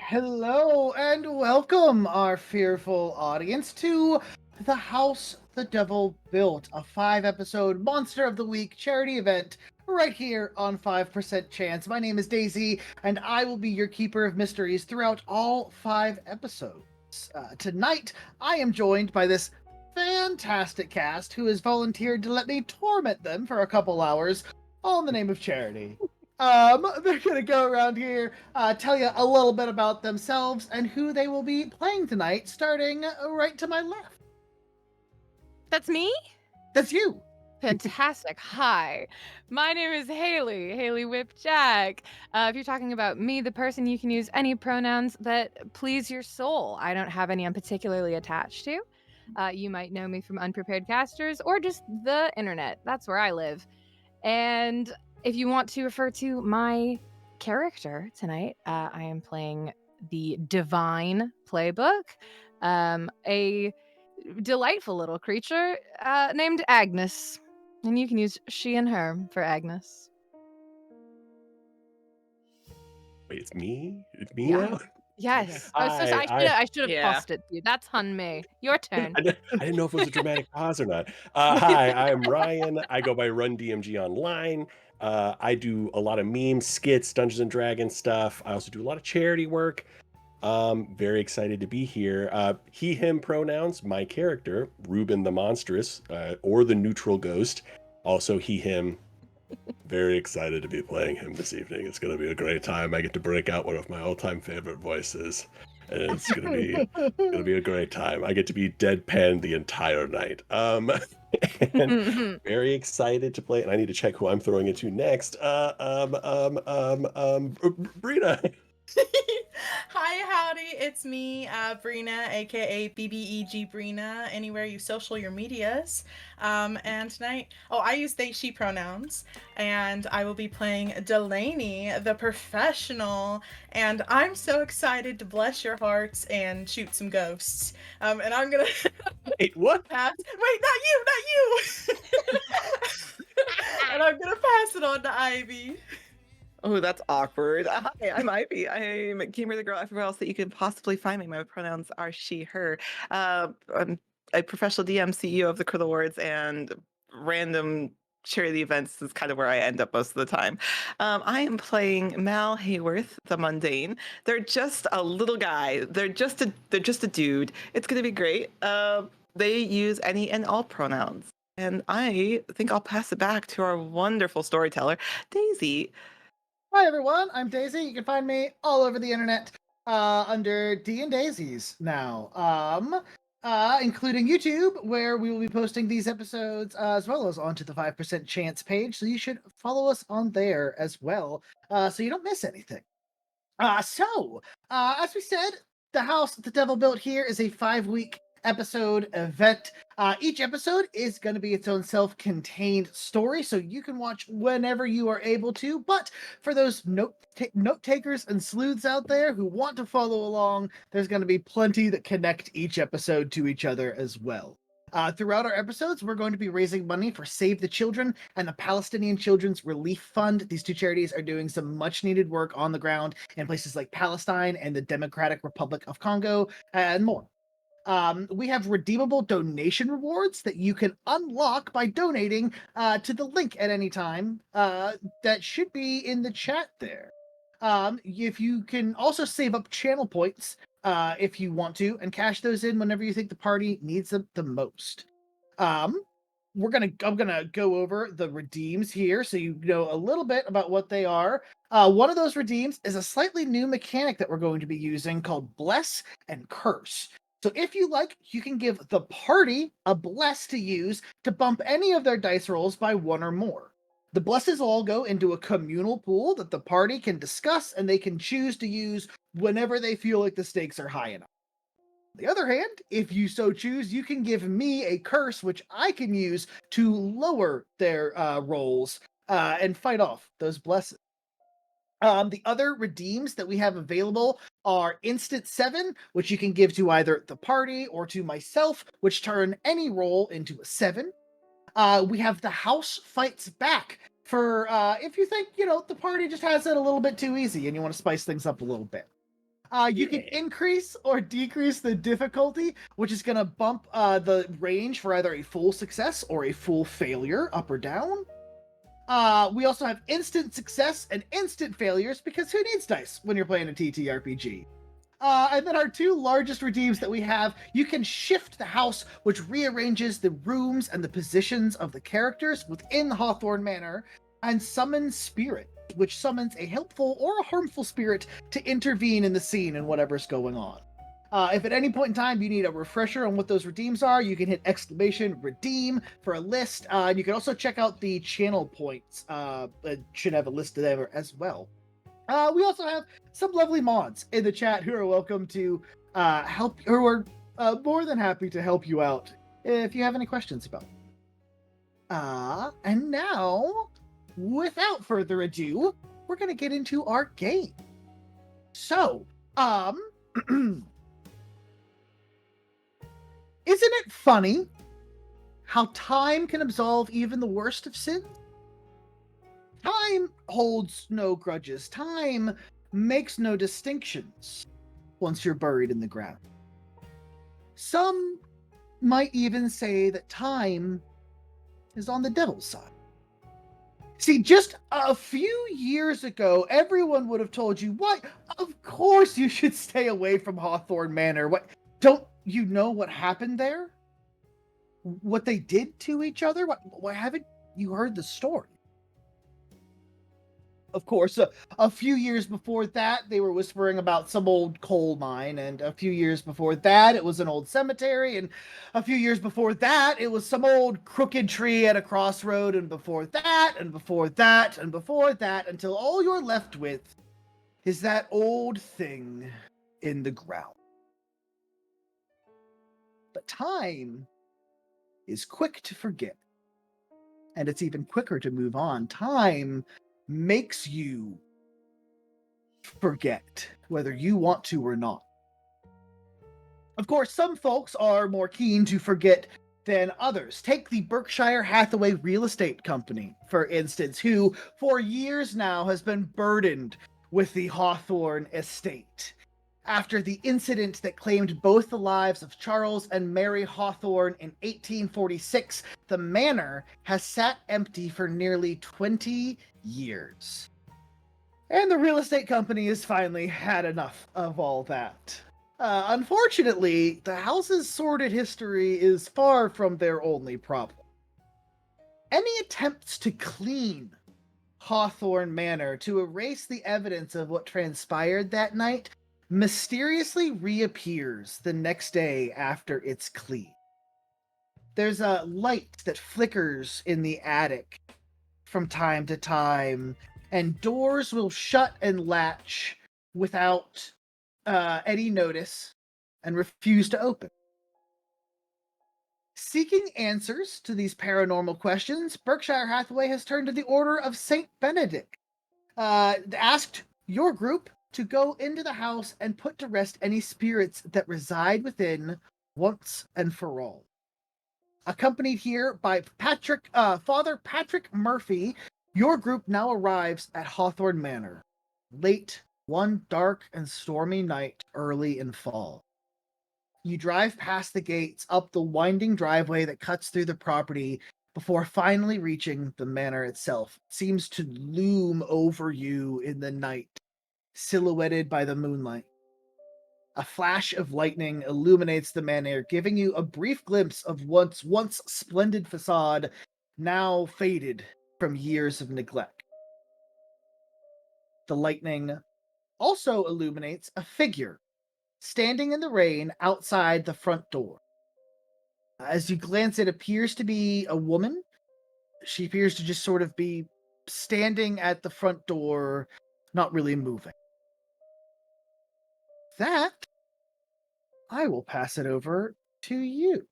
Hello and welcome, our fearful audience, to The House the Devil Built, a 5-episode Monster of the Week charity event right here on 5% Chance. My name is Daisy, and I will be your keeper of mysteries throughout all 5 episodes. Tonight, I am joined by this fantastic cast who has volunteered to let me torment them for a couple hours, all in the name of charity. They're gonna go around here, tell you a little bit about themselves and who they will be playing tonight, starting right to my left. That's me? That's you. Fantastic. Hi, my name is Haley Whipjack. If you're talking about me, the person, you can use any pronouns that please your soul. I don't have any I'm particularly attached to. You might know me from Unprepared Casters or just the internet. That's where I live. And if you want to refer to my character tonight, I am playing the Divine Playbook, a delightful little creature named Agnes. And you can use she and her for Agnes. Wait, it's me? It's me Yeah. now? Yes. Oh, so I sorry. I I should have Yeah. tossed it to you. That's on me. Your turn. I didn't know if it was a dramatic pause or not. Hi, I'm Ryan. I go by Run DMG Online. I do a lot of memes, skits, Dungeons and Dragons stuff. I also do a lot of charity work. Very excited to be here. He, him pronouns. My character, Ruben the Monsterous, or the Neutral Ghost. Also he, him. Very excited to be playing him this evening. It's going to be a great time. I get to break out one of my all-time favorite voices, and it's going to be a great time. I get to be deadpan the entire night. And very excited to play. And I need to check who I'm throwing into next. Brina. Hi, howdy, it's me, Brina, aka BBEG Brina, anywhere you social your medias. And tonight, I use they, she pronouns, and I will be playing Delaney, the professional, and I'm so excited to bless your hearts and shoot some ghosts. And I'm gonna Wait, what? pass. Wait, not you! And I'm gonna pass it on to Ivy. Oh, that's awkward. Hi, I'm Ivy. I'm Gamer the Girl everywhere else that you could possibly find me. My pronouns are she, her. I'm a professional DM, CEO of the Crit Awards, and random charity events is kind of where I end up most of the time. I am playing Mal Hayworth, the Mundane. They're just a little guy. They're just a dude. It's gonna be great. They use any and all pronouns. And I think I'll pass it back to our wonderful storyteller, Daisy. Hi everyone, I'm Daisy. You can find me all over the internet under D and Daisies now. Including YouTube, where we will be posting these episodes as well as onto the 5% Chance page. So you should follow us on there as well, so you don't miss anything. As we said, the house the devil built here is a 5-week episode event. Each episode is going to be its own self-contained story, so you can watch whenever you are able to. But for those note takers and sleuths out there who want to follow along, there's going to be plenty that connect each episode to each other as well. Throughout our episodes, we're going to be raising money for Save the Children and the Palestinian Children's Relief Fund. These two charities are doing some much needed work on the ground in places like Palestine and the Democratic Republic of Congo and more. We have redeemable donation rewards that you can unlock by donating to the link at any time that should be in the chat there. If you can also save up channel points if you want to, and cash those in whenever you think the party needs them the most. I'm gonna go over the redeems here so you know a little bit about what they are. One of those redeems is a slightly new mechanic that we're going to be using called Bless and Curse. So if you like, you can give the party a bless to use to bump any of their dice rolls by 1 or more. The blesses all go into a communal pool that the party can discuss and they can choose to use whenever they feel like the stakes are high enough. On the other hand, if you so choose, you can give me a curse which I can use to lower their rolls and fight off those blesses. The other redeems that we have available are Instant 7, which you can give to either the party or to myself, which turn any roll into a 7. We have the House Fights Back for if you think, the party just has it a little bit too easy and you want to spice things up a little bit. You can Yeah. increase or decrease the difficulty, which is going to bump the range for either a full success or a full failure, up or down. We also have instant success and instant failures, because who needs dice when you're playing a TTRPG? And then our two largest redeems that we have, you can shift the house, which rearranges the rooms and the positions of the characters within Hawthorne Manor, and summon spirit, which summons a helpful or a harmful spirit to intervene in the scene and whatever's going on. If at any point in time you need a refresher on what those redeems are, you can hit exclamation redeem for a list. And you can also check out the channel points. It should have a list of them as well. We also have some lovely mods in the chat who are welcome to help, who are more than happy to help you out if you have any questions about it. And now, without further ado, we're going to get into our game. So, isn't it funny how time can absolve even the worst of sins? Time holds no grudges. Time makes no distinctions once you're buried in the ground. Some might even say that time is on the devil's side. See, just a few years ago, everyone would have told you, what? Of course you should stay away from Hawthorne Manor. What? Don't you know what happened there? What they did to each other? Why haven't you heard the story? Of course, a few years before that, they were whispering about some old coal mine, and a few years before that, it was an old cemetery, and a few years before that, it was some old crooked tree at a crossroad, and before that, and before that, and before that, until all you're left with is that old thing in the ground. But time is quick to forget, and it's even quicker to move on. Time makes you forget, whether you want to or not. Of course, some folks are more keen to forget than others. Take the Berkshire Hathaway Real Estate Company, for instance, who for years now has been burdened with the Hawthorne estate. After the incident that claimed both the lives of Charles and Mary Hawthorne in 1846, the manor has sat empty for nearly 20 years. And the real estate company has finally had enough of all that. Unfortunately, the house's sordid history is far from their only problem. Any attempts to clean Hawthorne Manor, to erase the evidence of what transpired that night, mysteriously reappears the next day after it's clean. There's a light that flickers in the attic from time to time, and doors will shut and latch without any notice and refuse to open. Seeking answers to these paranormal questions, Berkshire Hathaway has turned to the Order of Saint Benedict, asked your group to go into the house and put to rest any spirits that reside within once and for all. Accompanied here by Father Patrick Murphy, your group now arrives at Hawthorne Manor, late one dark and stormy night early in fall. You drive past the gates, up the winding driveway that cuts through the property, before finally reaching the manor itself. It seems to loom over you in the night, silhouetted by the moonlight. A flash of lightning illuminates the manor, giving you a brief glimpse of once splendid facade, now faded from years of neglect. The lightning also illuminates a figure standing in the rain outside the front door. As you glance, it appears to be a woman. She appears to just sort of be standing at the front door, not really moving. That, I will pass it over to you.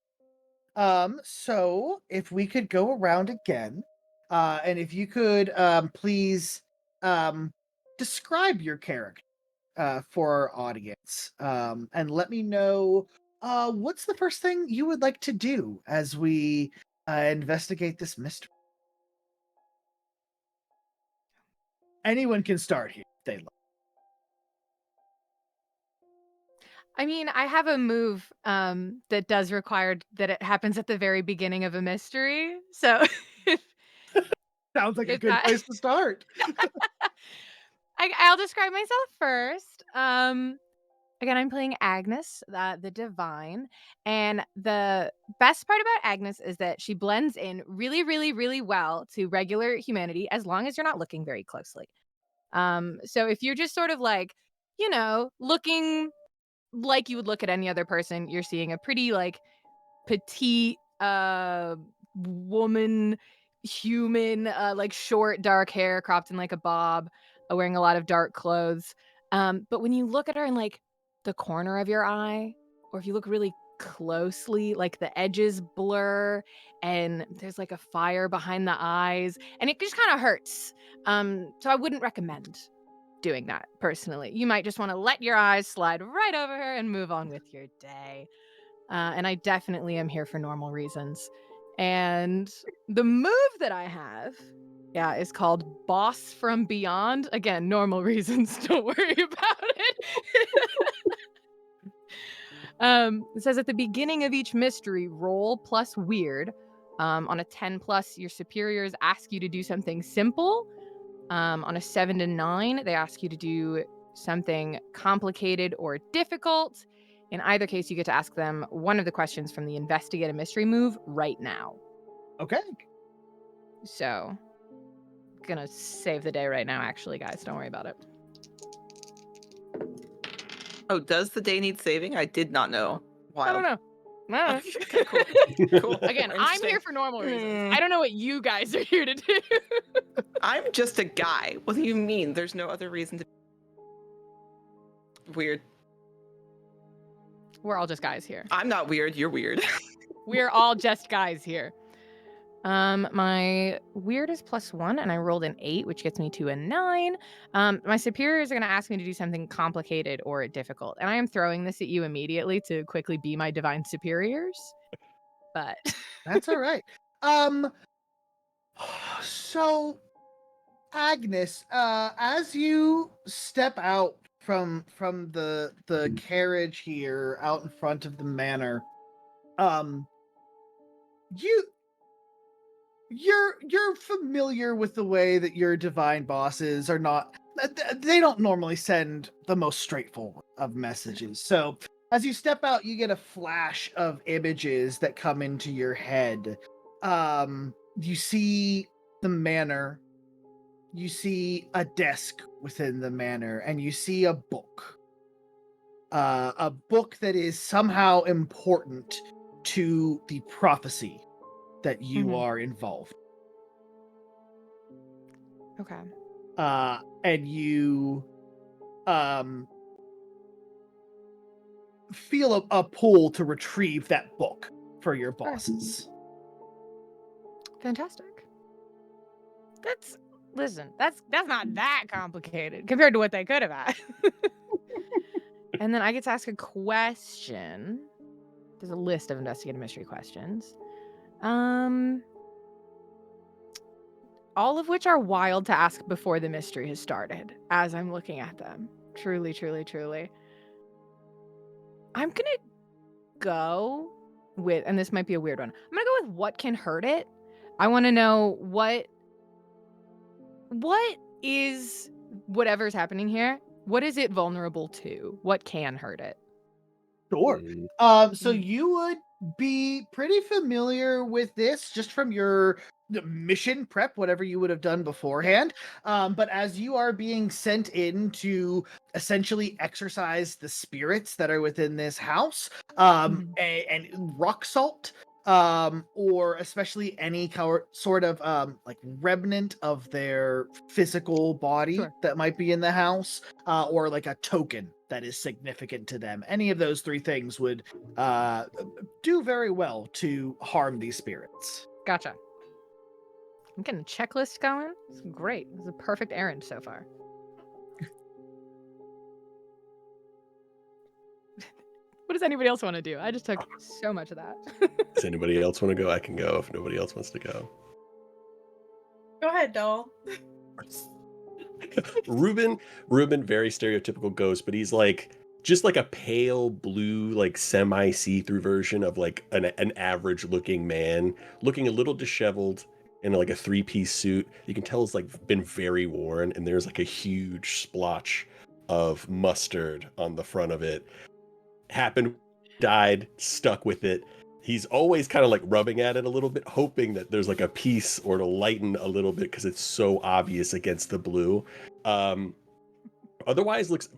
So if we could go around again, and if you could, please, describe your character, for our audience, and let me know, what's the first thing you would like to do as we, investigate this mystery? Anyone can start here if they'd like. I mean, I have a move that does require that it happens at the very beginning of a mystery. So Sounds like a if good that place to start. I'll describe myself first. Again, I'm playing Agnes, the divine, and the best part about Agnes is that she blends in really, really, really well to regular humanity as long as you're not looking very closely. So if you're just sort of like, looking like you would look at any other person, you're seeing a pretty like petite woman, human, like short dark hair cropped in like a bob, wearing a lot of dark clothes. But when you look at her in like the corner of your eye, or if you look really closely, like the edges blur and there's like a fire behind the eyes and it just kind of hurts. So I wouldn't recommend doing that personally. You might just want to let your eyes slide right over her and move on with your day. And I definitely am here for normal reasons. And the move that I have, yeah, is called Boss from Beyond. Again, normal reasons. Don't worry about it. It says at the beginning of each mystery, roll plus weird. On a 10 plus, your superiors ask you to do something simple. On a 7 to 9, they ask you to do something complicated or difficult. In either case, you get to ask them one of the questions from the investigate a mystery move right now. Okay. So, gonna save the day right now, actually, guys. Don't worry about it. Oh, does the day need saving? I did not know. I don't Wild. know. I don't know. Okay, cool. Again, I'm Interesting. here for normal reasons. I don't know what you guys are here to do. I'm just a guy. What do you mean? There's no other reason to. Weird. We're all just guys here. I'm not weird. You're weird. We're all just guys here. My weird is +1, and I rolled an 8, which gets me to a 9. My superiors are going to ask me to do something complicated or difficult, and I am throwing this at you immediately to quickly be my divine superiors. But That's all right. So Agnes, as you step out from the carriage here out in front of the manor, you you're familiar with the way that your divine bosses are not they don't normally send the most straightforward of messages. So as you step out, you get a flash of images that come into your head. You see the manor, you see a desk within the manor, and you see a book. A book that is somehow important to the prophecy that you Mhm. are involved. okay. And you feel a pull to retrieve that book for your bosses. Fantastic. That's not that complicated compared to what they could have had. And then I get to ask a question. There's a list of investigative mystery questions. All of which are wild to ask before the mystery has started, as I'm looking at them. Truly, truly, truly. I'm gonna go with, and this might be a weird one, I'm gonna go with what can hurt it. I want to know what is whatever's happening here, what is it vulnerable to? What can hurt it? Sure. So Mm. you would be pretty familiar with this just from your mission prep, whatever you would have done beforehand. But as you are being sent in to essentially exercise the spirits that are within this house, and rock salt, or especially any sort of like remnant of their physical body Sure. that might be in the house, or like a token that is significant to them. Any of those three things would do very well to harm these spirits. Gotcha. I'm getting a checklist going. It's great. It's a perfect errand so far. What does anybody else want to do? I just took so much of that. Does anybody else want to go? I can go if nobody else wants to go. Go ahead, doll. Ruben, very stereotypical ghost, but he's like just like a pale blue, like semi see-through version of like an average looking man, looking a little disheveled in like a three-piece suit. You can tell it's like been very worn, and there's like a huge splotch of mustard on the front of it. Happened, died, stuck with it. He's always kind of like rubbing at it a little bit, hoping that there's like a piece or to lighten a little bit because it's so obvious against the blue. Otherwise, looks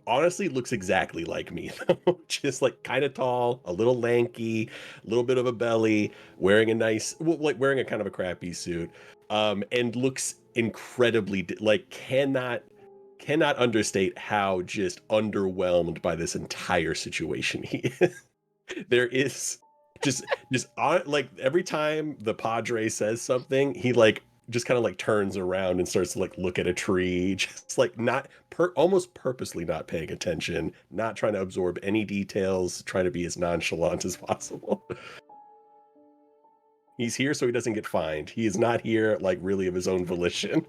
exactly like me though. Just like kind of tall, a little lanky, a little bit of a belly, wearing a nice, well, like wearing a kind of a crappy suit, and looks incredibly like cannot understate how just underwhelmed by this entire situation he is. There is just on like every time the Padre says something, he like just kind of like turns around and starts to like look at a tree, just like not almost purposely not paying attention, not trying to absorb any details, trying to be as nonchalant as possible. He's here so he doesn't get fined. He is not here like really of his own volition.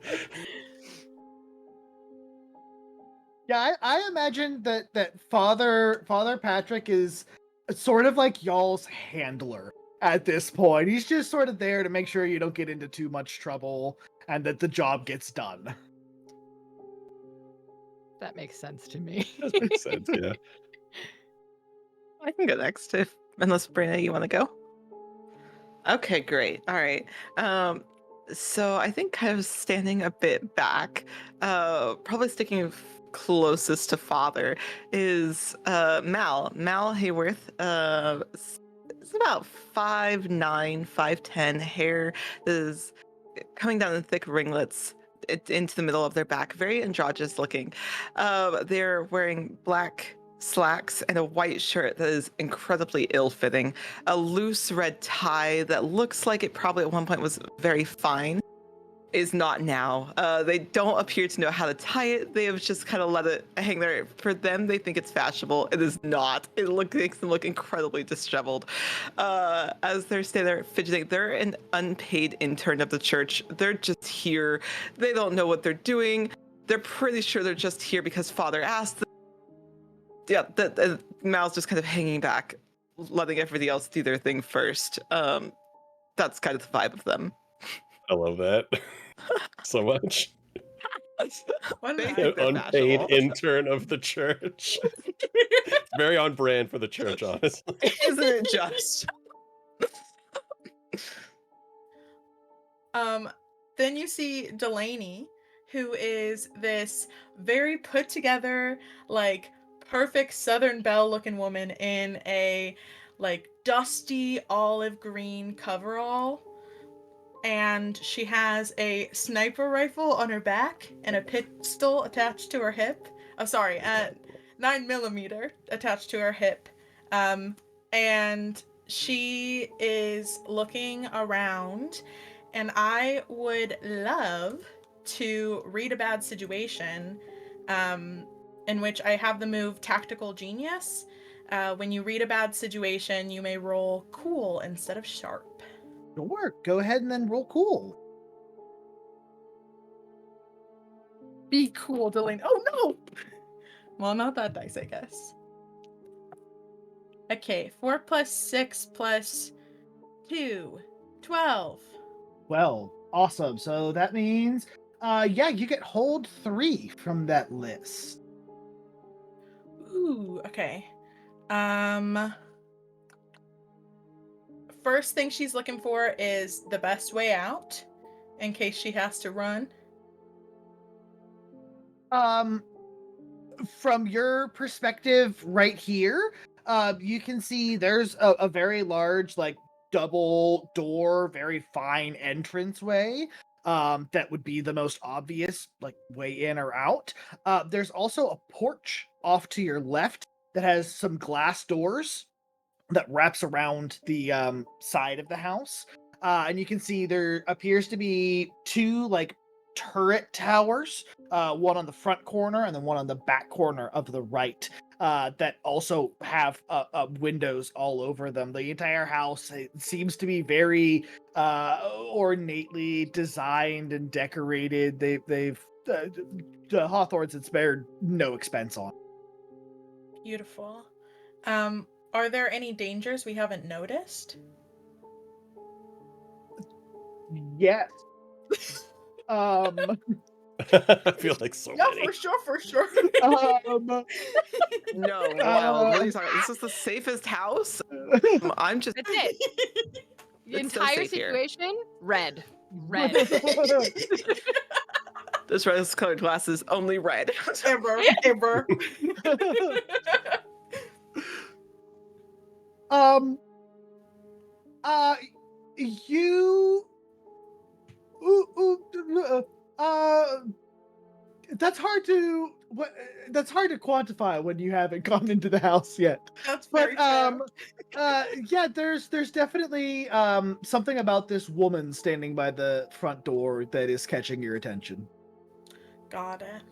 Yeah, I imagine that Father Patrick is sort of like y'all's handler at this point. He's just sort of there to make sure you don't get into too much trouble and that the job gets done. That makes sense to me. Does make sense, yeah. I can go next unless Brina, you want to go? Okay, great. All right. So I think kind of standing a bit back, probably sticking closest to father is Mal Hayworth. It's about 5'9", 5'10", hair is coming down in thick ringlets into the middle of their back, very androgynous looking. They're wearing black slacks and a white shirt that is incredibly ill-fitting, a loose red tie that looks like it probably at one point was very fine, is not now. They don't appear to know how to tie it. They have just kind of let it hang there. For them, they think it's fashionable. It is not. It makes them look incredibly disheveled. As they're standing there fidgeting, they're an unpaid intern of the church. They're just here. They don't know what they're doing. They're pretty sure they're just here because Father asked them. Yeah, Mal's just kind of hanging back, letting everybody else do their thing first. That's kind of the vibe of them. I love that so much. What They an think they're Unpaid fashionable. intern of the church. Very on brand for the church, honestly. Isn't it just? Then you see Delaney, who is this very put together, like perfect Southern Belle looking woman in a like dusty olive green coverall. And she has a sniper rifle on her back and a pistol attached to her hip. Oh, sorry, 9mm attached to her hip. And she is looking around, and I would love to read a bad situation, in which I have the move Tactical Genius. When you read a bad situation, you may roll cool instead of sharp. Sure, go ahead and then roll cool. Be cool, Delaney. Oh no! Well, not that dice, I guess. Okay, 4 plus 6 plus 2. 12. Well, awesome. So that means, yeah, you get hold 3 from that list. Ooh, okay. First thing she's looking for is the best way out, in case she has to run. From your perspective right here, you can see there's a very large, like, double door, very fine entranceway. That would be the most obvious, like, way in or out. There's also a porch off to your left that has some glass doors that wraps around the side of the house. And you can see there appears to be 2 like turret towers, one on the front corner and then one on the back corner of the right, that also have windows all over them. The entire house seems to be very ornately designed and decorated. They've the Hawthornes had spared no expense on. Beautiful. Are there any dangers we haven't noticed? Yes. I feel like so Yeah, many. for sure. No, wild. What are you talking about? This is the safest house? I'm just. That's it. The It's so entire safe here. situation, red. Red. This rose-colored glasses, only red. Ever. You. That's hard to that's hard to quantify when you haven't gone into the house yet. That's But very true. yeah, there's definitely something about this woman standing by the front door that is catching your attention. Got it.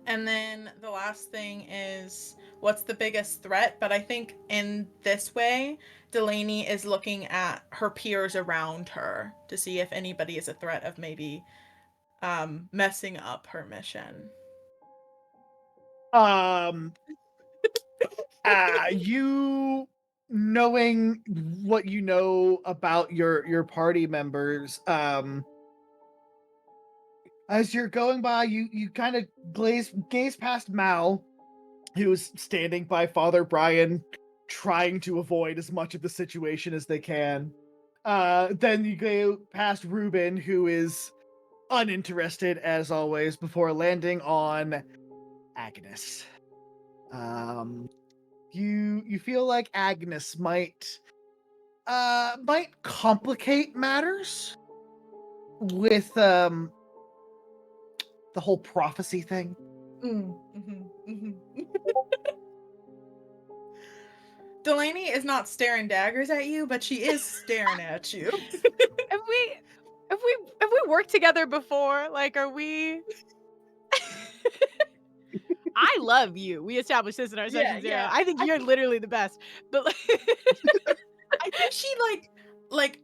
And then the last thing is, what's the biggest threat? But I think in this way, Delaney is looking at her peers around her to see if anybody is a threat of maybe messing up her mission. You knowing what you know about your party members, as you're going by, you kind of gaze past Mal, who's standing by Father Brian, trying to avoid as much of the situation as they can. Then you go past Ruben, who is uninterested as always, before landing on Agnes. You feel like Agnes might complicate matters with the whole prophecy thing. Delaney is not staring daggers at you, but she is staring at you. Have we worked together before? Like, are we? I love you. We established this in our session zero. yeah. I think you're literally the best. But like, I think she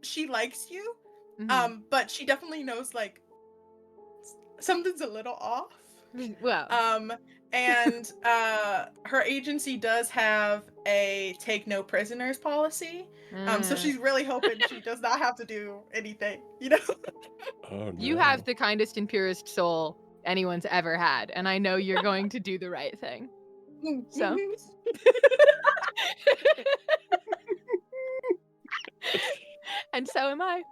she likes you. Mhm. But she definitely knows like something's a little off. Well, And her agency does have a take no prisoners policy. So she's really hoping she does not have to do anything, you know? Oh no. you have the kindest and purest soul anyone's ever had, and I know you're going to do the right thing. So. And so am I.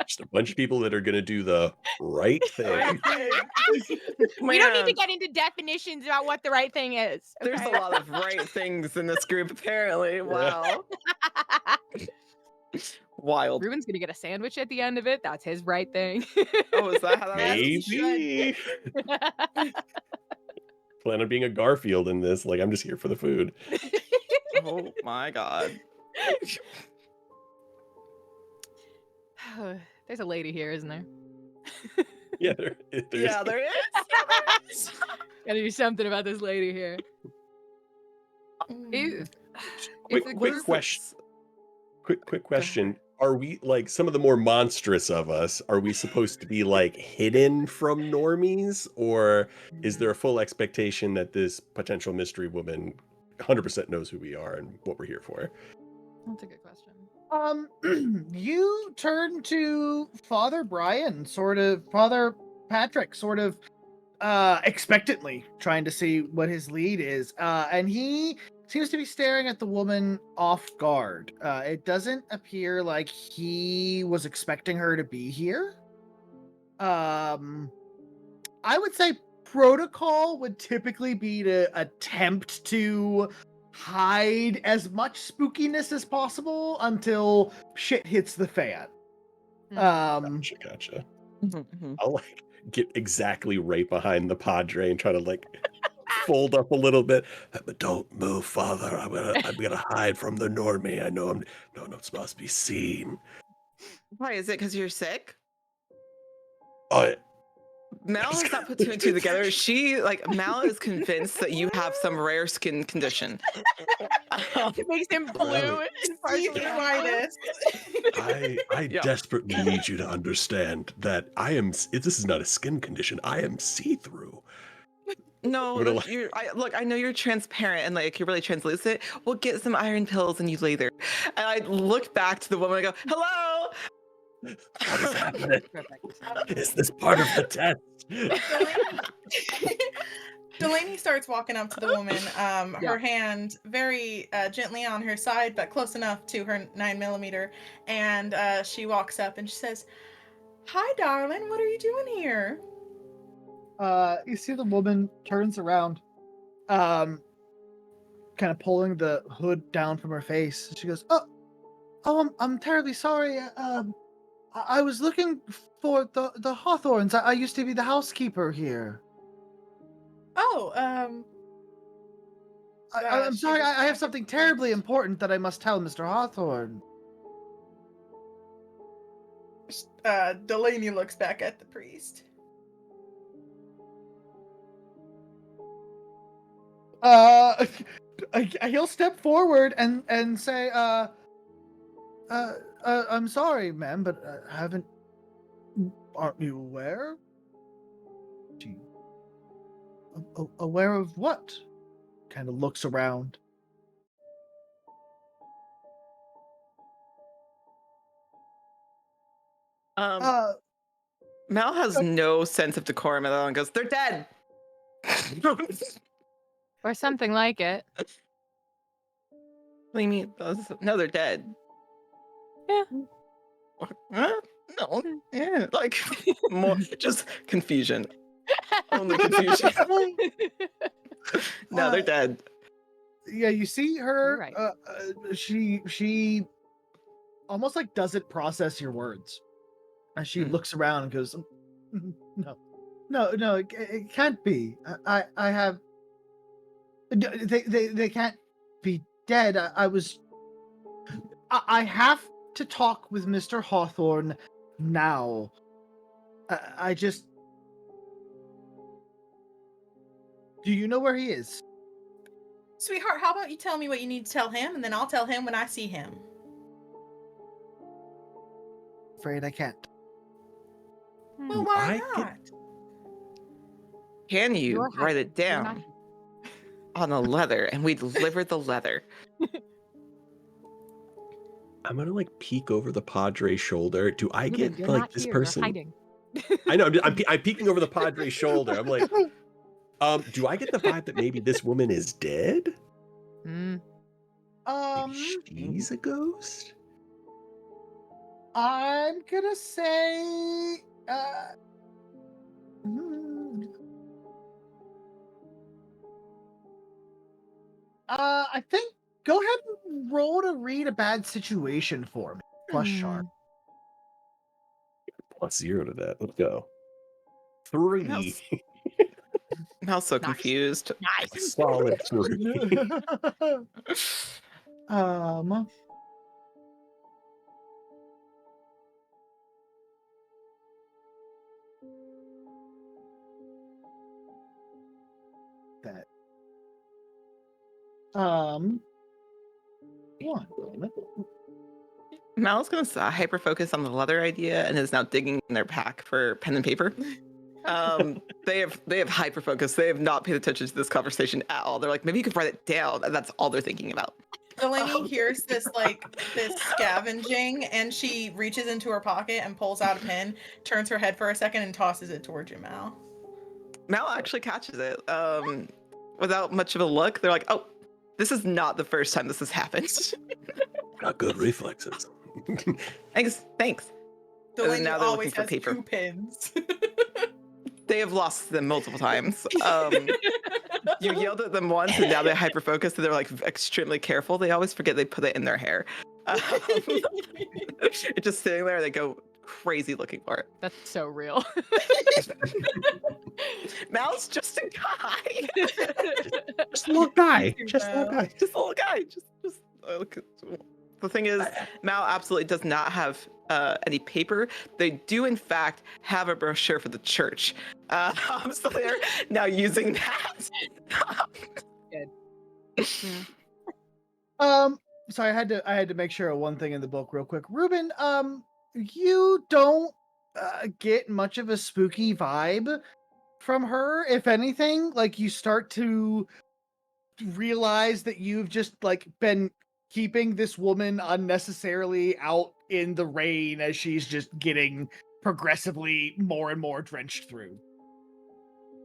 Just a bunch of people that are gonna do the right thing. We don't need to Man, get into definitions about what the right thing is. there's a okay? lot of right things in this group, apparently. Wow. Wild. Ruben's gonna get a sandwich at the end of it. That's his right thing. Oh, is that how that Yes, works? you Maybe. Plan on being a Garfield in this. Like, I'm just here for the food. Oh my god. There's a lady here, isn't there? Yeah, there's Yeah, there is. Gotta do something about this lady here. quick question. Are we like some of the more monstrous of us? Are we supposed to be like hidden from normies, or is there a full expectation that this potential mystery woman 100% knows who we are and what we're here for? That's a good question. You turn to Father Patrick, sort of expectantly, trying to see what his lead is. And he seems to be staring at the woman off guard. It doesn't appear like he was expecting her to be here. I would say protocol would typically be to attempt to hide as much spookiness as possible until shit hits the fan. Gotcha. I'll like get exactly right behind the Padre and try to like fold up a little bit. But don't move, Father. I'm gonna hide from the normie. I know I'm not supposed to be seen. Why is it? Because you're sick? Oh, Mal has not put two and two together. Mal is convinced that you have some rare skin condition. It makes him blue Really? and partially Uveitis. I Yeah. desperately need you to understand that this is not a skin condition. I am see-through. No, I'm gonna I know you're transparent and like you're really translucent. We'll get some iron pills and you lay there. And I look back to the woman and I go, hello. What is happening? perfect. Is this part of the test? Delaney starts walking up to the woman, her hand very gently on her side, but close enough to her 9mm. And she walks up and she says, "Hi, darling. What are you doing here?" You see the woman turns around, kind of pulling the hood down from her face. She goes, "Oh, I'm terribly sorry. I was looking for the Hawthorns. I used to be the housekeeper here. Oh, I'm she sorry. just I have something terribly important that I must tell Mr. Hawthorne." Delaney looks back at the priest. He'll step forward and say, I'm sorry, ma'am, but aren't you aware? Aware of what?" Kind of looks around. Mal has no sense of decorum at all and goes, they're dead. Or something like it. What do you mean? No, they're dead. Yeah. Huh? No. Yeah, like more just confusion. Only confusion. No, they're dead. Yeah, you see her. You're right. She almost like doesn't process your words, and she looks around and goes, "No, it can't be. I have. They can't be dead. I have to talk with Mr. Hawthorne now. I just. Do you know where he is?" Sweetheart, how about you tell me what you need to tell him, and then I'll tell him when I see him. Afraid I can't. Well, why I not? Can you You're write it You're not- down on a leather and we deliver the leather? I'm gonna like peek over the Padre's shoulder. Do I Ruben, get you're like not this here, person? You're hiding. I know. I'm peeking over the Padre's shoulder. I'm like, do I get the vibe that maybe this woman is dead? Mm. Maybe she's a ghost? I'm gonna say. I think go ahead and roll to read a bad situation for me. Plus sharp. +0 to that. Let's go. 3. Mal's so Nice. confused. Nice. Solid 3. That. One moment. Mal's going to hyper focus on the leather idea and is now digging in their pack for pen and paper. They have hyper focus. They have not paid attention to this conversation at all. They're like, maybe you could write it down, and that's all they're thinking about. Delaney hears this scavenging, and she reaches into her pocket and pulls out a pen, turns her head for a second, and tosses it towards your mouth. Mal actually catches it without much of a look. They're like, oh, this is not the first time this has happened. Got good reflexes. Thanks. Delaney now they're always looking for has paper. 2 pens. They have lost them multiple times. You yelled at them once, and now they're hyper focused, and they're like extremely careful. They always forget they put it in their hair. It's just sitting there, and they go crazy looking for it. That's so real. Mal's just a guy. Just a little guy. You Just a little know. guy. Just a little guy. Just look. The thing is, Mal absolutely does not have any paper. They do, in fact, have a brochure for the church. So they're now using that. Sorry, I had to make sure of one thing in the book real quick. Ruben, you don't get much of a spooky vibe from her. If anything, like you start to realize that you've just like been keeping this woman unnecessarily out in the rain as she's just getting progressively more and more drenched through.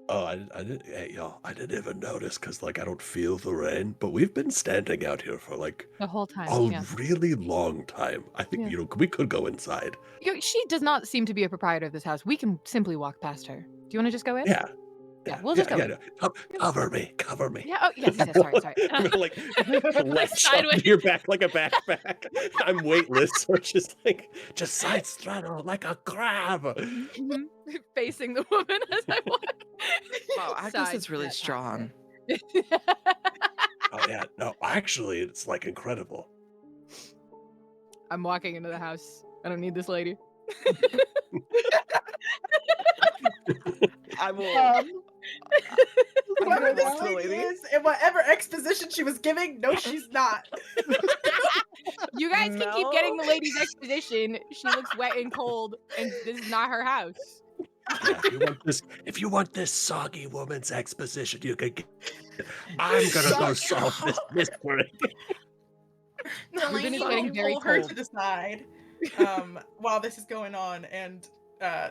Oh, I didn't. Hey, y'all, I didn't even notice because, like, I don't feel the rain. But we've been standing out here for like The whole time. a Yeah. really long time. I think Yeah. we could go inside. She does not seem to be a proprietor of this house. We can simply walk past her. Do you want to just go in? Yeah. Yeah, we'll just go in. No. Cover me. Yeah. Oh, yes. Sorry. I'm gonna, like latch Sideways. onto your back like a backpack. I'm weightless, so it's just side straddle like a crab. Mhm. Facing the woman as I walk. Wow, Agnes is really strong. Oh yeah, no, actually, it's like incredible. I'm walking into the house. I don't need this lady. I will. Whoever this walk the lady lady. is, and whatever exposition she was giving, no, she's not. You guys can keep No. getting the lady's exposition. She looks wet and cold, and this is not her house. Yeah, if you want this soggy woman's exposition, you can get. I'm gonna go solve this mystery. Delaney is will getting very pull her cold. to the side while this is going on and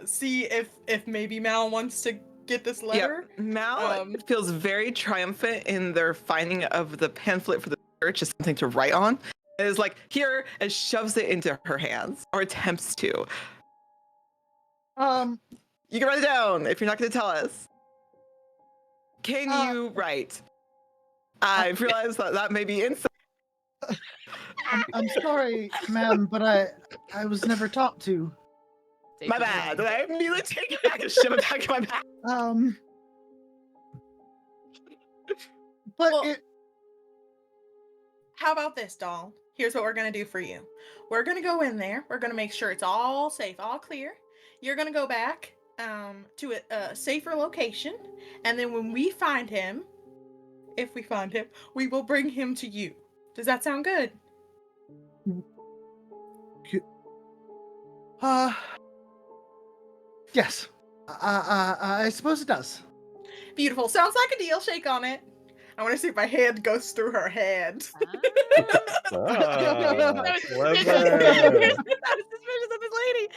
see if maybe Mal wants to get this letter. Yeah, Mal feels very triumphant in their finding of the pamphlet for the church as something to write on. It is like, here, and shoves it into her hands, or attempts to. You can write it down if you're not going to tell us. Can you write? I've realized that may be inside. I'm sorry, ma'am, but I was never taught to. My bad. I immediately take it back and shove it back in my back. But Well, how about this, doll? Here's what we're gonna do for you. We're gonna go in there. We're gonna make sure it's all safe, all clear. You're gonna go back to a safer location, and then when we find him, if we find him, we will bring him to you. Does that sound good? Yes. I suppose it does. Beautiful. Sounds like a deal. Shake on it. I want to see if my hand goes through her hand. Ah, clever. Suspicious of this lady.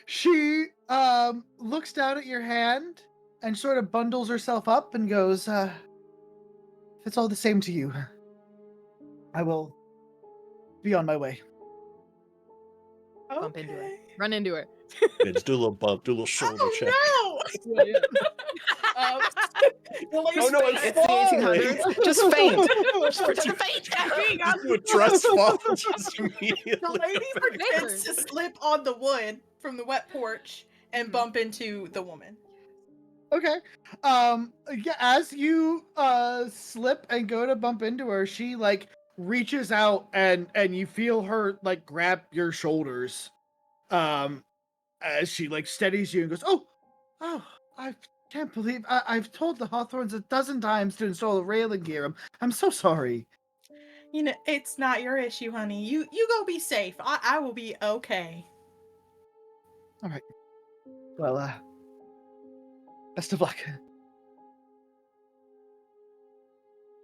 She looks down at your hand and sort of bundles herself up and goes, if it's all the same to you, I will be on my way. Bump into her. Run into her. Yeah, just do a little bump, do a little shoulder check. Oh no! Oh no, It's the 1800s. Just faint. Just pretend to faint. Do a trust fall just immediately. The lady pretends to slip on the wood from the wet porch and bump into the woman. Okay. Yeah, as you slip and go to bump into her, she like reaches out and you feel her like grab your shoulders. As she like steadies you and goes, oh, I can't believe I've told the Hawthorns 1,000 times to install a railing here. I'm so sorry. You know, it's not your issue, honey. You go be safe. I will be okay. All right. Well, best of luck.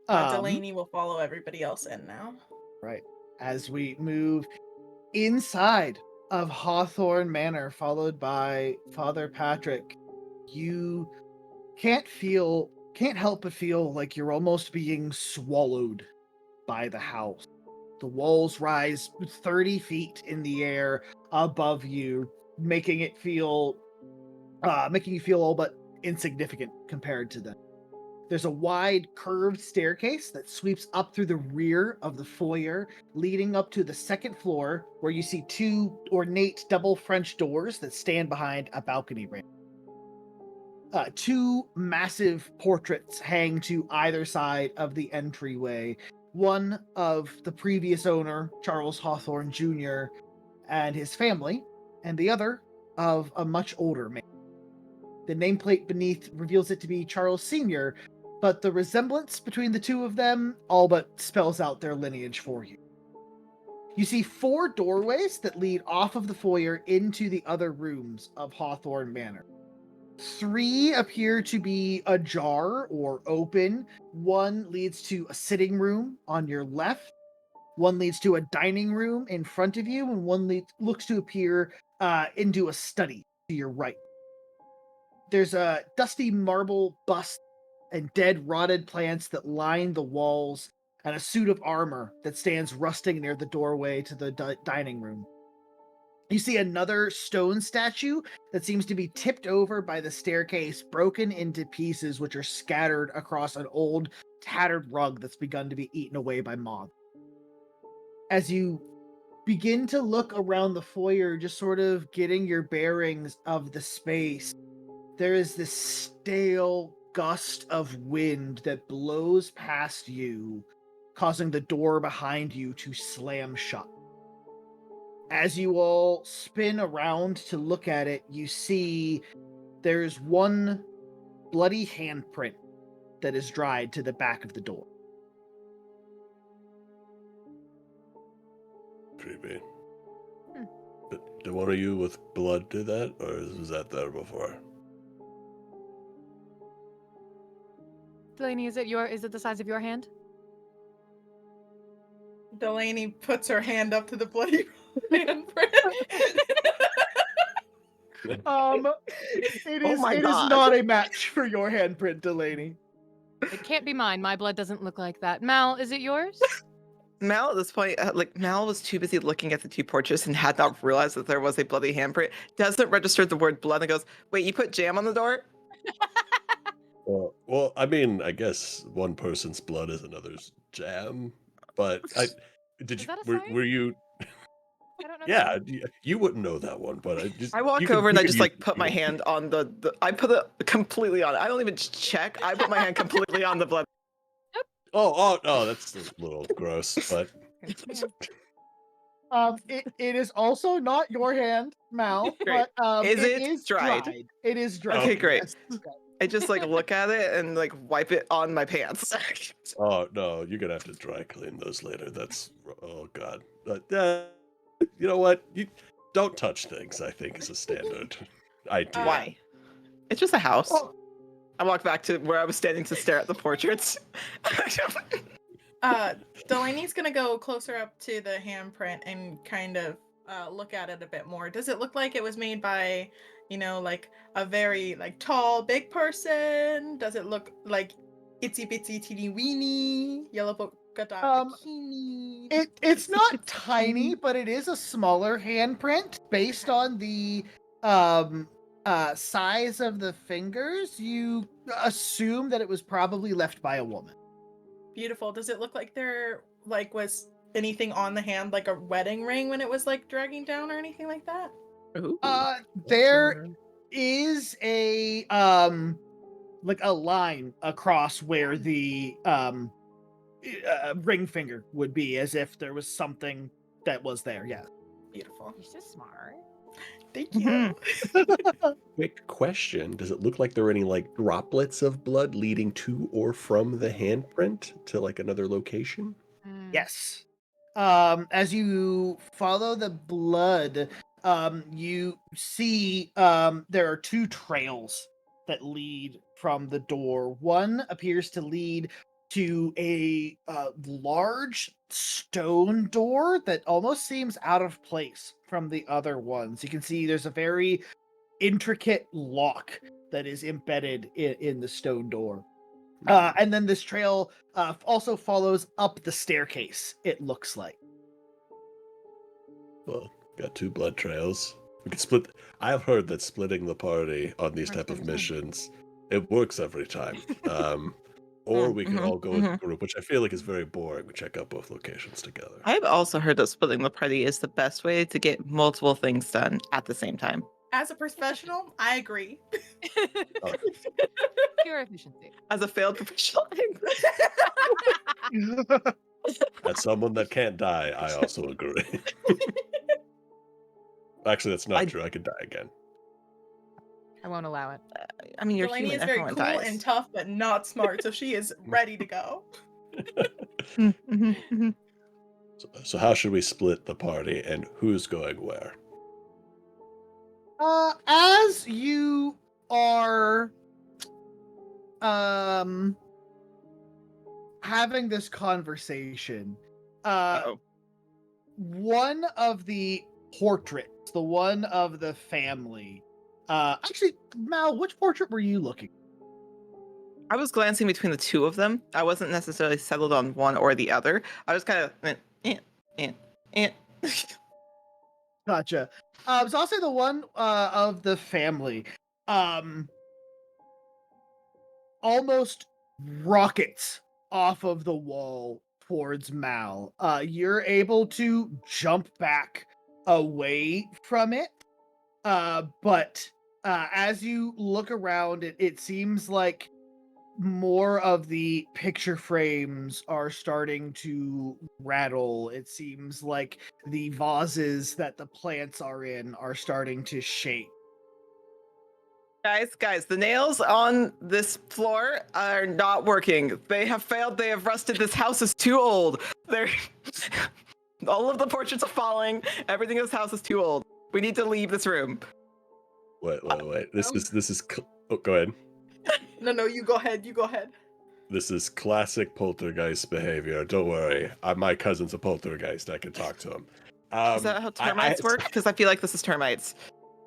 Delaney will follow everybody else in now. Right. As we move inside of Hawthorne Manor, followed by Father Patrick, you can't help but feel like you're almost being swallowed by the house. The walls rise 30 feet in the air above you, making you feel all but insignificant compared to them. There's a wide curved staircase that sweeps up through the rear of the foyer, leading up to the second floor, where you see two ornate double French doors that stand behind a balcony ramp. Two massive portraits hang to either side of the entryway, one of the previous owner, Charles Hawthorne Jr., and his family, and the other of a much older man. The nameplate beneath reveals it to be Charles Sr., but the resemblance between the two of them all but spells out their lineage for you. You see 4 doorways that lead off of the foyer into the other rooms of Hawthorne Manor. 3 appear to be ajar or open. 1 leads to a sitting room on your left. 1 leads to a dining room in front of you, and 1 looks to appear into a study to your right. There's a dusty marble bust and dead rotted plants that line the walls, and a suit of armor that stands rusting near the doorway to the dining room. You see another stone statue that seems to be tipped over by the staircase, broken into pieces which are scattered across an old, tattered rug that's begun to be eaten away by moths. As you begin to look around the foyer, just sort of getting your bearings of the space, there is this stale gust of wind that blows past you, causing the door behind you to slam shut. As you all spin around to look at it, you see there's 1 bloody handprint that is dried to the back of the door. Creepy. Did one of you with blood do that, or was that there before? Delaney, is it the size of your hand? Delaney puts her hand up to the bloody handprint. It Oh is my it is God. not a match for your handprint, Delaney. It can't be mine. My blood doesn't look like that. Mal, is it yours? Mal at this point, Mal was too busy looking at the 2 portraits and had not realized that there was a bloody handprint. Doesn't register the word blood and goes, "Wait, you put jam on the door?" Well, I mean, I guess one person's blood is another's jam, but did Is you that a saying? were you? I don't know. Yeah, you wouldn't know that one, but I walk you can over and you I can just use like it put if my you want. hand on I put it completely on it. I don't even check. I put my hand completely on the blood. Oh, that's a little gross, but It is also not your hand, Mal, Great. but Is it it is dried? dried. It is dried. Okay, great. Yes. I just like look at it and like wipe it on my pants. oh no, you're gonna have to dry clean those later. That's oh god. You know what? You don't touch things. I think is a standard idea. Why? It's just a house. Oh, I walk back to where I was standing to stare at the portraits. Delaney's gonna go closer up to the handprint and kind of look at it a bit more. Does it look like it was made by, like a very like tall, big person? Does it look like itsy bitsy teeny weeny yellow polka dot bikini? it's not tiny, but it is a smaller handprint based on the size of the fingers. You assume that it was probably left by a woman. Beautiful. Does it look like there like was anything on the hand, like a wedding ring when it was like dragging down or anything like that? Ooh. There is a like a line across where the ring finger would be, as if there was something that was there. Yeah. Beautiful. You're so smart. Thank you. Quick question: does it look like there are any like droplets of blood leading to or from the handprint to like another location? Yes. As you follow the blood, you see there are 2 trails that lead from the door. One appears to lead to a large stone door that almost seems out of place from the other ones. You can see there's a very intricate lock that is embedded in the stone door. And then this trail also follows up the staircase, it looks like. Well, got 2 blood trails. We could split. I've heard that splitting the party on these type of missions, it works every time. Or we could all go as a group, which I feel like is very boring. We check out both locations together. I've also heard that splitting the party is the best way to get multiple things done at the same time. As a professional, I agree. Pure efficiency. As a failed professional, As someone that can't die, I also agree. Actually, that's not I- true. I could die again. I won't allow it. I mean, you're Delaney human. is very Everyone cool dies. and tough, but not smart, so she is ready to go. So how should we split the party, and who's going where? As you are having this conversation, Uh-oh. one of the portraits, the one of the family, actually, Mal, which portrait were you looking at? I was glancing between the two of them. I wasn't necessarily settled on one or the other. I was kind of. Gotcha. So I'll say the one of the family, almost rockets off of the wall towards Mal. You're able to jump back away from it, but as you look around, it seems like more of the picture frames are starting to rattle. It seems like the vases that the plants are in are starting to shake. Guys, the nails on this floor are not working. They have failed. They have rusted. This house is too old. They're all of the portraits are falling. Everything in this house is too old. We need to leave this room. Wait. Oh, go ahead. No, you go ahead. You go ahead. This is classic poltergeist behavior. Don't worry. My cousin's a poltergeist. I can talk to him. Is that how termites work? Because I feel like this is termites.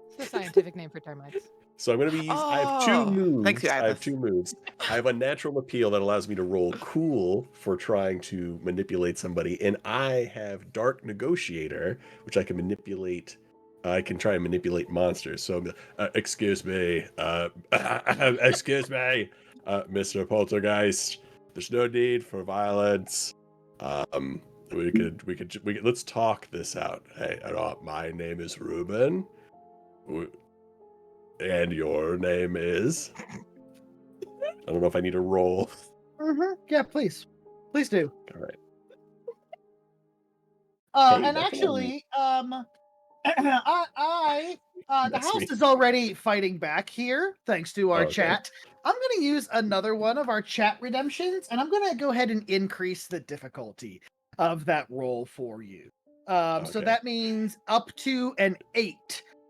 It's the scientific name for termites. So I'm going to be using. I have two Oh, moves. thank you, I have Agnes. two moves. I have a natural appeal that allows me to roll cool for trying to manipulate somebody, and I have dark negotiator, which I can manipulate. I can try and manipulate monsters. So, excuse me, excuse me, Mr. Poltergeist. There's no need for violence. We could. Let's talk this out. Hey, my name is Ruben. And your name is? I don't know if I need to roll. Yeah, please do. All right. Hey, And that's actually, the That's house me. is already fighting back here, thanks to our Oh, okay. chat. I'm going to use another one of our chat redemptions, and I'm going to go ahead and increase the difficulty of that roll for you. So Okay. that means up to an 8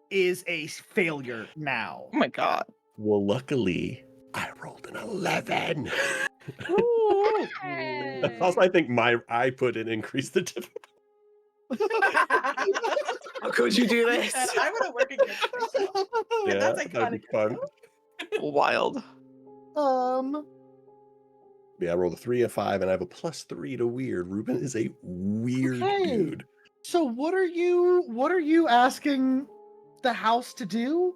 is a failure now. Oh my god. Well, luckily, I rolled an 11. Also, I think I put in increase the difficulty. How could you do this? And I'm gonna work against myself. Yeah, That's that'd be iconic. fun. Wild. Yeah, I rolled a 3, a 5, and I have a +3 to weird. Ruben is a weird Okay. dude. So what are you asking the house to do?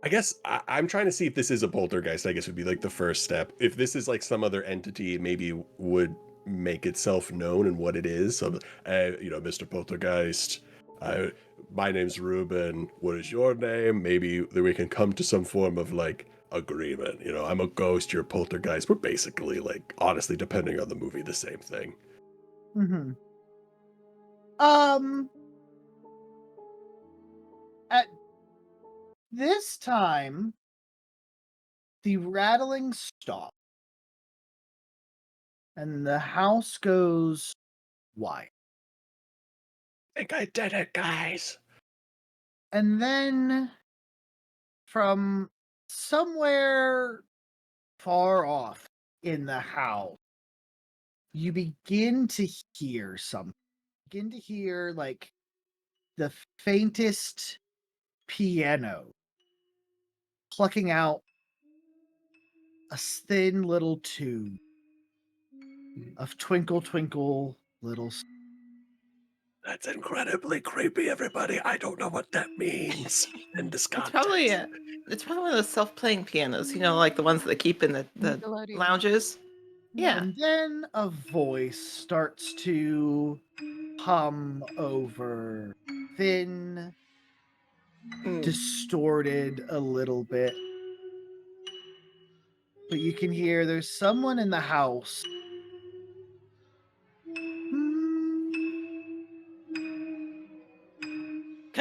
I guess I'm trying to see if this is a poltergeist. I guess would be like the first step. If this is like some other entity, maybe would make itself known and what it is. So, Mr. Poltergeist, my name's Ruben. What is your name? Maybe that we can come to some form of like agreement. I'm a ghost. You're a poltergeist. We're basically like, honestly, depending on the movie, the same thing. Mm-hmm. At this time, the rattling stops, and the house goes wide. I think I did it, guys. And then, from somewhere far off in the house, you begin to hear something. Begin to hear like the faintest piano plucking out a thin little tune of Twinkle Twinkle Little Star. That's incredibly creepy, everybody. I don't know what that means in this It's context. probably one of those self-playing pianos, like the ones that keep in the Nickelodeon. lounges. Yeah. And then a voice starts to hum over, thin, distorted a little bit. But you can hear there's someone in the house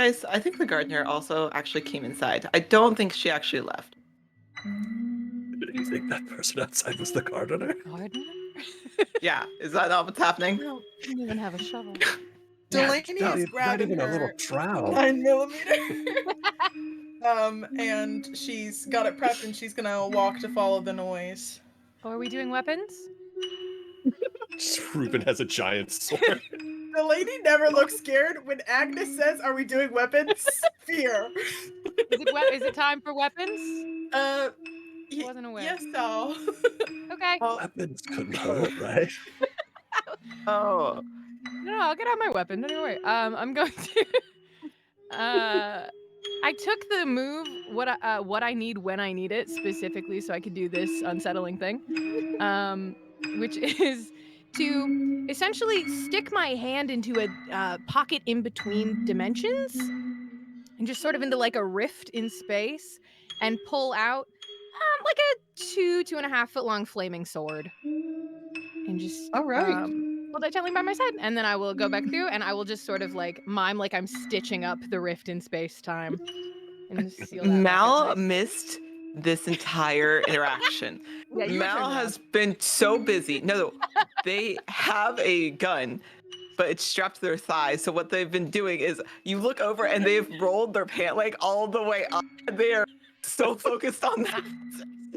Guys, I think the gardener also actually came inside. I don't think she actually left. Do you think that person outside was the gardener? Gardener? Yeah, is that not what's happening? I don't even have a shovel. Delaney not is even grabbing a little her trowel. 9mm. And she's got it prepped and she's gonna walk to follow the noise. Oh, are we doing weapons? Ruben has a giant sword. The lady never looks scared. When Agnes says, "Are we doing weapons?" Fear. Is it time for weapons? Wasn't aware. Yes, doll. Okay. Weapons couldn't hurt, right? Oh, No, I'll get out my weapon. Don't even worry. I'm going to. I took the move what I need when I need it specifically, so I could do this unsettling thing, which is to essentially stick my hand into a pocket in between dimensions, and just sort of into like a rift in space, and pull out like a 2.5 foot long flaming sword, and just All right. hold that gently by my side, and then I will go back through, and I will just sort of like mime like I'm stitching up the rift in space time, and just seal that back Mal up nice. missed this entire interaction. Yeah, you were Mal turned has been so busy. No, they have a gun, but it's strapped to their thigh. So what they've been doing is you look over and they've rolled their pant leg all the way up. They are so focused on that,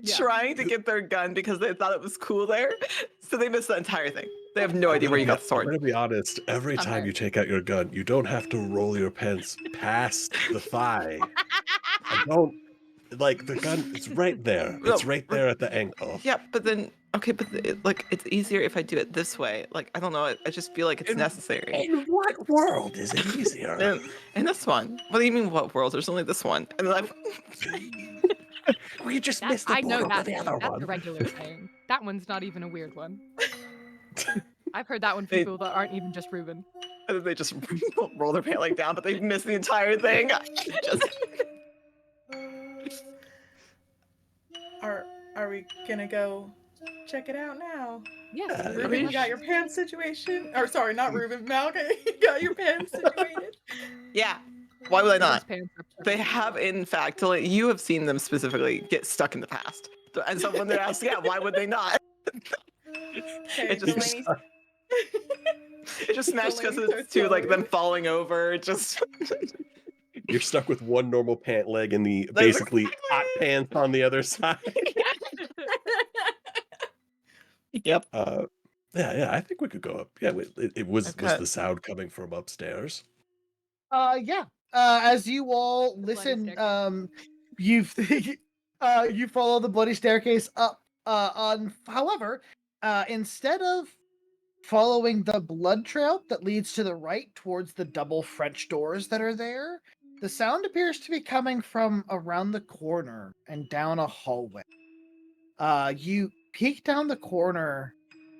Yeah. trying to get their gun because they thought it was cool there. So they missed the entire thing. They have no idea where you got the I'm sword. gonna be honest. Every time Bummer. you take out your gun, you don't have to roll your pants past the thigh. I don't like the gun. It's right there. It's No, right there at the ankle. Yeah, but then okay, but like it's easier if I do it this way. Like I don't know, I just feel like it's In- necessary. In what world is it easier? And this one. What do you mean? What world? There's only this one. And then We just missed the I know portal to that. the other That's one. a regular saying. That one's not even a weird one. I've heard that one from They- people that aren't even just Ruben. and then they just roll their pant leg down, but they've missed the entire thing. Just Are we gonna go check it out now? Yes, Ruben, Ruben, you got your pants situation? Or sorry, not Ruben. Malcolm, you got your pants situated? yeah. Why would I not? Ruben's pants are They perfect. have, in fact, you have seen them specifically get stuck in the past. And so when they're asked, yeah, why would they not? Okay, It just- Delaney. It just smashed because Delaney it's to like starts them falling over. Just You're stuck with one normal pant leg and the That's basically exactly hot it. pants on the other side. Yep. Yeah, I think we could go up. Yeah, it was Okay. the sound coming from upstairs? Yeah. As you all The bloody listen, staircase. you've you follow the bloody staircase up. However, instead of following the blood trail that leads to the right towards the double French doors that are there, the sound appears to be coming from around the corner and down a hallway. You peek down the corner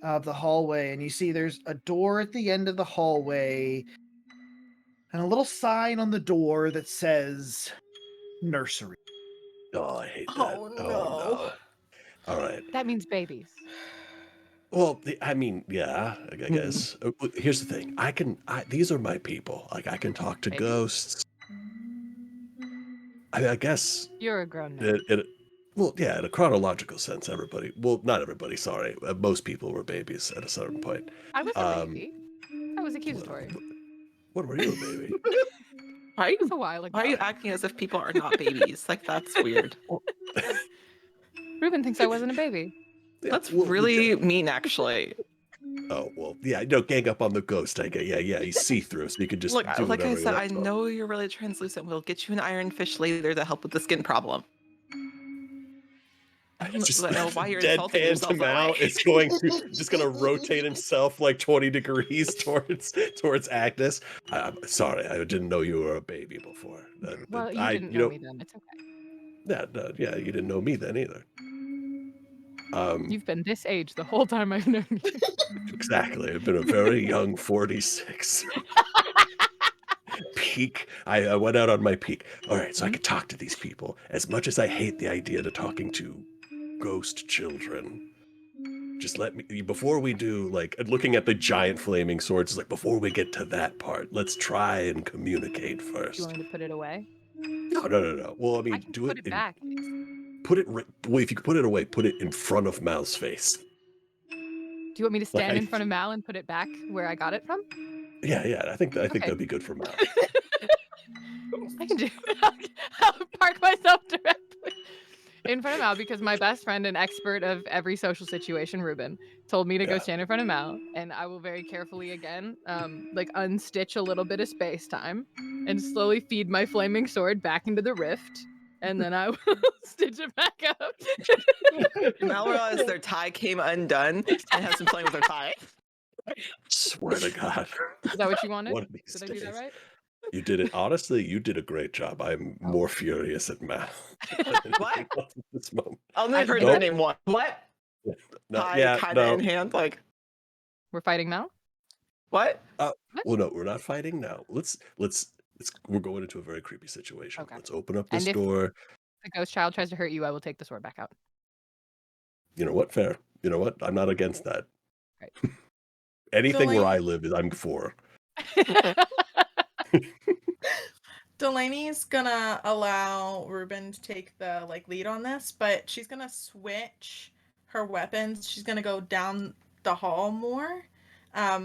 of the hallway and you see there's a door at the end of the hallway and a little sign on the door that says nursery. Oh, I hate that. Oh, no. All right. That means babies. Well, I mean, yeah, I guess. Here's the thing. These are my people. Like, I can talk to Baby. ghosts. I guess You're a grown man. well, yeah, in a chronological sense, everybody. Well, not everybody. Sorry, most people were babies at a certain point. I was a baby. I was accusatory. What were you, a baby? Why are It was you, a while ago. why are you acting as if people are not babies? Like that's weird. Ruben thinks I wasn't a baby. Yeah, That's well, really mean, actually. Oh well, yeah. Gang up on the ghost. I get. Yeah. He's see through, so you can just Look, do like I whatever you said, want I to him. know you're really translucent. We'll get you an iron fish later to help with the skin problem. I don't Just know why you're insulting deadpan yourself to that Mal way. is just gonna rotate himself like 20 degrees towards Agnes. I'm sorry, I didn't know you were a baby before. Well, you I- didn't you know know- me then. It's okay. Yeah, you didn't know me then either. You've been this age the whole time I've known you. Exactly. I've been a very young 46. Peak. I went out on my peak. All right, so I could talk to these people. As much as I hate the idea of talking to ghost children, just let me, before we do, like, looking at the giant flaming swords, it's like, before we get to that part, let's try and communicate Do you first. want me to put it away? No. Well, I I mean, can do put it it back. put it, well, if you could put it away, put it in front of Mal's face. Do you want me to stand in front of Mal and put it back where I got it from? Yeah, I think Okay. that'd be good for Mal. I can do I'll park myself directly in front of Mal because my best friend and expert of every social situation, Ruben, told me to go Yeah. stand in front of Mal, and I will very carefully again, like unstitch a little bit of space time and slowly feed my flaming sword back into the rift, and then I will stitch it back up. Mal realized their tie came undone and has been playing with their tie. Swear to God. Is that what you wanted? One of these Did I do that days. right? You did it. Honestly, you did a great job. I'm more furious at Mal. What? At this moment. I'll never heard Nope. their name one. What? No, Tie no. in hand, like We're fighting Mal? what? Well, no, we're not fighting now. Let's. We're going into a very creepy situation. Okay. Let's open up And this if- door. The ghost child tries to hurt you, I will take the sword back out. You know what? Fair. You know what? I'm not against that. Right. Anything where Delaney- I live is I'm for. Delaney's gonna allow Ruben to take the lead on this, but she's gonna switch her weapons. She's gonna go down the hall more,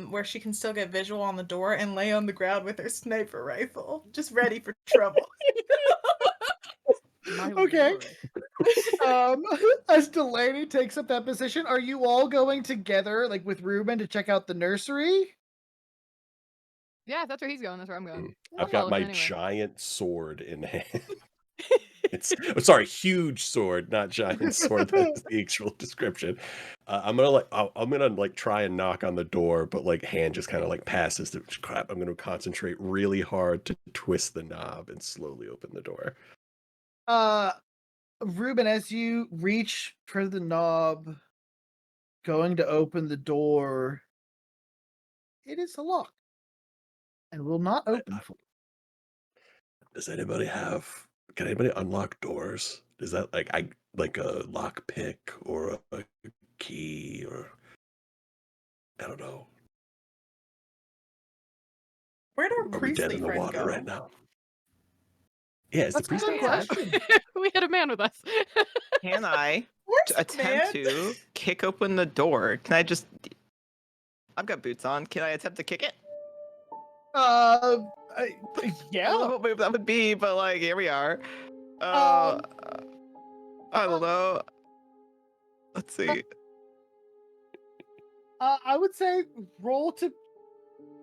where she can still get visual on the door and lay on the ground with her sniper rifle, just ready for trouble. My Okay. lord. As Delaney takes up that position, are you all going together, like with Ruben, to check out the nursery? Yeah, if that's where he's going, that's where I'm going. I'll I've got follow my him anyway. giant sword in hand. Sorry, huge sword, not giant sword. That's the actual description. I'm gonna try and knock on the door, but hand just kind of passes the crap. I'm gonna concentrate really hard to twist the knob and slowly open the door. Ruben, as you reach for the knob, going to open the door, it is a lock and will not open for you. Can anybody unlock doors? Is that like a lock pick or a key or I don't know. Where'd our Are we dead priestly in the friend water go? right now? Yeah, is That's the a priest good alive? question. We had a man with us. Can I Where's the attempt man? to kick open the door? Can I just? I've got boots on. Can I attempt to kick it? Yeah. I don't know what move that would be, but here we are. I don't know. Let's see. I would say roll to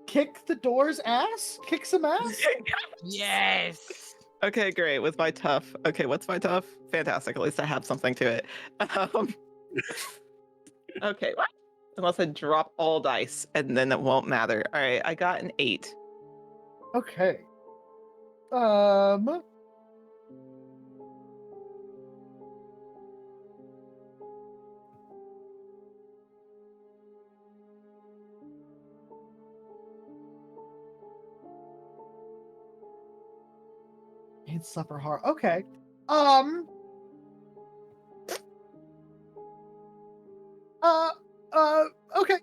kick the door's ass. Kick some ass. Yes. Okay, great. With my tough. Okay, what's my tough? Fantastic. At least I have something to it. Okay. Unless I drop all dice, and then it won't matter. All right, I got an 8. Okay. It's suffer hard. Okay. Okay.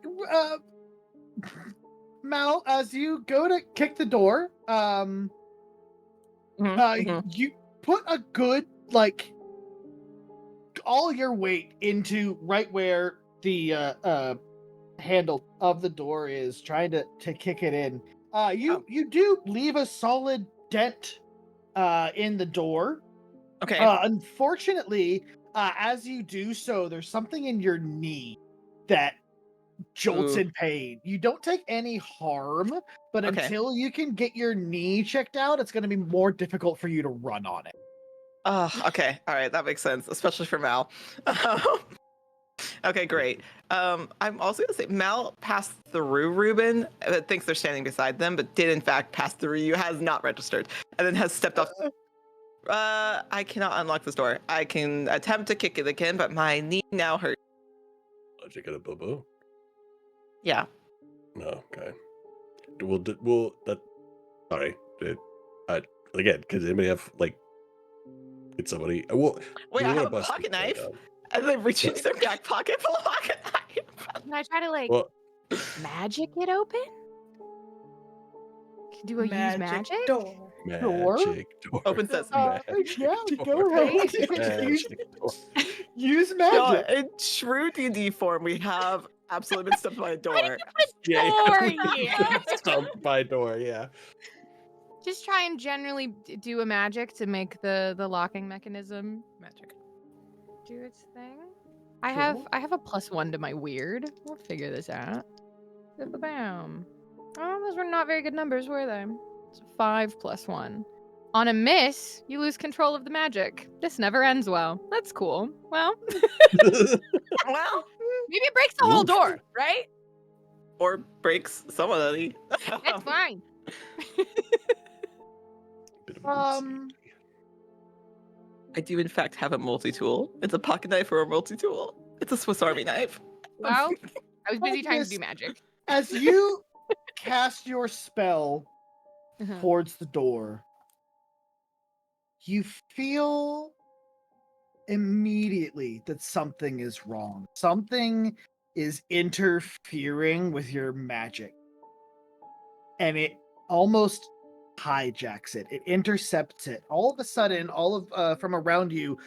Mal, as you go to kick the door, you put a good all your weight into right where the handle of the door is, trying to kick it in. You do leave a solid dent in the door. Okay. Unfortunately, as you do so, there's something in your knee that jolts Ooh. in pain. You don't take any harm, but Okay. until you can get your knee checked out, it's going to be more difficult for you to run on it. Okay. All right. That makes sense, especially for Mal. Okay, great. I'm also gonna say Mal passed through Ruben, thinks they're standing beside them, but did in fact pass through you, has not registered, and then has stepped off. I cannot unlock this door. I can attempt to kick it again, but my knee now hurts. Did you get a boo-boo? Yeah. No, okay. Sorry. Again, does anybody have did somebody? Well, Wait, we I wanna have a bust pocket this guy knife. down. And then reach into their back pocket, pull a pocket knife. Can I try to like Well, magic it open? Do I use magic? door. magic door. Open sesame. Magic Yeah, door. go ahead. Magic door. Use No, magic. in true D&D form, we have absolutely been stumped by a door. Yeah, Door, yeah. Stumped by door, yeah. Just try and generally do a magic to make the locking mechanism Magic. do its thing. I have a +1 to my weird. We'll figure this out. Bam. Oh, those were not very good numbers, were they? It's a 5 + 1. On a miss, you lose control of the magic. This never ends well. That's cool. Well, Well, maybe it breaks the whole Oof. door, right? or breaks somebody. That's fine. Bit of Um, I do, in fact, have a multi-tool. It's a pocket knife or a multi-tool. It's a Swiss Army knife. Well, I was busy trying to Agnes, do magic. as you cast your spell Uh-huh. towards the door, you feel immediately that something is wrong. Something is interfering with your magic. And it almost hijacks it. It intercepts it. All of a sudden, all of from around you,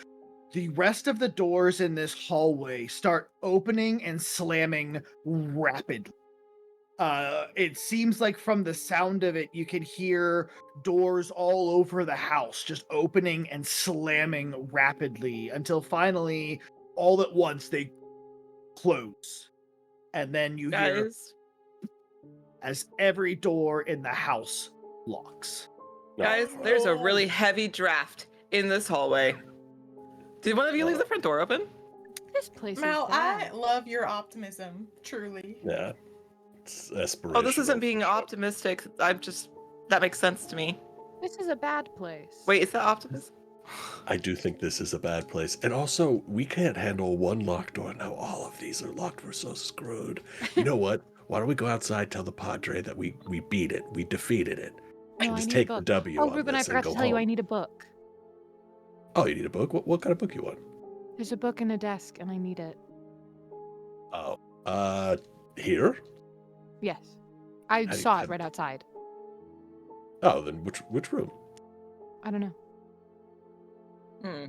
the rest of the doors in this hallway start opening and slamming rapidly. It seems like from the sound of it, you can hear doors all over the house just opening and slamming rapidly until finally, all at once, they close. And then you hear Guys, as every door in the house locks. guys, there's a really heavy draft in this hallway. Did one of you leave the front door open? This place Mal, is bad. I love your optimism, truly. Yeah. It's aspirational. Oh, this isn't being optimistic. That makes sense to me. This is a bad place. Wait, is that optimism? I do think this is a bad place. And also, we can't handle one locked door. Now all of these are locked. We're so screwed. You know what? Why don't we go outside, tell the Padre that we beat it. We defeated it. No, And I just need take a the book. W Oh, on Ruben, I this and forgot go to tell you I home. need a book. Oh, you need a book? What kind of book you want? There's a book in a desk, and I need it. Oh. Here? Yes. I do you saw it have- right outside. Oh, then which room? I don't know.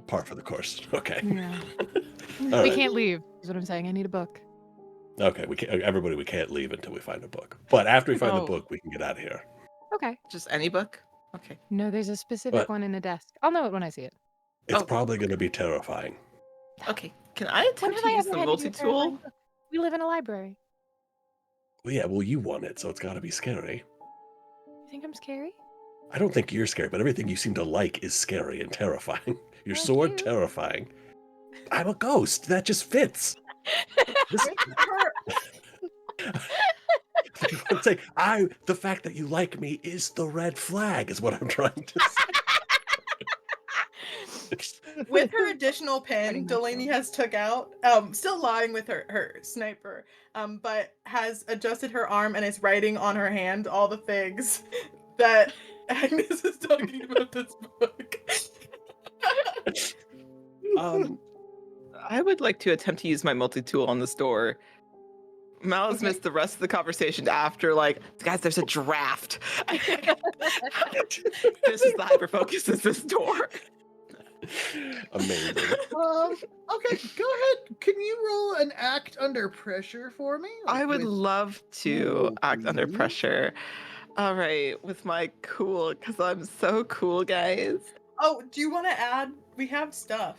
Par for the course. Okay. Yeah. All We right. can't leave, is what I'm saying. I need a book. Okay, we can't, everybody, we can't leave until we find a book. But after we find the Oh. book, we can get out of here. Okay. Just any book? Okay. No, there's a specific But- one in a desk. I'll know it when I see it. It's Oh. probably going to be terrifying. Okay. Can I When attempt have to I use ever the had to do a multi-tool? terrifying book? We live in a library. Well, yeah, well, you won it, so it's got to be scary. You think I'm scary? I don't think you're scary, but everything you seem to like is scary and terrifying. Your Thank sword, you. terrifying. I'm a ghost. That just fits. This, I'm saying, the fact that you like me is the red flag, is what I'm trying to say. With her additional Pretty pen, much Delaney so. has took out, still lying with her sniper, but has adjusted her arm and is writing on her hand all the things that Agnes is talking about this book. I would like to attempt to use my multi-tool on this door. Mal has Okay. missed the rest of the conversation after, like, guys, there's a draft. This is the hyper focus, is this door. Amazing. Okay, go ahead. Can you roll an act under pressure for me? I would With- love to act under Mhm. pressure. All right, with my cool, because I'm so cool, guys. Oh, do you want to add? We have stuff.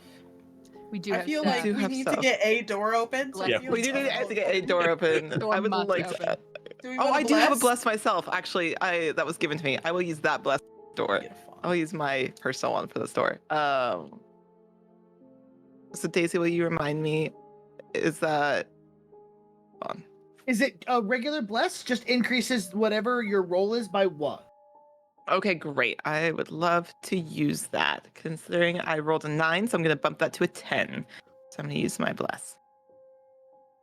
We do I have feel stuff. like do we have need stuff. to get a door open. So I Yeah, feel We like do need that's to get a door open. Door I would must like open. to. Do we Oh, wanna I do have a bless? bless myself. Actually, that was given to me. I will use that bless door. Beautiful. I'll use my personal one for this door. So Daisy, will you remind me? Is that on? Is it a regular bless? Just increases whatever your roll is by one. Okay, great. I would love to use that. Considering I rolled a 9, so I'm going to bump that to a 10. So I'm going to use my bless.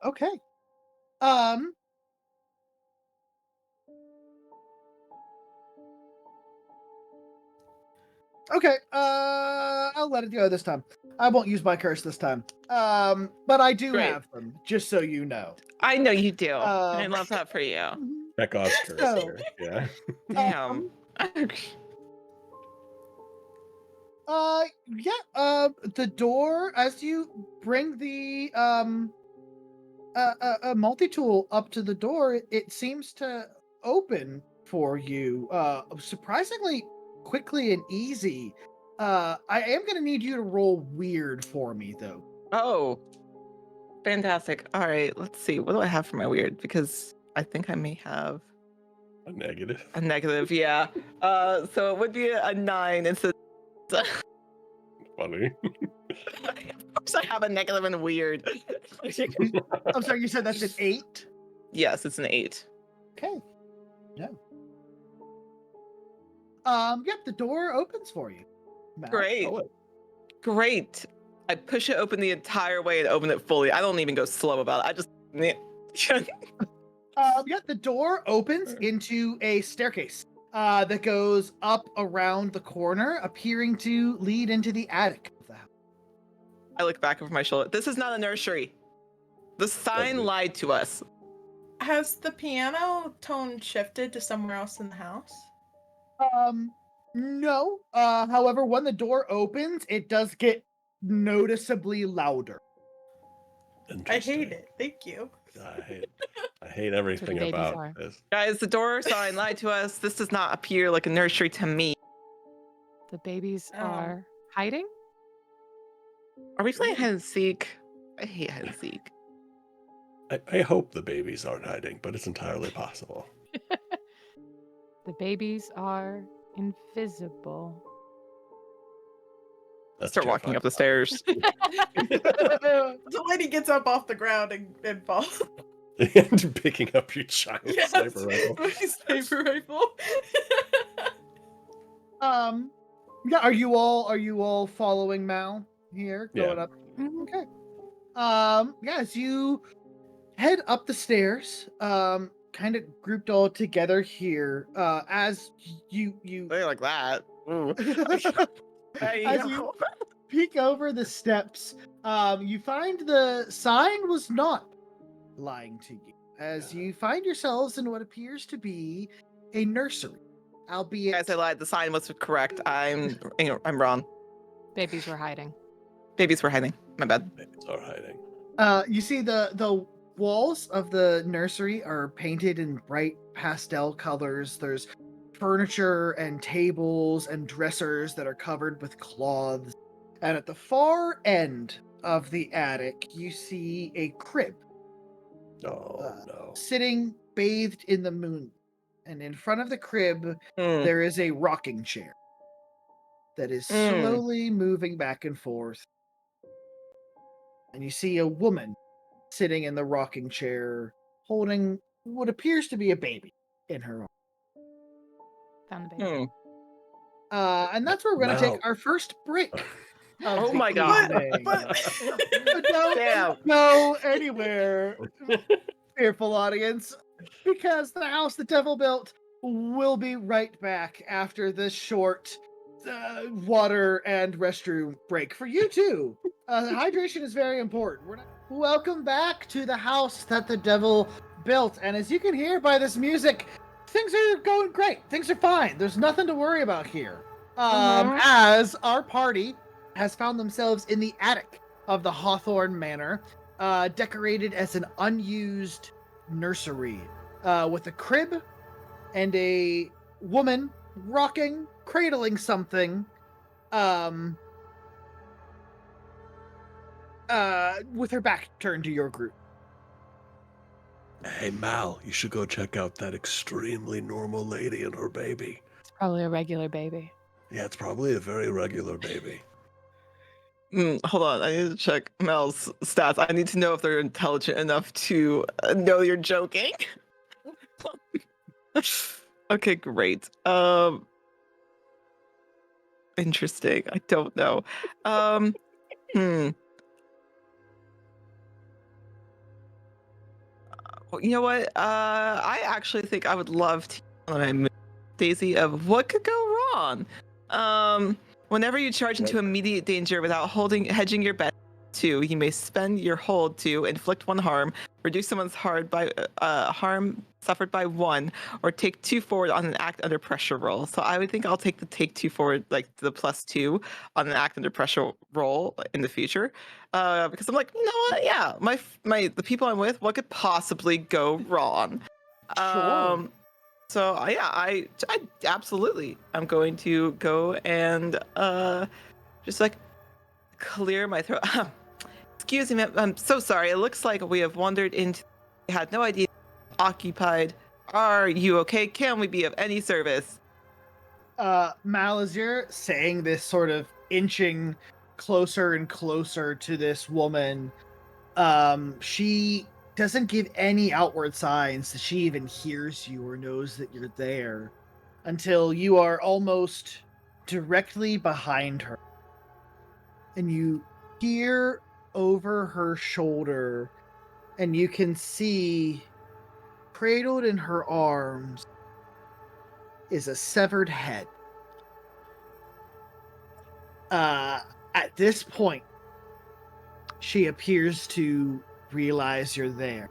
Okay. Okay, I'll let it go this time. I won't use my curse this time. But I do Great. have them, just so you know. I know you do. I Um, love that for you. Chekhov's curse So- here. Yeah. Damn. The door, as you bring the a multi-tool up to the door, it seems to open for you surprisingly quickly and easy. I am gonna need you to roll weird for me though. Oh, fantastic. All right, let's see. What do I have for my weird? Because I think I may have A negative. a negative. Yeah. So it would be a 9 instead. Funny. Of course, I have a negative and weird. I'm sorry, you said that's an 8? Yes, it's an 8. Okay. No. Yep, the door opens for you. Mal. Great. Oh, Great. I push it open the entire way and open it fully. I don't even go slow about it. I just. Yeah, the door opens into a staircase that goes up around the corner, appearing to lead into the attic of the house. I look back over my shoulder. This is not a nursery. The sign Lovely. lied to us. Has the piano tone shifted to somewhere else in the house? No. However, when the door opens, it does get noticeably louder. I interesting. hate it. Thank you. I hate everything babies about are. this. Guys, the door sign lied to us. This does not appear like a nursery to me. The babies Oh. are hiding. Are we playing hide and seek? I hate hide and seek. I hope the babies aren't hiding, but it's entirely possible. The babies are invisible. That's Start walking terrifying. up the stairs. Delaney gets up off the ground and falls. And picking up your giant Yes, sniper rifle. my sniper rifle. Yeah, are you all following Mal here? Yeah. Going up. Okay. Yeah, as you head up the stairs, kind of grouped all together here, as you They're like that. Ooh. Hey, as you peek over the steps, you find the sign was not lying to you, as you find yourselves in what appears to be a nursery, albeit Guys, I lied. The sign was correct. I'm wrong. Babies were hiding. Babies were hiding. My bad. Babies are hiding. you see the walls of the nursery are painted in bright pastel colors. There's furniture and tables and dressers that are covered with cloths. And at the far end of the attic, you see a crib Oh no. sitting bathed in the moon. And in front of the crib, Hmm. there is a rocking chair that is slowly moving back and forth. And you see a woman sitting in the rocking chair, holding what appears to be a baby in her arms. Found the baby. And that's where we're going to Mal. take our first break. of Oh the my God. evening. But Don't Damn. go anywhere, fearful audience, because the house the devil built will be right back after this short water and restroom break for you too. Hydration is very important. Welcome back to the house that the devil built, and as you can hear by this music, things are going great. Things are fine. There's nothing to worry about here. As our party has found themselves in the attic of the Hawthorne Manor, decorated as an unused nursery, with a crib and a woman rocking, cradling something, with her back turned to your group. Hey Mal, you should go check out that extremely normal lady and her baby. It's probably a regular baby. Yeah, it's probably a very regular baby. Hold on, I need to check Mel's stats. I need to know if they're intelligent enough to know you're joking. Okay, great. Interesting. I don't know. You know what? I actually think I would love to Daisy of what could go wrong. Whenever you charge into immediate danger without hedging your bet 2, you may spend your hold to inflict 1 harm, reduce someone's harm suffered by 1, or take 2 forward on an act under pressure roll. So I would think I'll take the take 2 forward, like the +2 on an act under pressure roll in the future, because I'm like, you know what? Yeah, the people I'm with, what could possibly go wrong? Sure. So yeah, I absolutely, I'm going to go and just like clear my throat. Excuse me, I'm so sorry. It looks like we have wandered into. We had no idea. Occupied. Are you okay? Can we be of any service? Mal, as you're saying this, sort of inching closer and closer to this woman, she doesn't give any outward signs that she even hears you or knows that you're there until you are almost directly behind her. And you hear over her shoulder, and you can see cradled in her arms is a severed head. At this point, she appears to realize you're there.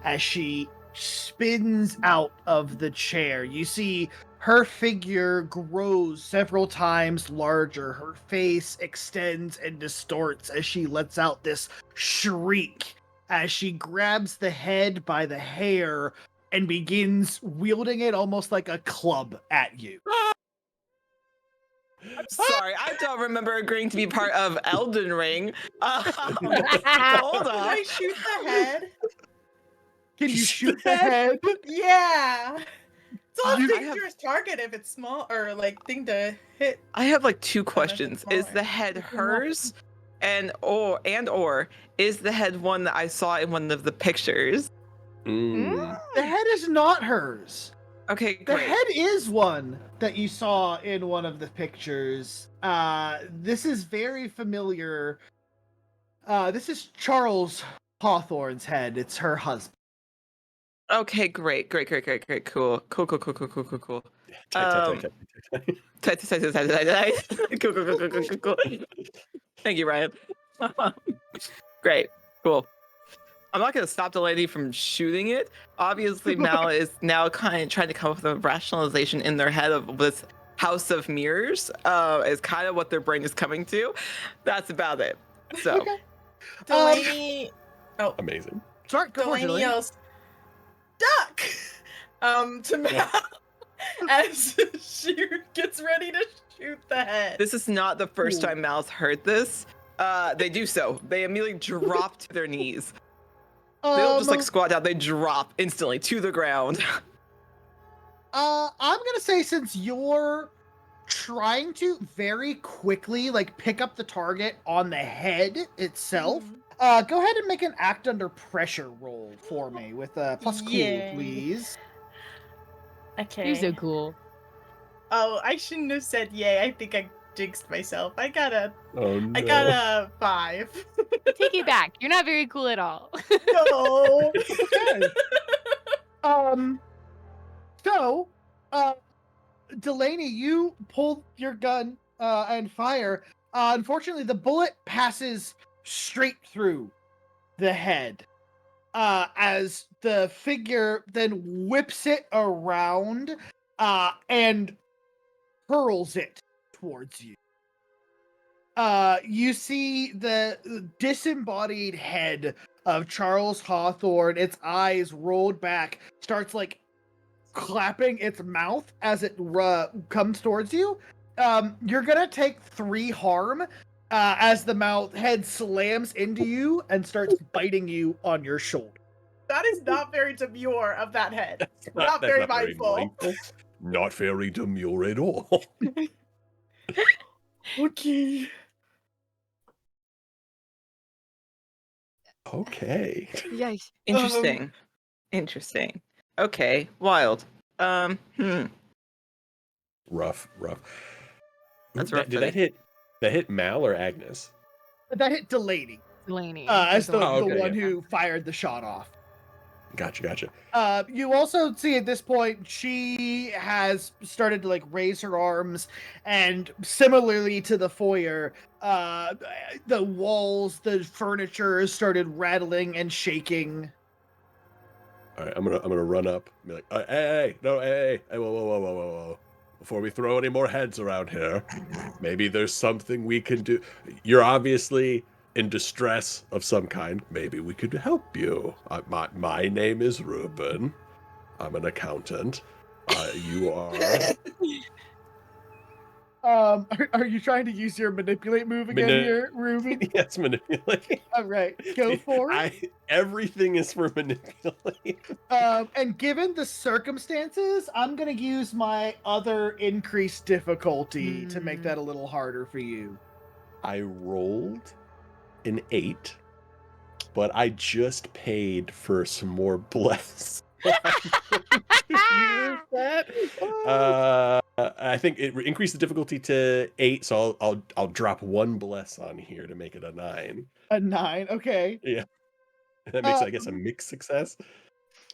As she spins out of the chair, you see her figure grows several times larger. Her face extends and distorts as she lets out this shriek as she grabs the head by the hair and begins wielding it almost like a club at you. I'm sorry, I don't remember agreeing to be part of Elden Ring. Hold Can on. I shoot the head? Can you shoot the head? Yeah. It's all You- dangerous target if it's small or like thing to hit. I have like 2 if it's questions. Is smaller. the head hers? Or is the head one that I saw in one of the pictures? Mm. The head is not hers. Okay, The great. head is one that you saw in one of the pictures. This is very familiar. This is Charles Hawthorne's head. It's her husband. Okay, great. Cool. Tight. Cool. Thank you, Ryan. Great. Cool. I'm not going to stop Delaney from shooting it. Obviously, Mal is now kind of trying to come up with a rationalization in their head of this house of mirrors. Is kind of what their brain is coming to. That's about it. So, Okay. Delaney. Amazing. Sorry, go for it, Delaney Delaney. yells, "Duck!" To Mal as she gets ready to shoot the head. this is not the first Cool. time Mal's heard this. They do so. They immediately drop to their knees. They don't just like squat down. They drop instantly to the ground. I'm gonna say, since you're trying to very quickly like pick up the target on the head itself, go ahead and make an act under pressure roll for me with plus cool, Yay. please. Okay. You're so cool. Oh, I shouldn't have said yay. I think I jinxed myself. I got a Oh no. 5. Take it back. You're not very cool at all. No. Okay. So, Delaney, you pull your gun and fire. Unfortunately, the bullet passes straight through the head as the figure then whips it around and hurls it towards you. You see the disembodied head of Charles Hawthorne, its eyes rolled back, starts like clapping its mouth as it comes towards you. You're gonna take 3 harm as the head slams into you and starts biting you on your shoulder. That is not very demure of that head. That's Not that's very mindful. Not very demure at all. Okay. Okay. Yikes. Interesting. Okay, wild. Rough. That's Ooh, rough, Did buddy. that hit Mal or Agnes? That hit Delaney Delaney. as the Oh, okay, one yeah. who fired the shot off. Gotcha. You also see at this point she has started to like raise her arms, and similarly to the foyer, the walls, the furniture started rattling and shaking. All right, I'm gonna run up and be like, hey, whoa. Before we throw any more heads around here, maybe there's something we can do. You're obviously in distress of some kind. Maybe we could help you. My name is Ruben. I'm an accountant. You are Are you trying to use your manipulate move again here, Ruben? Yes, manipulate. All right, go for it. Everything is for manipulate. And given the circumstances, I'm gonna use my other increased difficulty to make that a little harder for you. I rolled an 8, but I just paid for some more bless. Use that. I think it increased the difficulty to 8, so I'll drop 1 bless on here to make it a 9. A 9, okay. Yeah, that makes I guess a mixed success.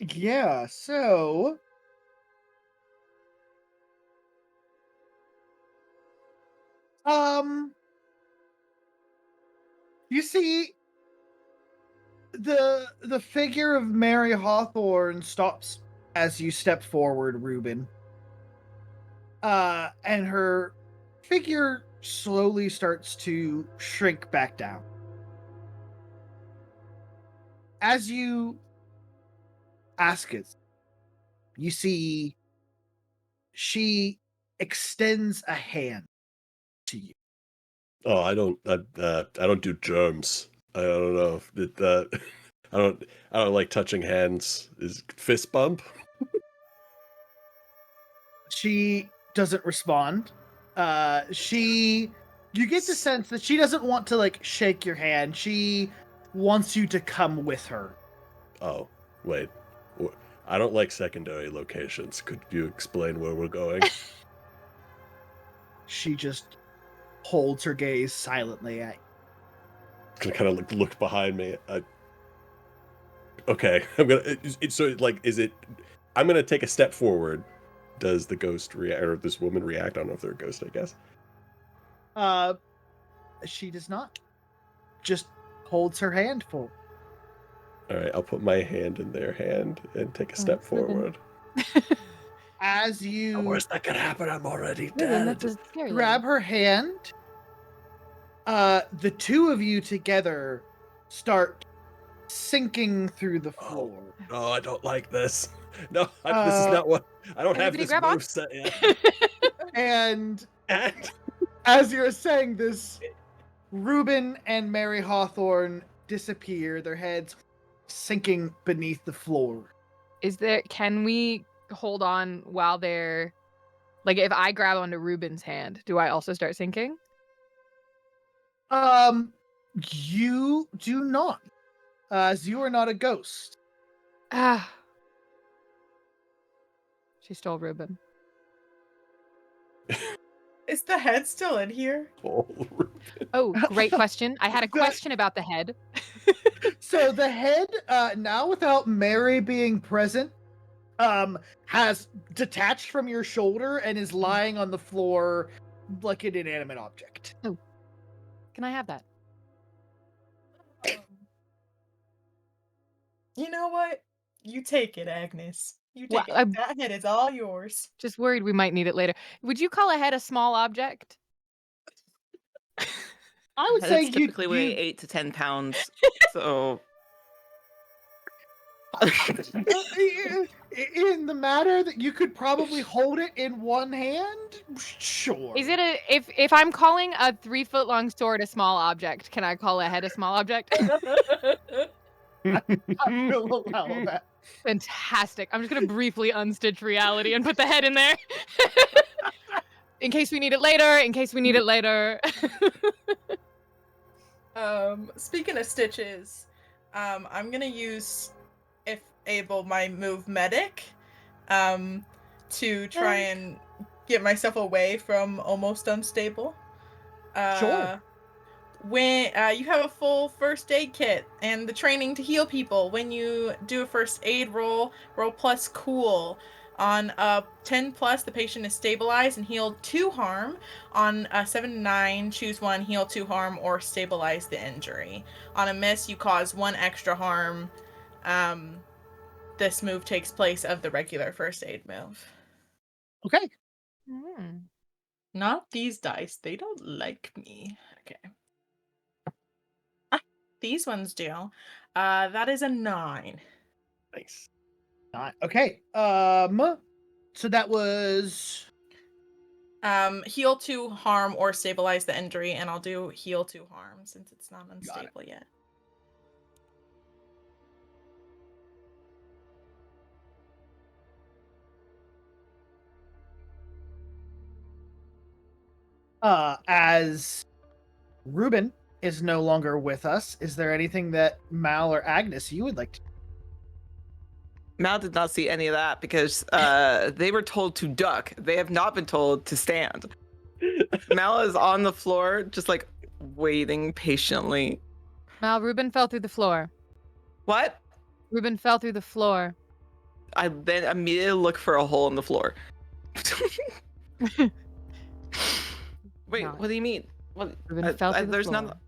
Yeah, so you see the figure of Mary Hawthorne stops as you step forward, Ruben. And her figure slowly starts to shrink back down. As you ask it, you see she extends a hand to you. Oh, I don't do germs. I don't know if it, I don't like touching hands. Is fist bump? She doesn't respond. You get the sense that she doesn't want to like shake your hand. She wants you to come with her. Oh, wait. I don't like secondary locations. Could you explain where we're going? She just holds her gaze silently at you. Gonna kind of look behind me. Okay, I'm gonna. Is it? I'm gonna take a step forward. Does the ghost react, or this woman react? I don't know if they're a ghost. I guess. She does not. Just holds her hand full. All right, I'll put my hand in their hand and take a step forward. As you The worst that could happen, I'm already Ruben, dead. that's a scary grab her hand, the two of you together start sinking through the floor. No, I don't like this. No, this is not what. I don't have Everybody this grab on. move set yet. And as you're saying this, Ruben and Mary Hawthorne disappear, their heads sinking beneath the floor. Can we hold on while they're, like, if I grab onto Ruben's hand, do I also start sinking? You do not, as you are not a ghost. Ah. She stole Ruben. Is the head still in here? Oh, great question. I had a question about the head. So the head, now without Mary being present, has detached from your shoulder and is lying on the floor like an inanimate object. Oh. Can I have that? You know what? You take it, Agnes. You Well, take it. That head is all yours. Just worried we might need it later. Would you call a head a small object? I would say Heads typically weigh 8 to 10 pounds. So in the matter that you could probably hold it in one hand, sure. Is it if I'm calling a 3-foot-long sword a small object, can I call a head a small object? I will allow that. Fantastic. I'm just gonna briefly unstitch reality and put the head in there. In case we need it later. Speaking of stitches, I'm gonna use, if able, my move medic, to try and get myself away from almost unstable. Sure. when you have a full first aid kit and the training to heal people. When you do a first aid roll plus cool. On 10 plus, the patient is stabilized and healed 2 harm. On 7 to 9, choose 1, heal 2 harm, or stabilize the injury. On a miss, you cause 1 extra harm. This move takes place of the regular first aid move. Okay. Hmm. Not these dice. They don't like me. Okay. These ones do. That is a 9. Nice. Okay. So that was Heal 2 harm or stabilize the injury, and I'll do heal 2 harm since it's not unstable yet. As Ruben is no longer with us, is there anything that Mal or Agnes you would like to? Mal did not see any of that because they were told to duck. They have not been told to stand. Mal is on the floor, just like waiting patiently. Mal, Ruben fell through the floor. What? Ruben fell through the floor. I then immediately look for a hole in the floor. Wait, No. what do you mean? What? Ruben fell through the there's floor. not.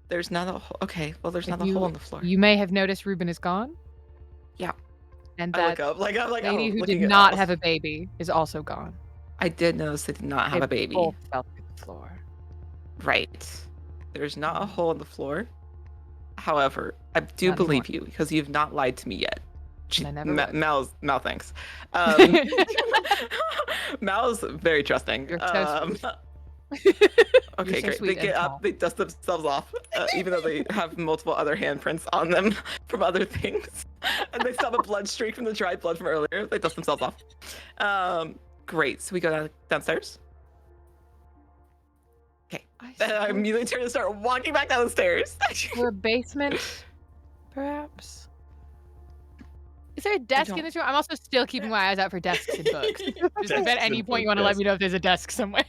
There's not a. Okay, well, there's not a hole in the floor. You may have noticed Ruben is gone. Yeah. And I that look up, like I'm like, lady oh, who looking did at not all. have a baby is also gone. I did notice they did not have They a baby. both fell through the floor. Right. There's not a hole in the floor. However, I do Not believe anymore. you because you've not lied to me yet. And I never would. Mal, thanks. Mal's very trusting. You're so sweet. Okay, so great. sweet They and get small. up, they dust themselves off, even though they have multiple other handprints on them from other things. And they still have a blood streak from the dried blood from earlier. They dust themselves off. Great. So we go downstairs. Okay. Then I immediately turn and start walking back down the stairs. Or a basement, perhaps? Is there a desk in this room? I'm also still keeping my eyes out for desks and books. Just if at any point you want to let me know if there's a desk somewhere.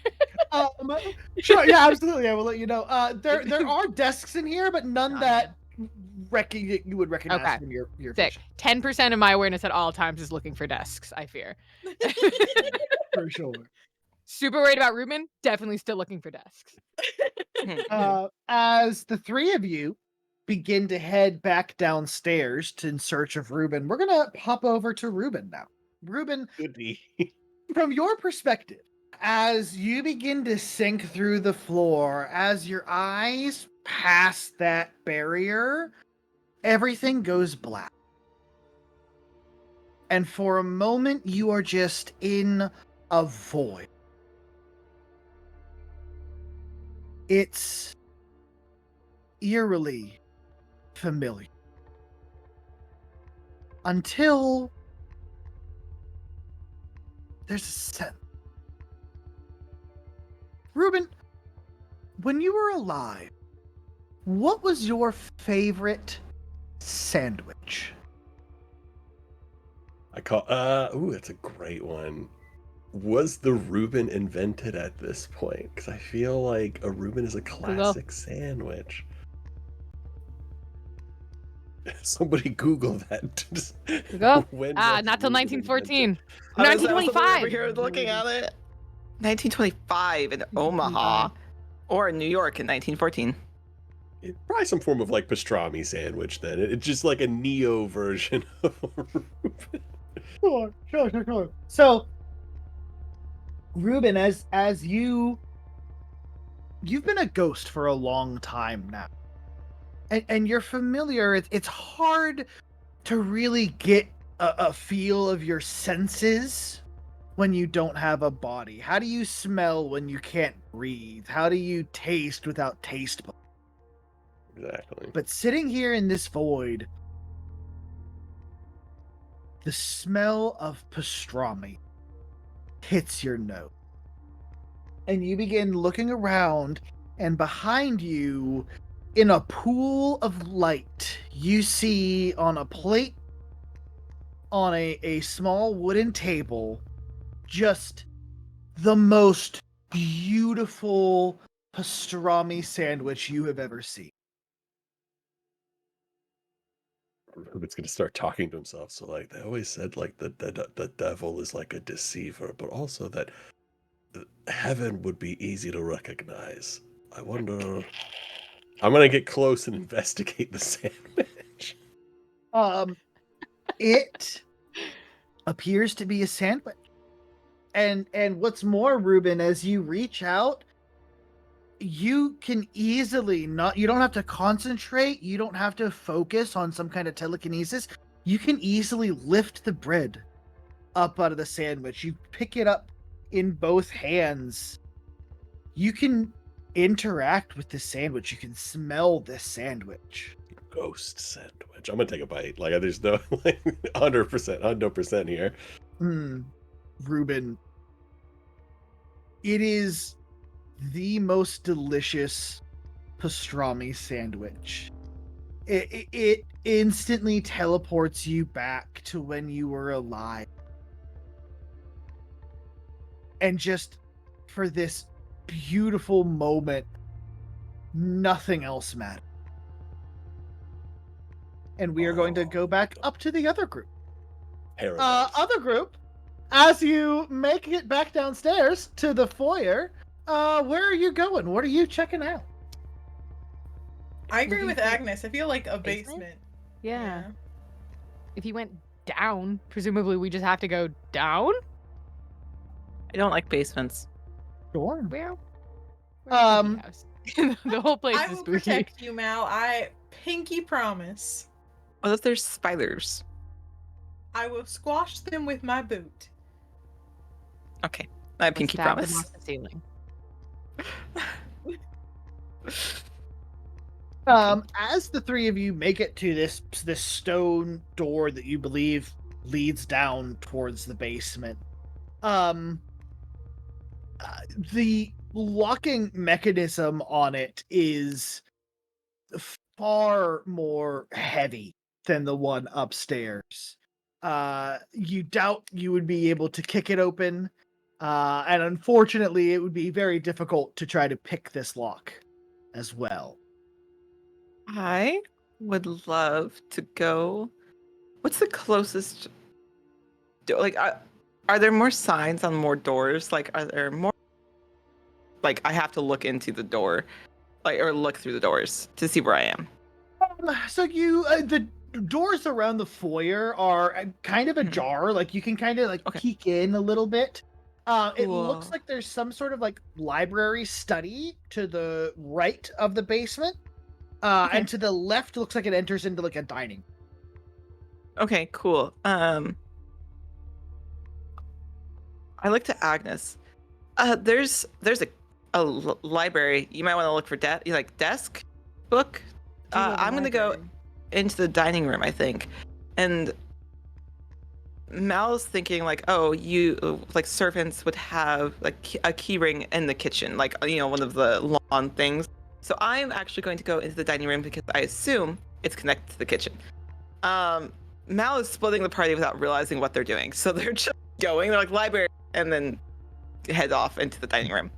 Sure, yeah, absolutely. I will let you know. There are desks in here, but none that you would recognize Okay. from your Sick. 10% of my awareness at all times is looking for desks, I fear. for sure. Super worried about Ruben, definitely still looking for desks. As the three of you begin to head back downstairs in search of Ruben, we're gonna hop over to Ruben now. Ruben, Goody. from your perspective, as you begin to sink through the floor, as your eyes pass that barrier, everything goes black. And for a moment, you are just in a void. It's eerily familiar. Until there's a sense. Ruben, when you were alive, what was your favorite sandwich? That's a great one. Was the Ruben invented at this point? Because I feel like a Ruben is a classic sandwich. Somebody Google that. Go. When Not was till Ruben 1914. invented? I was over 1925. here looking at it. 1925 in Omaha, or in New York in 1914. Probably some form of like pastrami sandwich then. It's just like a neo version of a Ruben. Sure. So, Ruben, as you've been a ghost for a long time now, and you're familiar. It's hard to really get a feel of your senses when you don't have a body. How do you smell when you can't breathe? How do you taste without taste buds? Exactly. But sitting here in this void, the smell of pastrami hits your nose. And you begin looking around, and behind you, in a pool of light, you see on a plate on a small wooden table just the most beautiful pastrami sandwich you have ever seen. Ruben's gonna start talking to himself. So like they always said, like the devil is like a deceiver, but also that heaven would be easy to recognize. I wonder. I'm gonna get close and investigate the sandwich. It appears to be a sandwich. And what's more, Ruben, as you reach out, you can easily you don't have to concentrate, you don't have to focus on some kind of telekinesis. You can easily lift the bread up out of the sandwich. You pick it up in both hands. You can interact with the sandwich. You can smell the sandwich. Ghost sandwich. I'm gonna take a bite. Like there's no like 100% here. Ruben, it is the most delicious pastrami sandwich. It instantly teleports you back to when you were alive. And just for this beautiful moment, nothing else matters. And we are going to go back up to the other group. Paradise. Other group, as you make it back downstairs to the foyer, where are you going? What are you checking out? I agree Looking with for Agnes. I feel like a basement? basement. Yeah. If you went down, presumably we just have to go down? I don't like basements. Sure. Where? Um, the whole place I is will spooky. protect you, Mal. I pinky promise. What if there's spiders? I will squash them with my boot. Okay, I pinky Stab them promise. off the ceiling. As the three of you make it to this stone door that you believe leads down towards the basement, the locking mechanism on it is far more heavy than the one upstairs. You doubt you would be able to kick it open, and unfortunately, it would be very difficult to try to pick this lock as well. I would love to go. What's the closest? Like, are there more signs on more doors? Like, are there more? Like, I have to look into the door, like, or look through the doors to see where I am. So you, the doors around the foyer are kind of ajar. Like you can kind of like peek in a little bit. It looks Cool. like there's some sort of like library study to the right of the basement. And to the left looks like it enters into like a dining. Okay, cool. I look to Agnes. There's a library. You might want to look for desk book. I'm gonna go into the dining room, I think, and Mal's thinking like, oh, you like servants would have like a key ring in the kitchen, like one of the lawn things. So I'm actually going to go into the dining room because I assume it's connected to the kitchen. Mal is splitting the party without realizing what they're doing, so they're just going. They're like library, and then head off into the dining room.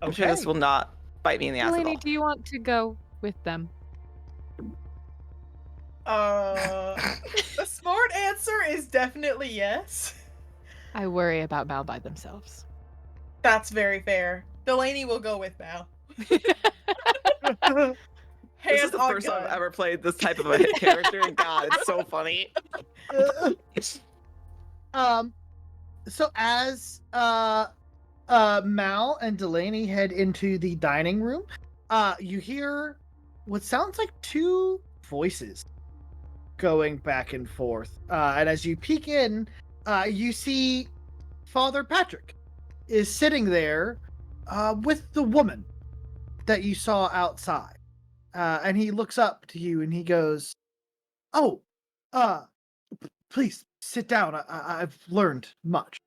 I'm sure this will not bite me in the ass at Delaney, all. do you want to go with them? The smart answer is definitely yes. I worry about Mal by themselves. That's very fair. Delaney will go with Mal. This is the first time I've ever played this type of a character, and God, it's so funny. So as Mal and Delaney head into the dining room, you hear what sounds like two voices going back and forth. And as you peek in, you see Father Patrick is sitting there with the woman that you saw outside. And he looks up to you and he goes, "Oh, please sit down. I've learned much."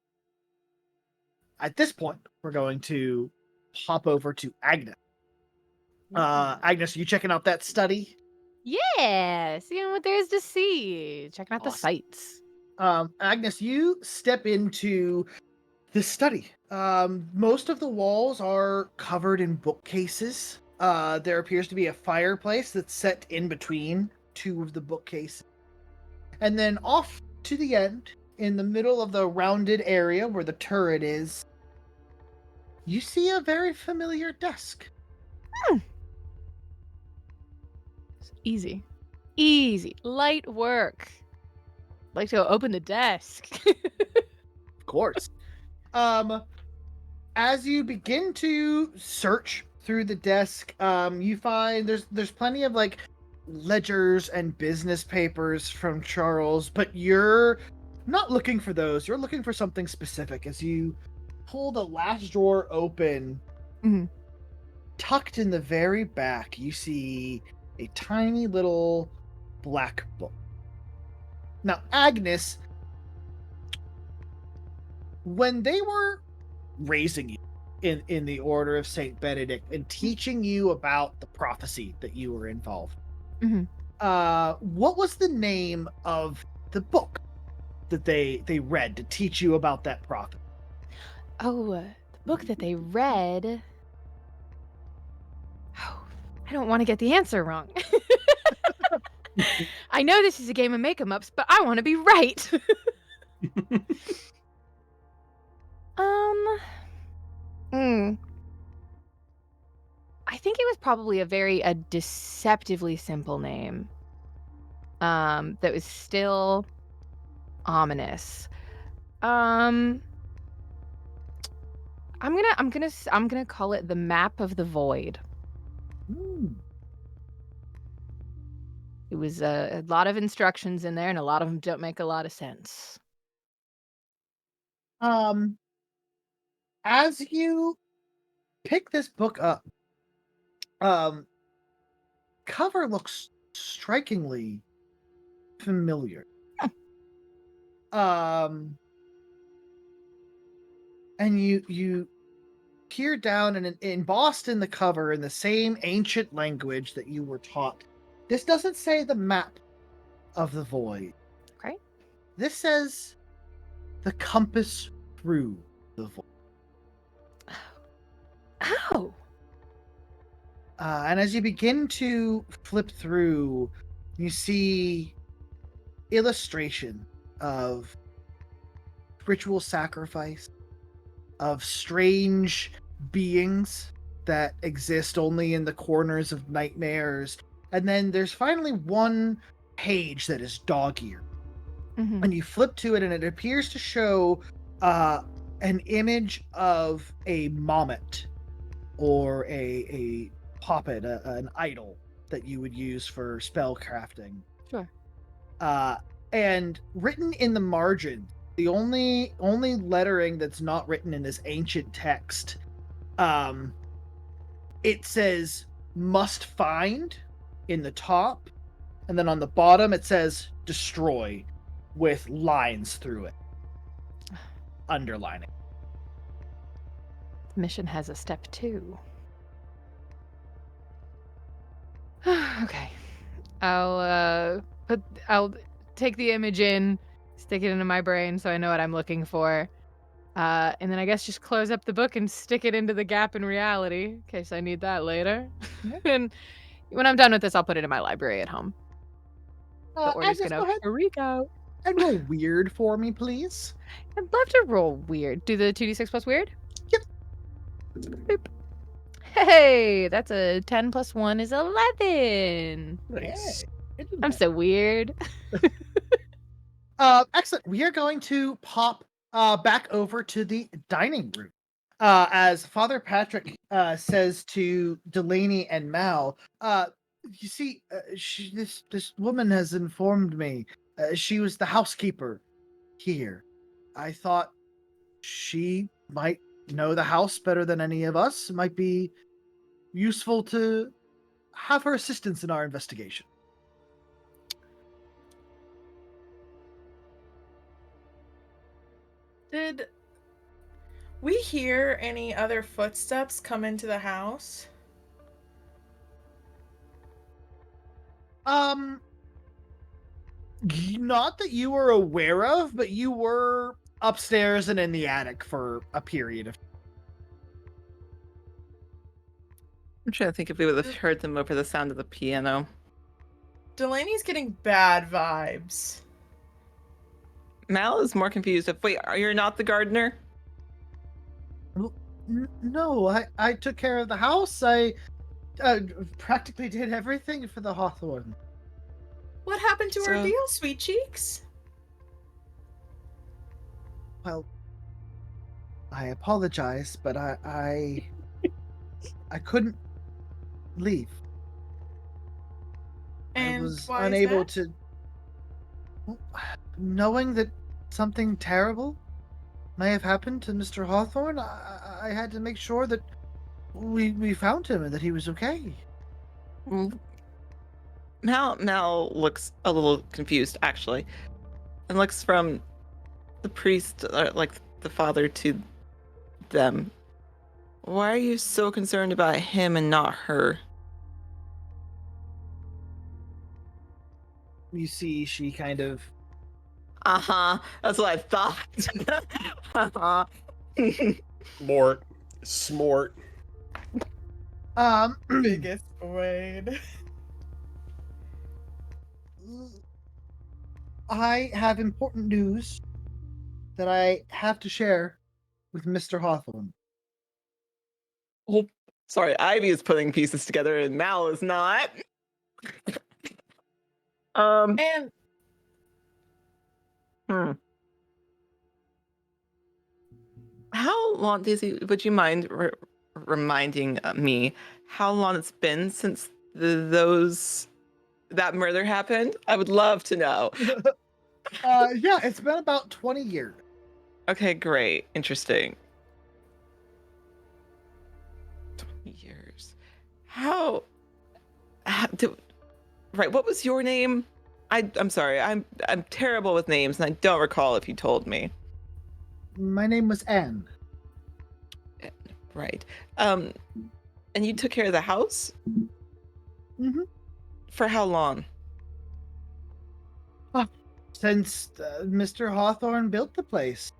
At this point, we're going to hop over to Agnes. Agnes, are you checking out that study? Yeah, seeing what there is to see. Checking out the Awesome. sights. Agnes, you step into this study. Most of the walls are covered in bookcases. There appears to be a fireplace that's set in between two of the bookcases. And then off to the end, in the middle of the rounded area where the turret is, you see a very familiar desk. Easy. Easy. Light work. Like to go open the desk. Of course. As you begin to search through the desk, you find there's plenty of like ledgers and business papers from Charles, but you're not looking for those. You're looking for something specific. As you pull the last drawer open, Mhm. tucked in the very back, you see a tiny little black book. Now, Agnes, when they were raising you in the order of Saint Benedict and teaching you about the prophecy that you were involved, Mhm. what was the name of the book that they read to teach you about that prophet? Oh, the book that they read. Oh, I don't want to get the answer wrong. I know this is a game of make-em-ups, but I want to be right. Hmm. I think it was probably a deceptively simple name. That was still ominous. I'm gonna call it the Map of the Void. It was a lot of instructions in there, and a lot of them don't make a lot of sense. Um, as you pick this book up, um, cover looks strikingly familiar. Um, and you peer down and embossed in the cover in the same ancient language that you were taught. This doesn't say the map of the void. Okay. This says the compass through the void. Oh. And as you begin to flip through, you see illustration of ritual sacrifice, of strange beings that exist only in the corners of nightmares. And then there's finally one page that is dog-eared. Mhm. And you flip to it, and it appears to show an image of a mommet or a puppet, an idol that you would use for spell crafting. Sure. And written in the margin, the only lettering that's not written in this ancient text, it says "must find" in the top, and then on the bottom it says "destroy" with lines through it, underlining. The mission has a step 2. Okay. I'll take the image in, stick it into my brain so I know what I'm looking for. And then I guess just close up the book and stick it into the gap in reality in case I need that later. Yeah. And when I'm done with this, I'll put it in my library at home. The order's Agnes, gonna go ahead freak out. and roll weird for me, please. I'd love to roll weird. Do the 2d6 plus weird? Yep. Boop. Hey, that's a 10 plus 1 is 11. Nice. I'm so weird. Excellent. We are going to pop back over to the dining room. As Father Patrick says to Delaney and Mal, you see, this woman has informed me. She was the housekeeper here. I thought she might know the house better than any of us. It might be useful to have her assistance in our investigation. Did we hear any other footsteps come into the house? Not that you were aware of, but you were upstairs and in the attic for a period of. I'm trying to think if we would have heard them over the sound of the piano. Delaney's getting bad vibes. Mal is more confused. Wait, you're not the gardener? No, I took care of the house. I practically did everything for the Hawthorne. What happened to our So- deal, sweet cheeks? Well, I apologize, but I couldn't leave. And I was why is unable that? to. Knowing that something terrible may have happened to Mr. Hawthorne, I had to make sure that we found him and that he was okay. Mal looks a little confused, actually, and looks from the priest, like the father, to them. Why are you so concerned about him and not her? You see, she kind of. That's what I thought. Uh-huh. Mort. Smort. Biggest void. I have important news that I have to share with Mr. Hawthorne. Oh, sorry, Ivy is putting pieces together and Mal is not. And How long, Daisy, would you mind reminding me how long it's been since that murder happened? I would love to know. Yeah, it's been about 20 years. Okay, great. Interesting. 20 years. Right, what was your name? I'm sorry. I'm terrible with names and I don't recall if you told me. My name was Anne. Right. And you took care of the house? Mm-hmm. For how long? Since Mr. Hawthorne built the place.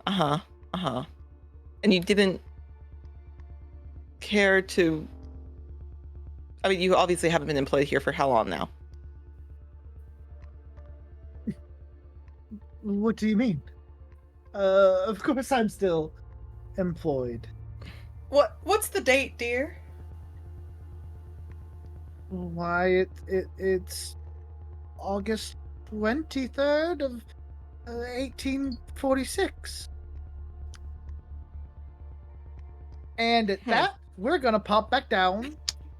Uh-huh. Uh-huh. And you didn't care to... I mean, you obviously haven't been employed here for how long now? What do you mean? Of course I'm still employed. what's the date, dear? Why, it's August 23rd of 1846. And at that, we're gonna pop back down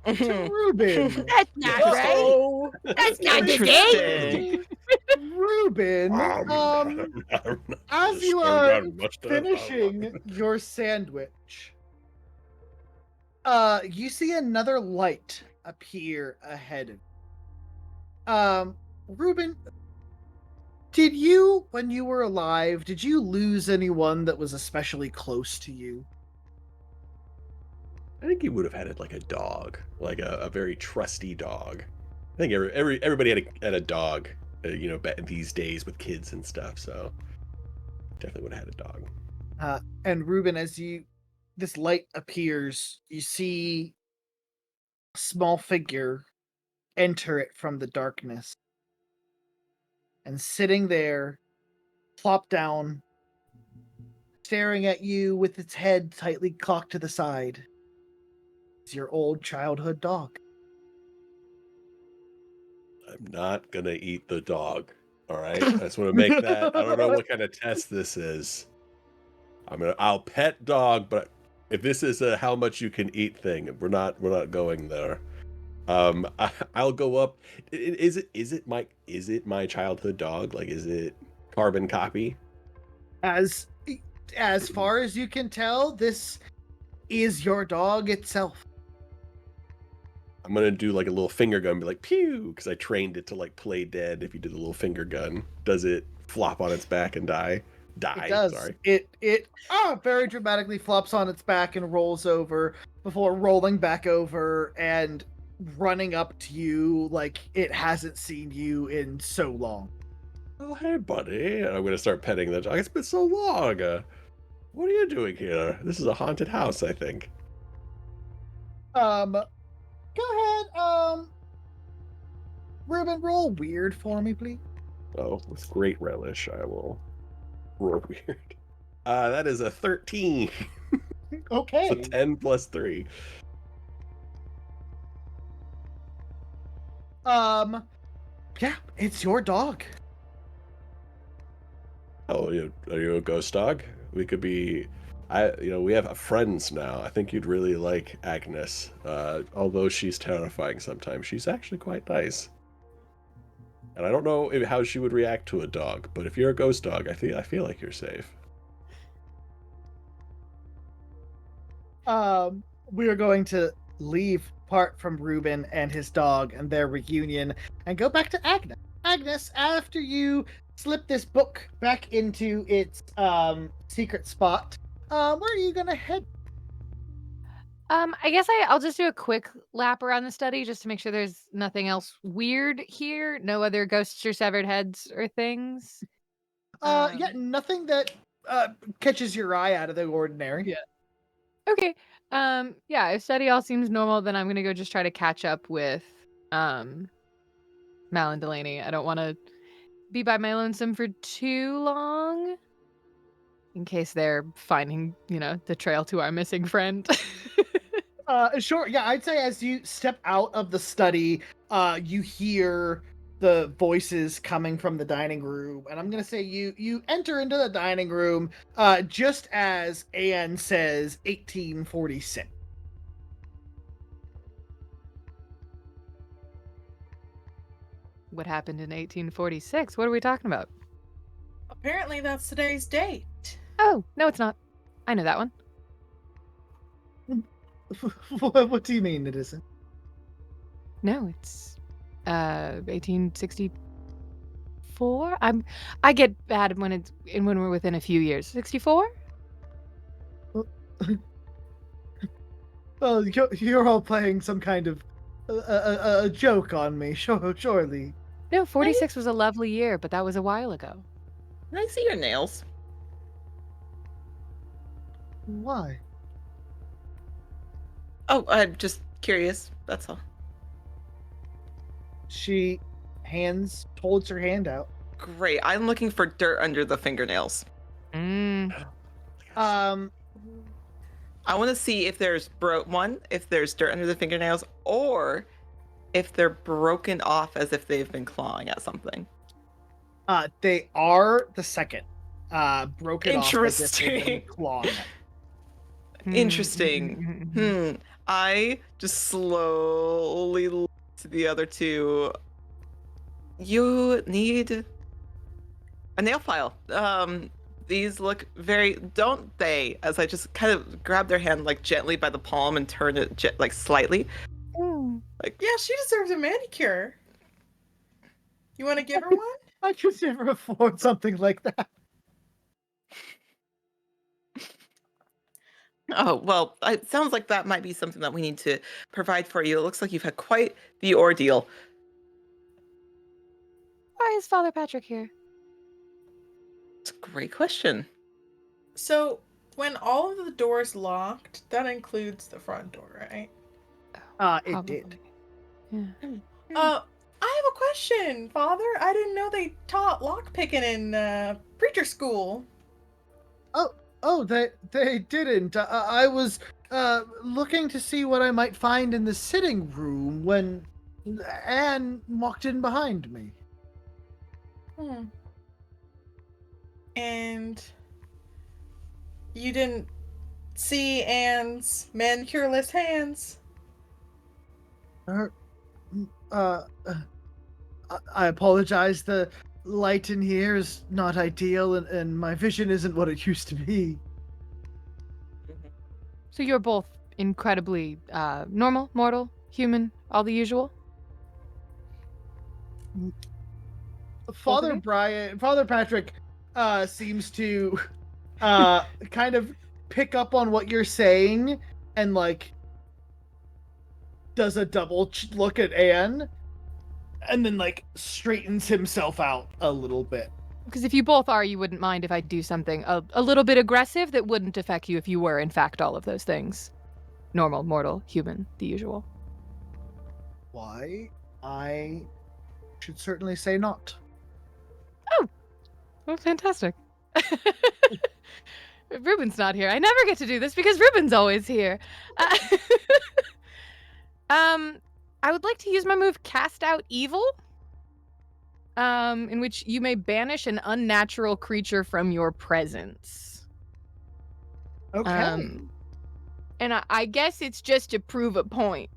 to Ruben. That's not right. Uh-oh. That's not the date. Interesting. Ruben, as you are finishing your sandwich, you see another light appear ahead of you. Ruben, did you, when you were alive, did you lose anyone that was especially close to you? I think he would have had it like a dog, like a very trusty dog. I think everybody had a dog, these days with kids and stuff. So definitely would have had a dog. And Ruben, as this light appears, you see a small figure enter it from the darkness. And sitting there, plop down, staring at you with its head tightly cocked to the side, is your old childhood dog. I'm not gonna eat the dog. All right, I just want to make that. I don't know what kind of test this is. I'll pet dog, but if this is a how much you can eat thing, we're not going there. I'll go up. Is it my childhood dog? Like, is it carbon copy? As far as you can tell, this is your dog itself. I'm gonna do like a little finger gun, be like pew, because I trained it to like play dead. If you did a little finger gun, does it flop on its back and die? It does. Sorry. It very dramatically flops on its back and rolls over before rolling back over and running up to you like it hasn't seen you in so long. Oh, hey, buddy. And I'm going to start petting the dog. It's been so long. What are you doing here? This is a haunted house, I think. Go ahead. Ruben, roll weird for me, please. Oh, with great relish, I will roll weird. That is a 13. Okay. So 10 plus 3. Yeah, it's your dog. Oh, are you a ghost dog? We could be, we have friends now. I think you'd really like Agnes. Although she's terrifying sometimes, she's actually quite nice. And I don't know how she would react to a dog, but if you're a ghost dog, I feel like you're safe. We are going to leave part from Ruben and his dog and their reunion and go back to Agnes. Agnes, after you slip this book back into its secret spot, where are you gonna head? I guess I'll just do a quick lap around the study just to make sure there's nothing else weird here. No other ghosts or severed heads or things. Yeah, nothing that catches your eye out of the ordinary. Yeah. Okay. Yeah, if study all seems normal, then I'm gonna go just try to catch up with Mal and Delaney. I don't want to be by my lonesome for too long, in case they're finding, the trail to our missing friend. Sure. Yeah, I'd say as you step out of the study, you hear the voices coming from the dining room, and I'm gonna say you enter into the dining room just as Anne says 1846. What happened in 1846? What are we talking about? Apparently, that's today's date. Oh, no, it's not. I know that one. What do you mean it isn't? No, it's 1864. I get bad when we're within a few years. 64? Well, you're all playing some kind of a joke on me, surely. No, 46 was a lovely year, but that was a while ago. Can I see your nails? Why? Oh, I'm just curious. That's all. She holds her hand out. Great. I'm looking for dirt under the fingernails. I want to see if there's if there's dirt under the fingernails, or if they're broken off as if they've been clawing at something. They are the second. Broken off as if they've been Interesting. clawing. Interesting. I just slowly look to the other two. You need a nail file. These look don't they? As I just kind of grab their hand like gently by the palm and turn it like slightly. Like, yeah, she deserves a manicure. You want to give her one? I could never afford something like that. Oh, well, it sounds like that might be something that we need to provide for you. It looks like you've had quite the ordeal. Why is Father Patrick here? It's a great question. So, when all of the doors locked, that includes the front door, right? It did. Yeah. I have a question, Father. I didn't know they taught lockpicking in preacher school. Oh, they didn't. I was looking to see what I might find in the sitting room when Anne walked in behind me. And you didn't see Anne's manicureless hands? I apologize. The light in here is not ideal, and my vision isn't what it used to be. So you're both incredibly normal, mortal, human, all the usual? Father Patrick seems to kind of pick up on what you're saying and like does a double look at Anne and then like straightens himself out a little bit. Because if you both are, you wouldn't mind if I do something a little bit aggressive that wouldn't affect you if you were, in fact, all of those things. Normal, mortal, human, the usual. Why? I should certainly say not. Oh, well, fantastic. Ruben's not here. I never get to do this because Ruben's always here. I would like to use my move Cast Out Evil, in which you may banish an unnatural creature from your presence. Okay. And I guess it's just to prove a point.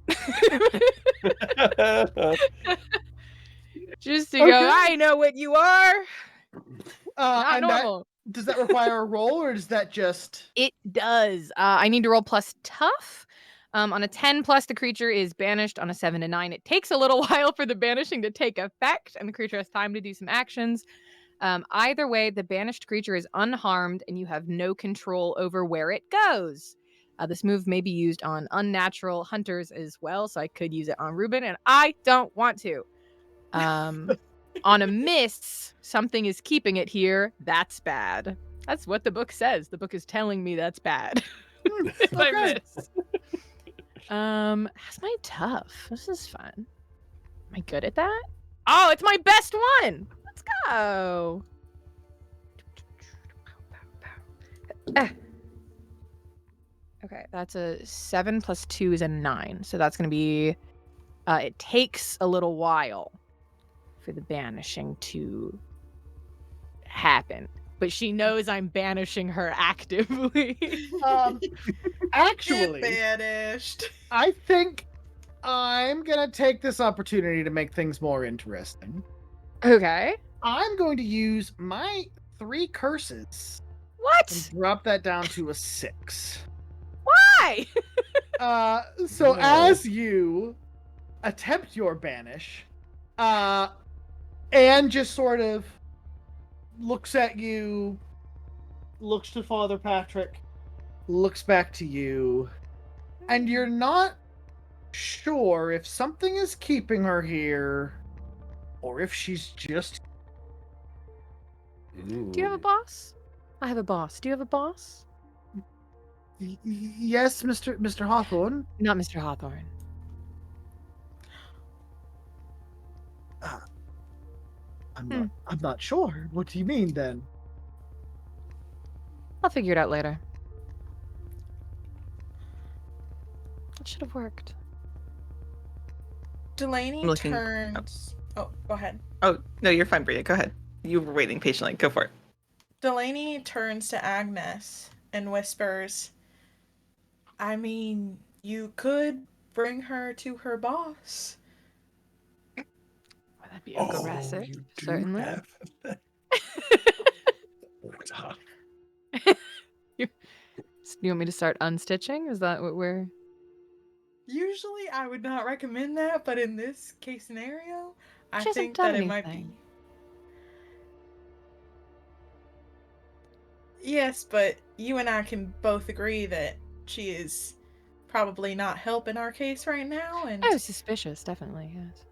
Just to go, I know what you are. Not normal. Does that require a roll, or does that just... It does. I need to roll plus tough. On a 10 plus, the creature is banished. On a 7 to 9, it takes a little while for the banishing to take effect, and the creature has time to do some actions. Either way, the banished creature is unharmed, and you have no control over where it goes. This move may be used on unnatural hunters as well, so I could use it on Ruben, and I don't want to. On a miss, something is keeping it here. That's bad. That's what the book says. The book is telling me that's bad. If I miss. That's my tough. This is fun. Am I good at that? Oh, it's my best one. Let's go. Okay, that's a 7 plus 2 is a 9. So that's going to be, it takes a little while for the banishing to happen. But she knows I'm banishing her actively. Actually, Get banished. I think I'm gonna take this opportunity to make things more interesting. Okay. I'm going to use my 3 curses What? and drop that down to a 6. Why? So No. as you attempt your banish, Anne just sort of looks at you, looks to Father Patrick, looks back to you, and you're not sure if something is keeping her here or if she's just... Do you have a boss? I have a boss. Do you have a boss? Yes, Mr. Hawthorne. Not Mr. Hawthorne. I'm not sure. What do you mean then? I'll figure it out later. It should have worked. Delaney I'm looking- turns. Oh, go ahead. Oh, no, you're fine, Bria. Go ahead. You were waiting patiently. Go for it. Delaney turns to Agnes and whispers, I mean, you could bring her to her boss. Would that be aggressive? you do Certainly. have that. You want me to start unstitching? Is that what we're... Usually I would not recommend that, but in this case scenario, I She hasn't think done that it might be. anything. Yes, but you and I can both agree that she is probably not helping our case right now, and Oh, suspicious, definitely, yes.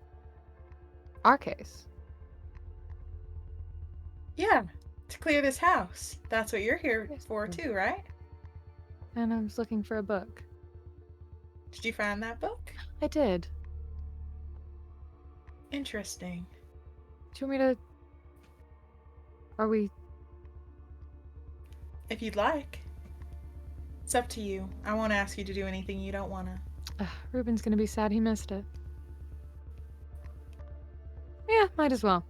Our case. yeah, to clear this house. That's what you're here Yes, for ma'am. too, right? And I was looking for a book. Did you find that book? I did. Interesting. Do you want me to... Are we... If you'd like. It's up to you. I won't ask you to do anything you don't want to. Ruben's gonna be sad he missed it. Yeah, might as well.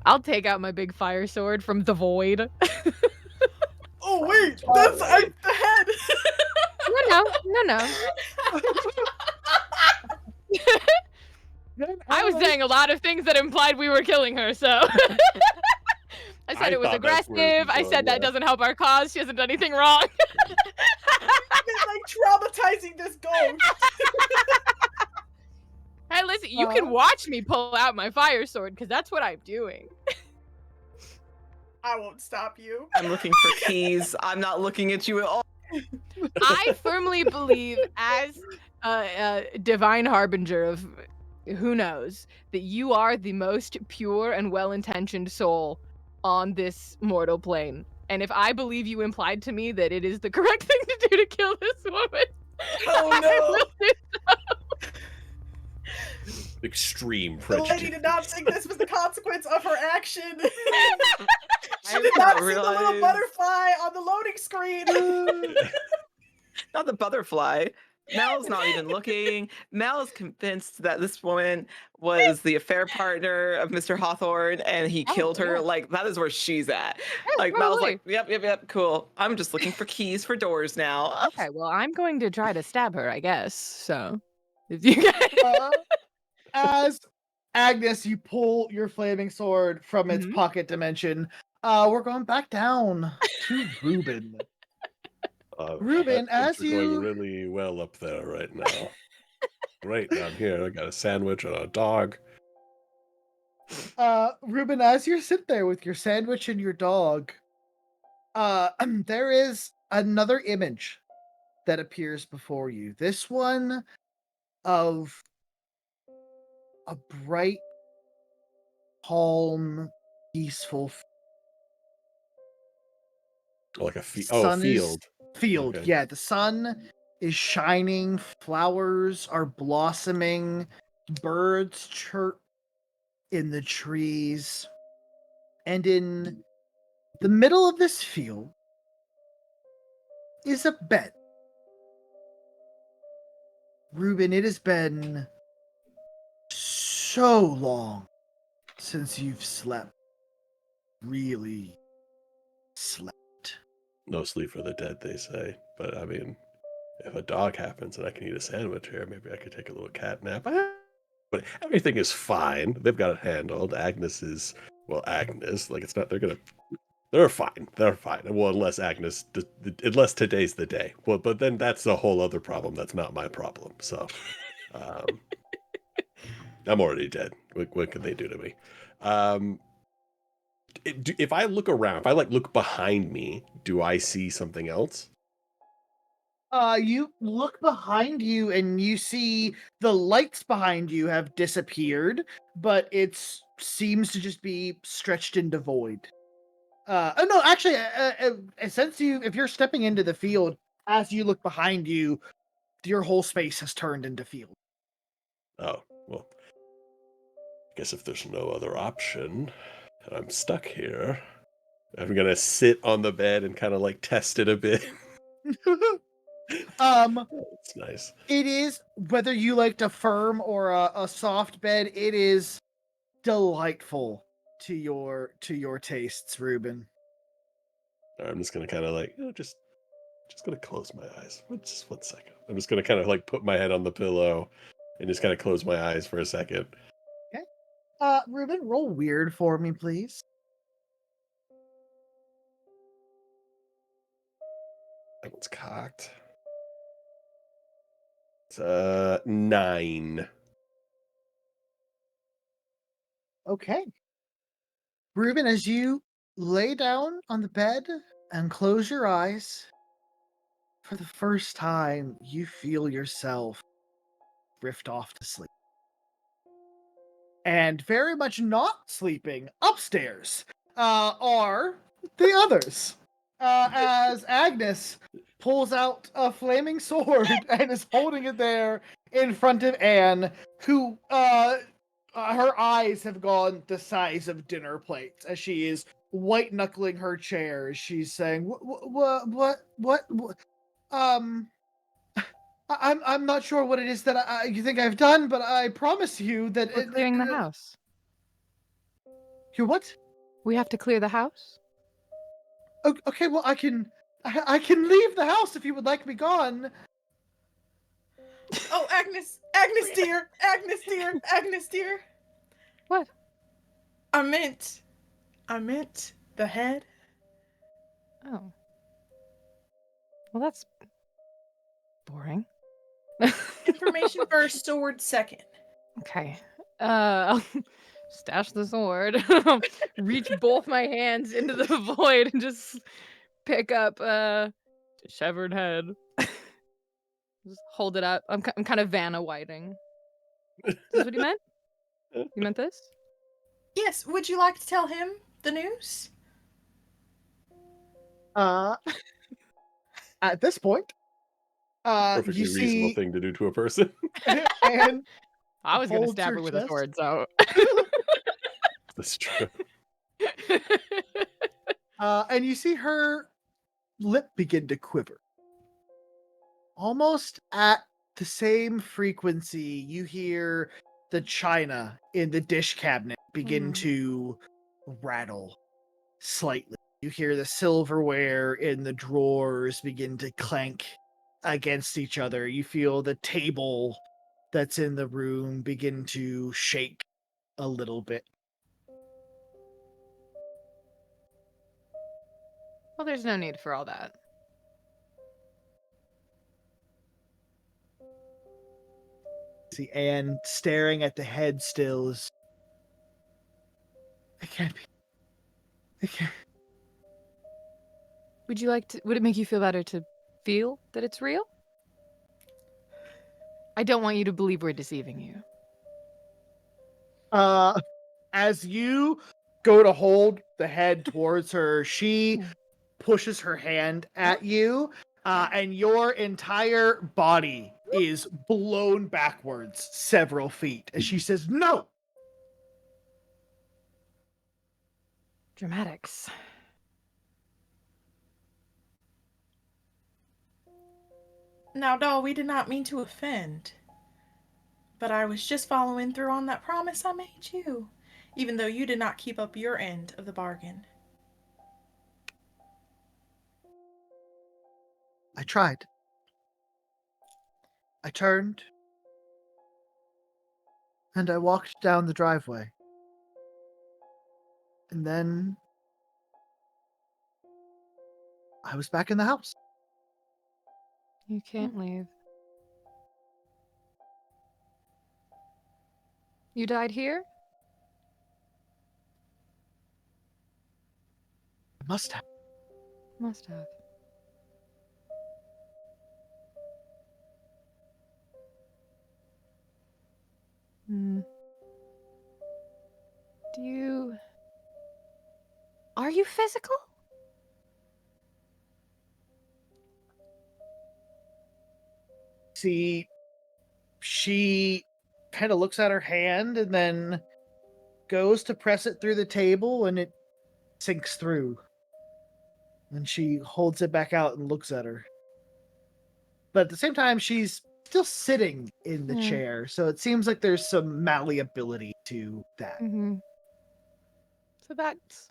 I'll take out my big fire sword from the void. Oh wait, that's the head. No. I was saying a lot of things that implied we were killing her, so. I said I it was thought that's where it aggressive. was I going, said that yeah. doesn't help our cause. She hasn't done anything wrong. It's like traumatizing this ghost. Hey, listen, you can watch me pull out my fire sword, because that's what I'm doing. I won't stop you. I'm looking for keys. I'm not looking at you at all. I firmly believe, as a divine harbinger of who knows, that you are the most pure and well-intentioned soul on this mortal plane. And if I believe you implied to me that it is the correct thing to do to kill this woman, Oh I no! will do Extreme The lady prejudice. did not think this was the consequence of her action. She I did did not not see the little realize. butterfly on the loading screen. Not the butterfly. Mel's not even looking. Mel is convinced that this woman was the affair partner of Mr. Hawthorne and he Oh, killed her. yeah. Like, that is where she's at. Yeah, Like, Mel's probably. like, yep, cool. I'm just looking for keys for doors now. Okay, well, I'm going to try to stab her, I guess. So, if you guys. As Agnes, you pull your flaming sword from its Mhm. pocket dimension. We're going back down to Ruben. Ruben, things as are going you really well up there right now. Right down here, I got a sandwich and a dog. Ruben, as you sit there with your sandwich and your dog, there is another image that appears before you. This one of a bright, calm, peaceful Like a sun field. field. Okay. Yeah, the sun is shining, flowers are blossoming, birds chirp in the trees, and in the middle of this field is a bed. Ruben, it has been so long since you've slept. Really slept. No sleep for the dead, they say. But I mean, if a dog happens and I can eat a sandwich here, maybe I could take a little cat nap. But everything is fine. They've got it handled. Agnes, like it's not. They're fine. They're fine. Well, unless today's the day. Well, but then that's a whole other problem. That's not my problem. So, um, I'm already dead. What can they do to me? If I look around, if I look behind me, do I see something else? You look behind you and you see the lights behind you have disappeared, but it seems to just be stretched into void. Oh no, actually, since if you're stepping into the field, as you look behind you, your whole space has turned into field. Oh, well, I guess if there's no other option, and I'm stuck here, I'm gonna sit on the bed and kind of test it a bit. It's nice. It is, whether you liked a firm or a soft bed, it is delightful to your tastes, Ruben. I'm just gonna kind of just gonna close my eyes. Just 1 second. I'm just gonna kind of put my head on the pillow and just kind of close my eyes for a second. Okay. Ruben, roll weird for me, please. That one's cocked. It's 9. Okay. Ruben, as you lay down on the bed and close your eyes, for the first time, you feel yourself drift off to sleep. And very much not sleeping upstairs are the others. As Agnes pulls out a flaming sword and is holding it there in front of Anne, who her eyes have gone the size of dinner plates as she is white knuckling her chair as she's saying, what, I'm not sure what it is that you think I've done, but I promise you that We're clearing the house. You what? We have to clear the house? Okay, well I can leave the house if you would like me gone. Oh, Agnes dear, Agnes dear. What? I meant the head. Oh. Well, that's boring. Information first, sword second. Okay. I'll stash the sword. Reach both my hands into the void and just pick up Severed head. Just hold it up. I'm kind of Vanna Whiting. Is this what you meant? You meant this? Yes, would you like to tell him the news? At this point, Perfectly you reasonable see thing to do to a person. Anne I was gonna holds stab her her with a chest. sword, so. That's true. And you see her lip begin to quiver. Almost at the same frequency, you hear the china in the dish cabinet begin to rattle slightly. You hear the silverware in the drawers begin to clank against each other. You feel the table that's in the room begin to shake a little bit. Well, there's no need for all that. See Anne staring at the head stills. It can't be. It can't. Would it make you feel better to feel that it's real? I don't want you to believe we're deceiving you. As you go to hold the head towards her, she pushes her hand at you, and your entire body is blown backwards several feet as she says, "No!" Dramatics. Now, doll, we did not mean to offend. But I was just following through on that promise I made you, even though you did not keep up your end of the bargain. I tried. I turned, and I walked down the driveway. And then I was back in the house. You can't leave. You died here? I must have. Must have. Hmm. Are you physical? See, she kind of looks at her hand and then goes to press it through the table, and it sinks through. And she holds it back out and looks at her. But at the same time, she's still sitting in the chair, so it seems like there's some malleability to that. Mm-hmm. So that's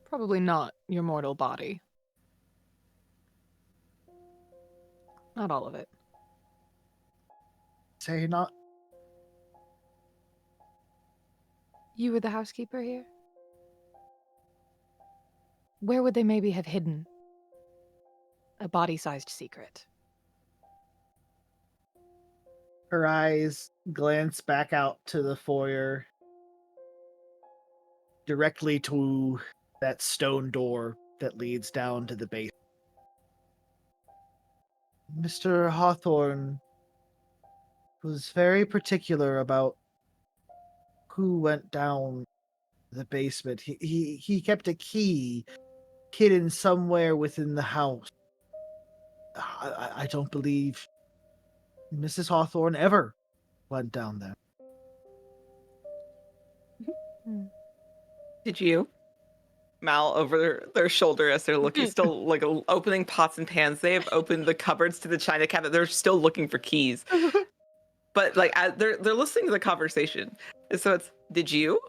probably not your mortal body. Not all of it. Say not. You were the housekeeper here? Where would they maybe have hidden a body-sized secret? Her eyes glance back out to the foyer, directly to that stone door that leads down to the base. Mr. Hawthorne was very particular about who went down the basement. He kept a key hidden somewhere within the house. I don't believe Mrs. Hawthorne ever went down there. Did you? Mal over their shoulder as they're looking, still like opening pots and pans. They have opened the cupboards to the china cabinet. They're still looking for keys, but like they're listening to the conversation. So it's, did you?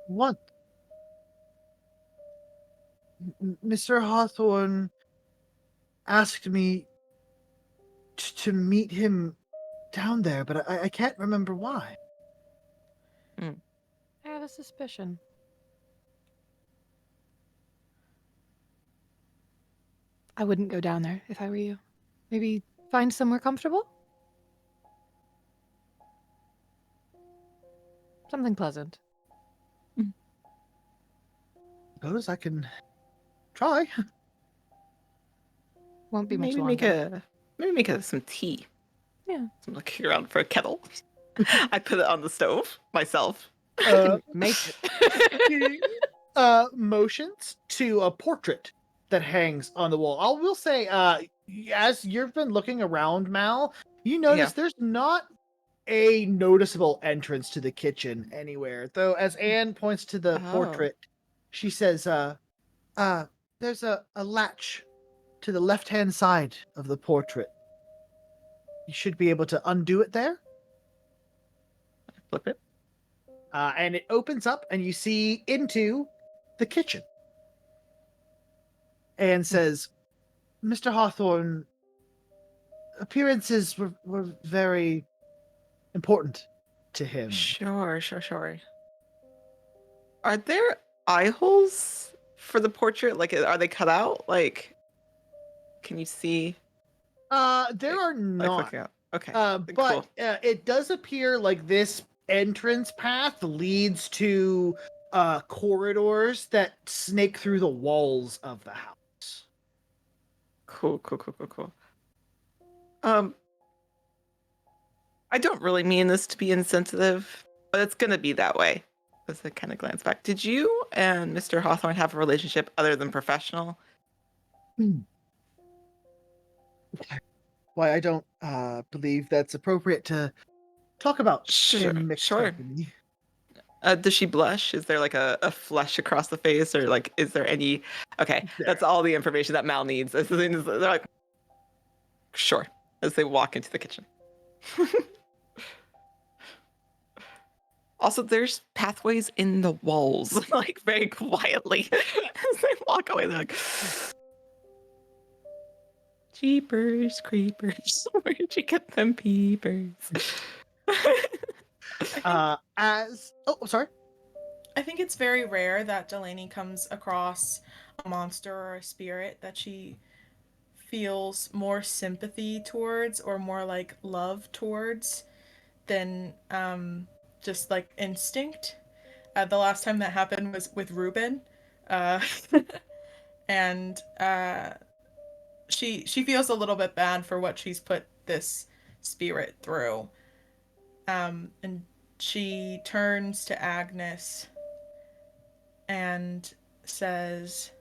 What? Mr. Hawthorne asked me to meet him down there, but I can't remember why. I have a suspicion. I wouldn't go down there if I were you. Maybe find somewhere comfortable? Something pleasant. Suppose I can try. Won't be much Maybe longer. make some tea. Yeah. So I'm looking around for a kettle. I put it on the stove myself. Make it. Motions to a portrait that hangs on the wall. I will say, as you've been looking around, Mal, you notice there's not a noticeable entrance to the kitchen anywhere. Though, as Anne points to the portrait, she says, there's a latch to the left-hand side of the portrait. You should be able to undo it there. Flip it. And it opens up, and you see into the kitchen. And says, Mr. Hawthorne, appearances were very important to him. Sure. Are there eye holes for the portrait? Like, are they cut out? Like, can you see? There are Like, not. looking out. Okay. But Cool. it does appear like this entrance path leads to corridors that snake through the walls of the house. Cool. I don't really mean this to be insensitive, but it's gonna be that way. As I kind of glance back, did you and Mr. Hawthorne have a relationship other than professional? Why, I don't believe that's appropriate to talk about Sure. in mixed company. Does she blush? Is there like a flush across the face, or like is there any? Okay, There. that's all the information that Mal needs. As soon as they're like, sure, as they walk into the kitchen. Also, there's pathways in the walls, like very quietly as they walk away. They're like, Jeepers creepers, where'd you get them peepers? Sorry. I think it's very rare that Delaney comes across a monster or a spirit that she feels more sympathy towards or more like love towards than just like instinct. The last time that happened was with Ruben. And she feels a little bit bad for what she's put this spirit through. And she turns to Agnes and says,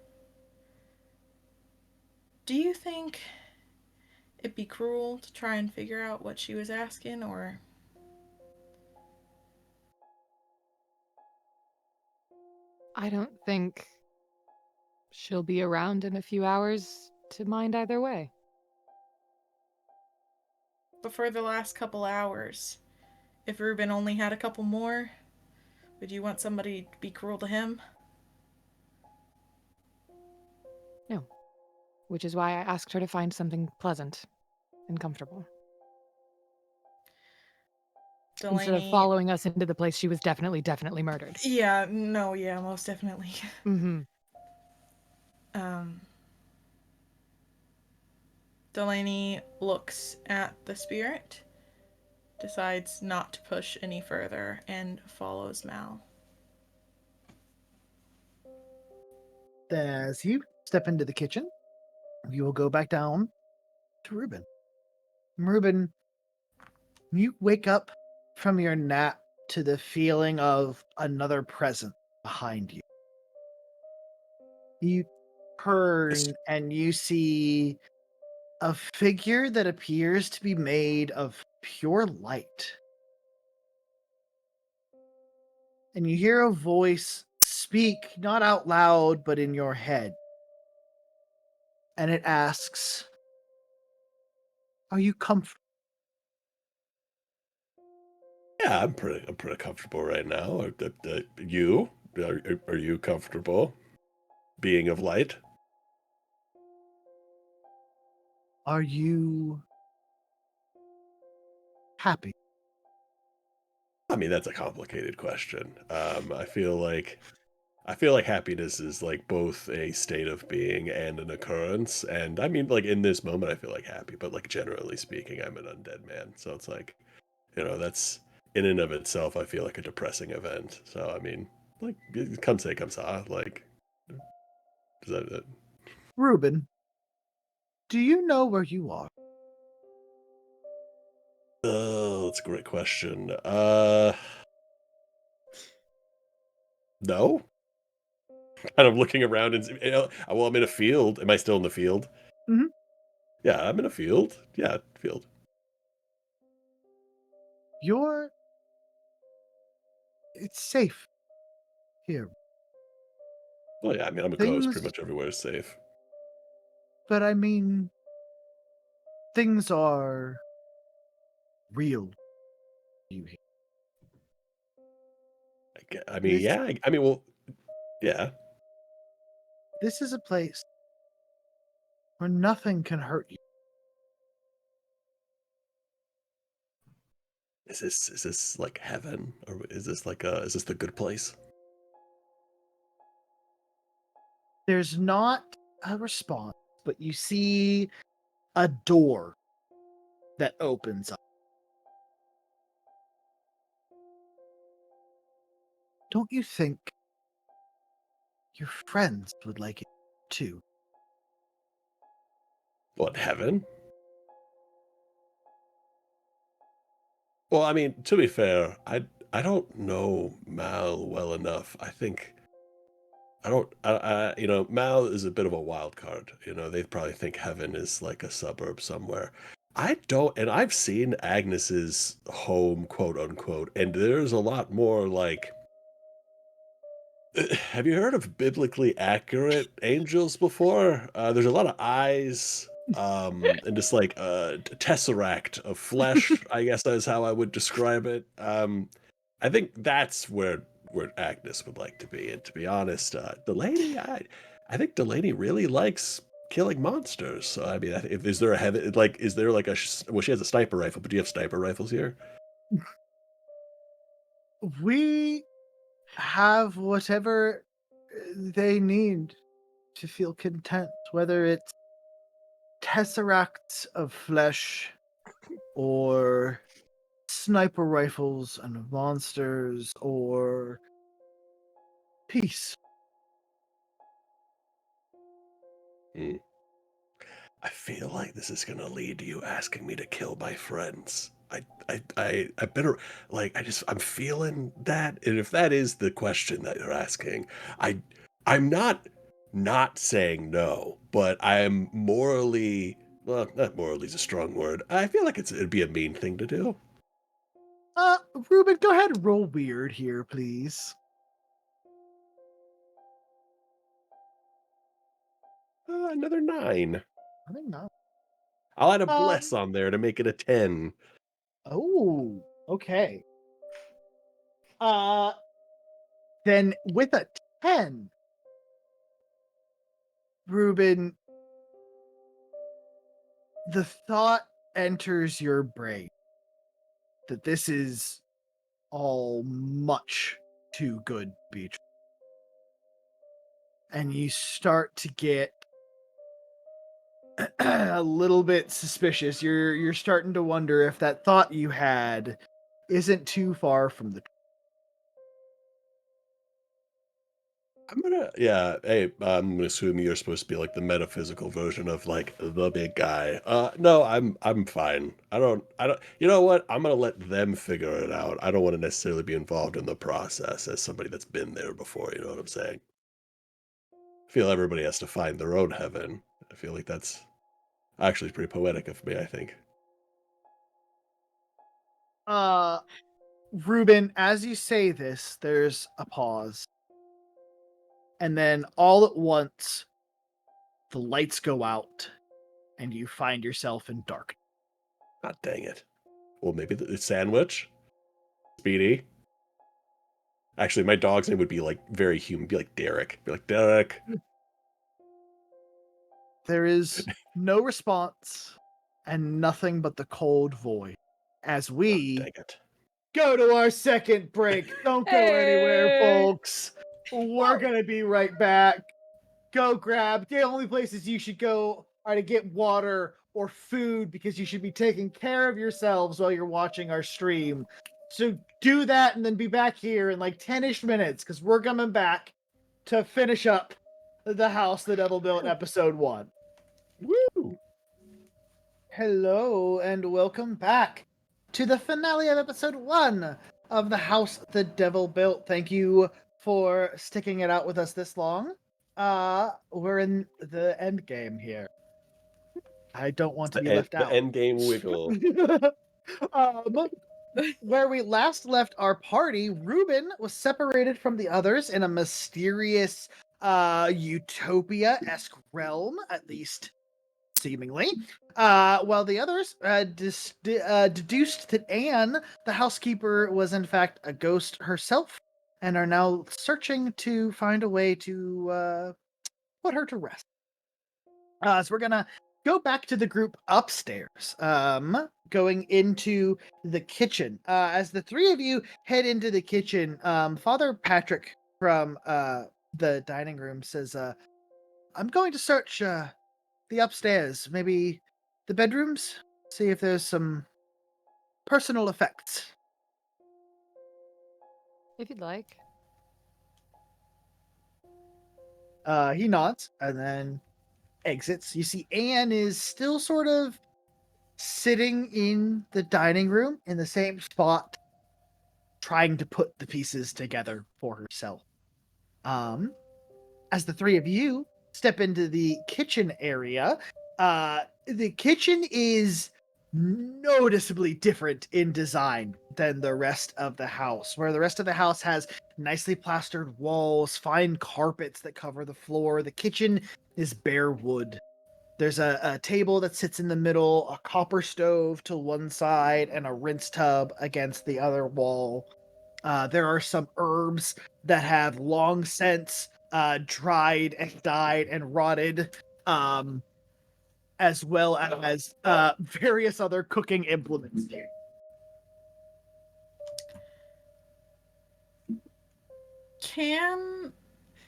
"Do you think it'd be cruel to try and figure out what she was asking, or?" I don't think she'll be around in a few hours to mind either way. But for the last couple hours, if Ruben only had a couple more, would you want somebody to be cruel to him? No. Which is why I asked her to find something pleasant and comfortable. Delaney... Instead of following us into the place she was definitely murdered. Yeah, most definitely. Mm-hmm. Delaney looks at the spirit, decides not to push any further, and follows Mal. Then as you step into the kitchen, you will go back down to Ruben. Ruben, you wake up from your nap to the feeling of another presence behind you. You turn and you see a figure that appears to be made of pure light. And you hear a voice speak, not out loud, but in your head. And it asks, "Are you comfortable?" Yeah, I'm pretty comfortable right now. You are you comfortable being of light? Are you happy? I mean, that's a complicated question. I feel like happiness is like both a state of being and an occurrence. And I mean, like in this moment, I feel like happy, but like generally speaking, I'm an undead man. So it's like, that's in and of itself, I feel like a depressing event. So I mean, like, come say, come saw. Like, does that Ruben, do you know where you are? Oh, that's a great question. No. Kind of looking around and well, I'm in a field. Am I still in the field? Mhm. Yeah, I'm in a field. Yeah, field. You're. It's safe here. Well, yeah, I mean, I'm a ghost. Pretty Things, much everywhere is safe. but I mean, things are real. You hear. I mean, This, yeah. I mean, well, yeah. this is a place where nothing can hurt you. Is this like heaven, or is this the good place? There's not a response, but you see a door that opens up. Don't you think your friends would like it too? What, heaven? Well, I mean, to be fair, I don't know Mal well enough. I think I don't. Mal is a bit of a wild card. They probably think heaven is like a suburb somewhere. I don't, and I've seen Agnes's home, quote unquote, and there's a lot more like. Have you heard of biblically accurate angels before? There's a lot of eyes, and just like a tesseract of flesh, I guess is how I would describe it. I think that's where Agnes would like to be. And to be honest, Delaney, I think Delaney really likes killing monsters. So I mean, if is there a heaven like is there like well, she has a sniper rifle, but do you have sniper rifles here? We have whatever they need to feel content, whether it's tesseracts of flesh or sniper rifles and monsters or peace. Hmm. I feel like this is gonna lead to you asking me to kill my friends. I better like I'm feeling that, and if that is the question that you're asking, I I'm not saying no, but I'm morally well, not morally is a strong word. I feel like it'd be a mean thing to do. Uh, Ruben, go ahead and roll weird here, please. Another 9. I think not. I'll add a bless Um, on there to make it a 10. oh, okay. Uh, then with a 10, Ruben, the thought enters your brain that this is all much too good to be true. And you start to get a little bit suspicious. You're starting to wonder if that thought you had isn't too far from the. Yeah, hey, I'm gonna assume you're supposed to be like the metaphysical version of like the big guy. No, I'm fine. I don't, you know what? I'm gonna let them figure it out. I don't want to necessarily be involved in the process as somebody that's been there before, you know what I'm saying? I feel everybody has to find their own heaven. I feel like that's actually pretty poetic of me, I think. Uh, Ruben, as you say this, there's a pause, and then all at once, the lights go out, and you find yourself in dark. God dang it. Well, maybe the sandwich? Speedy. Actually, my dog's name would be like very human, be like Derek. Be like, Derek. There is no response, and nothing but the cold void. As Oh, we dang it. go to our second break. Don't go anywhere, Hey. folks. We're gonna be right back. Go grab. The only places you should go are to get water or food because you should be taking care of yourselves while you're watching our stream. So do that and then be back here in like 10-ish minutes because we're coming back to finish up The House the Devil Built, episode 1. Woo! Hello, and welcome back to the finale of episode 1 of The House the Devil Built. Thank you for sticking it out with us this long. We're in the end game here. I don't want to be left out. The end game wiggle. Where we last left our party, Ruben was separated from the others in a mysterious utopia-esque realm, at least seemingly. While the others deduced that Anne, the housekeeper, was in fact a ghost herself, and are now searching to find a way to put her to rest. So we're gonna go back to the group upstairs, going into the kitchen. As the three of you head into the kitchen, Father Patrick from the dining room says, I'm going to search the upstairs, maybe the bedrooms, see if there's some personal effects. If you'd like. He nods and then exits. You see Anne is still sort of sitting in the dining room in the same spot, trying to put the pieces together for herself. As the three of you step into the kitchen area, the kitchen is noticeably different in design than the rest of the house, where the rest of the house has nicely plastered walls, fine carpets that cover the floor. The kitchen is bare wood. There's a table that sits in the middle, a copper stove to one side, and a rinse tub against the other wall. There are some herbs that have long since dried and died and rotted, as well as various other cooking implements here. Can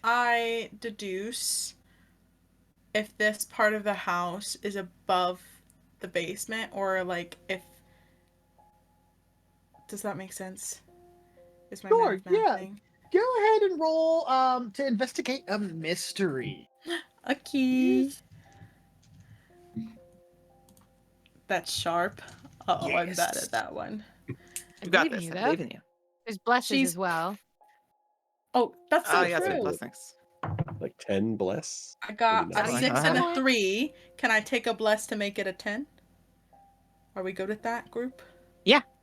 I deduce if this part of the house is above the basement, or like if... Does that make sense? Is my Sure, math yeah. thing? Go ahead and roll to investigate a mystery. Okay. That's sharp. Uh-oh, I'm bad Yes. at that one. You got believe in this. you, I though. believe in you. There's blesses She's- as well. Oh, that's so Oh, yes, true. with blessings. Like 10 bless. I got Maybe a not. 6 and Uh-huh. a 3. Can I take a bless to make it a 10? Are we good with that, group?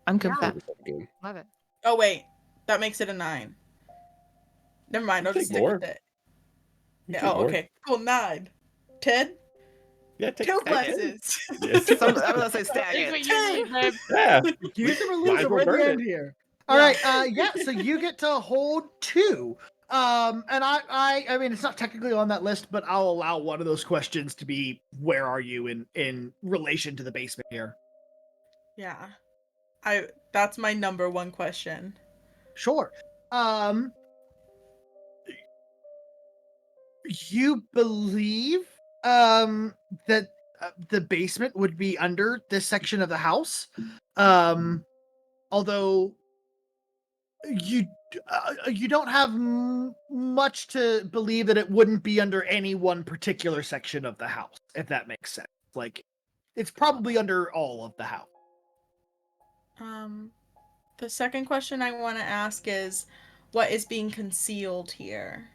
I'm good with Yeah. that. Game. Love it. Oh, wait. That makes it a 9. Never mind. I'll Take just stick more. with it. You Yeah, take oh, more. okay. Cool, 9. 10? Yeah, take 2 Stack it. blesses. Yeah. I'm gonna say stag Take it. what you need, babe. Yeah. Use them or Might lose as them. well We're at the burn end it. here. All right. Yeah. So you get to hold 2. And I mean, it's not technically on that list, but I'll allow one of those questions to be, where are you in relation to the basement here? Yeah. That's my number 1 question. Sure. You believe that the basement would be under this section of the house, although you don't have much to believe that it wouldn't be under any one particular section of the house, if that makes sense. Like, it's probably under all of the house. The second question I want to ask is, what is being concealed here?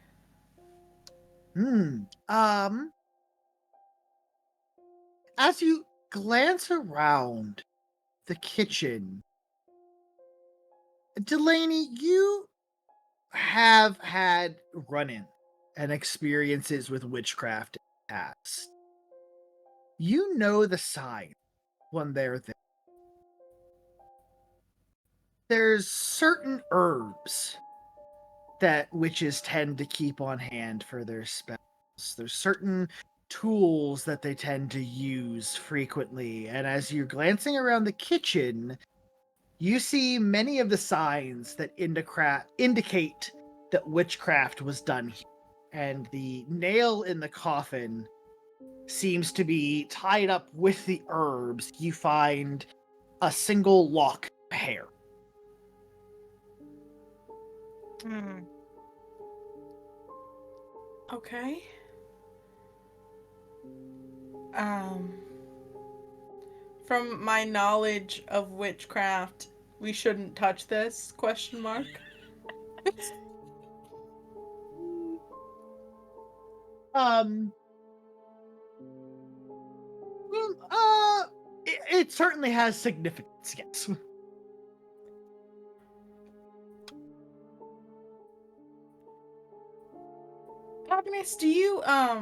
As you glance around the kitchen, Delaney, you have had run-in and experiences with witchcraft in the past. You know the sign when they're there. There's certain herbs that witches tend to keep on hand for their spells. There's certain tools that they tend to use frequently. And as you're glancing around the kitchen, you see many of the signs that indicate that witchcraft was done here. And the nail in the coffin seems to be tied up with the herbs. You find a single lock of hair. Okay. Um, from my knowledge of witchcraft, we shouldn't touch this? Question mark. Um. Well, it certainly has significance. Yes. Agnes, do you have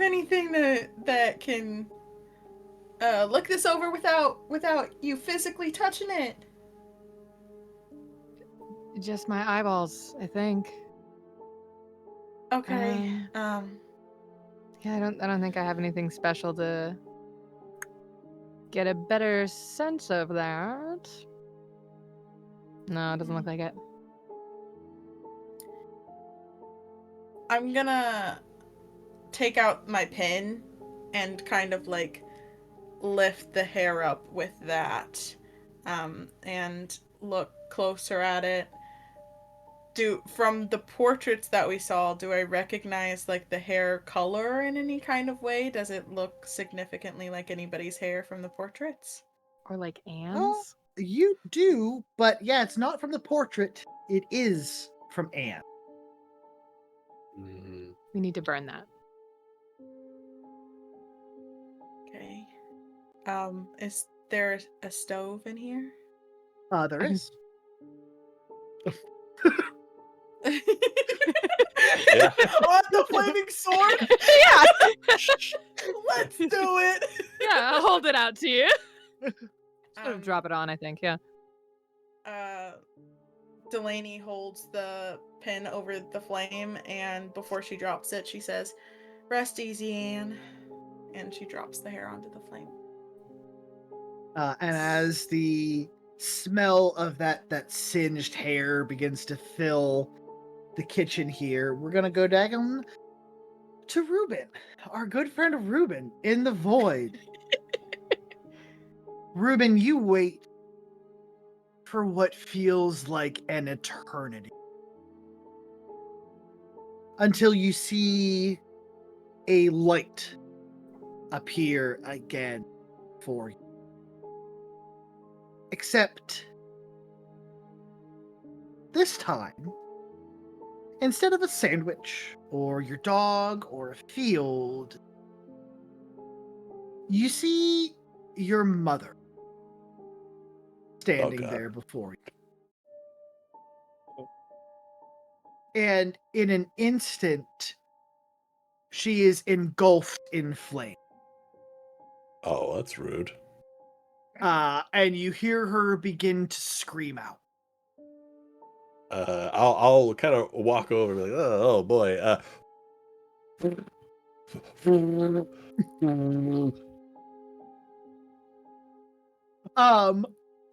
anything that can look this over without you physically touching it? Just my eyeballs, I think. Okay. Yeah, I don't think I have anything special to get a better sense of that. No, it doesn't look like it. I'm gonna take out my pin and kind of like lift the hair up with that, and look closer at it. From the portraits that we saw, do I recognize like the hair color in any kind of way? Does it look significantly like anybody's hair from the portraits? Or like Oh, Anne's? you do, but yeah, it's not from the portrait. It is from Anne. We need to burn that. Okay. Is there a stove in here? There is. Yeah. On the flaming sword? Yeah! Let's do it! Yeah, I'll hold it out to you. Um, Drop it on, I think, yeah. Delaney holds the pin over the flame, and before she drops it, she says, "Rest easy, Anne." And she drops the hair onto the flame. And as the smell of that singed hair begins to fill the kitchen here, we're gonna go down to Ruben, our good friend Ruben, in the void. Ruben, you wait for what feels like an eternity until you see a light appear again for you. Except this time, instead of a sandwich or your dog or a field, you see your mother standing God. there before you. And in an instant, she is engulfed in flame. Oh, that's rude. And you hear her begin to scream out. I'll kind of walk over and be like, oh boy.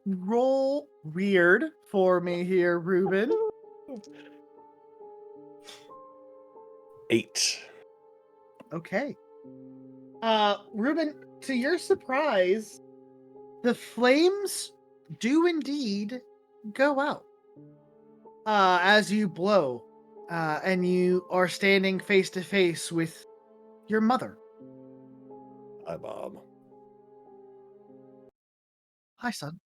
Roll weird for me here, Ruben. 8. Okay. Ruben, to your surprise, the flames do indeed go out. As you blow, and you are standing face to face with your mother. Hi, Mom. Hi, son.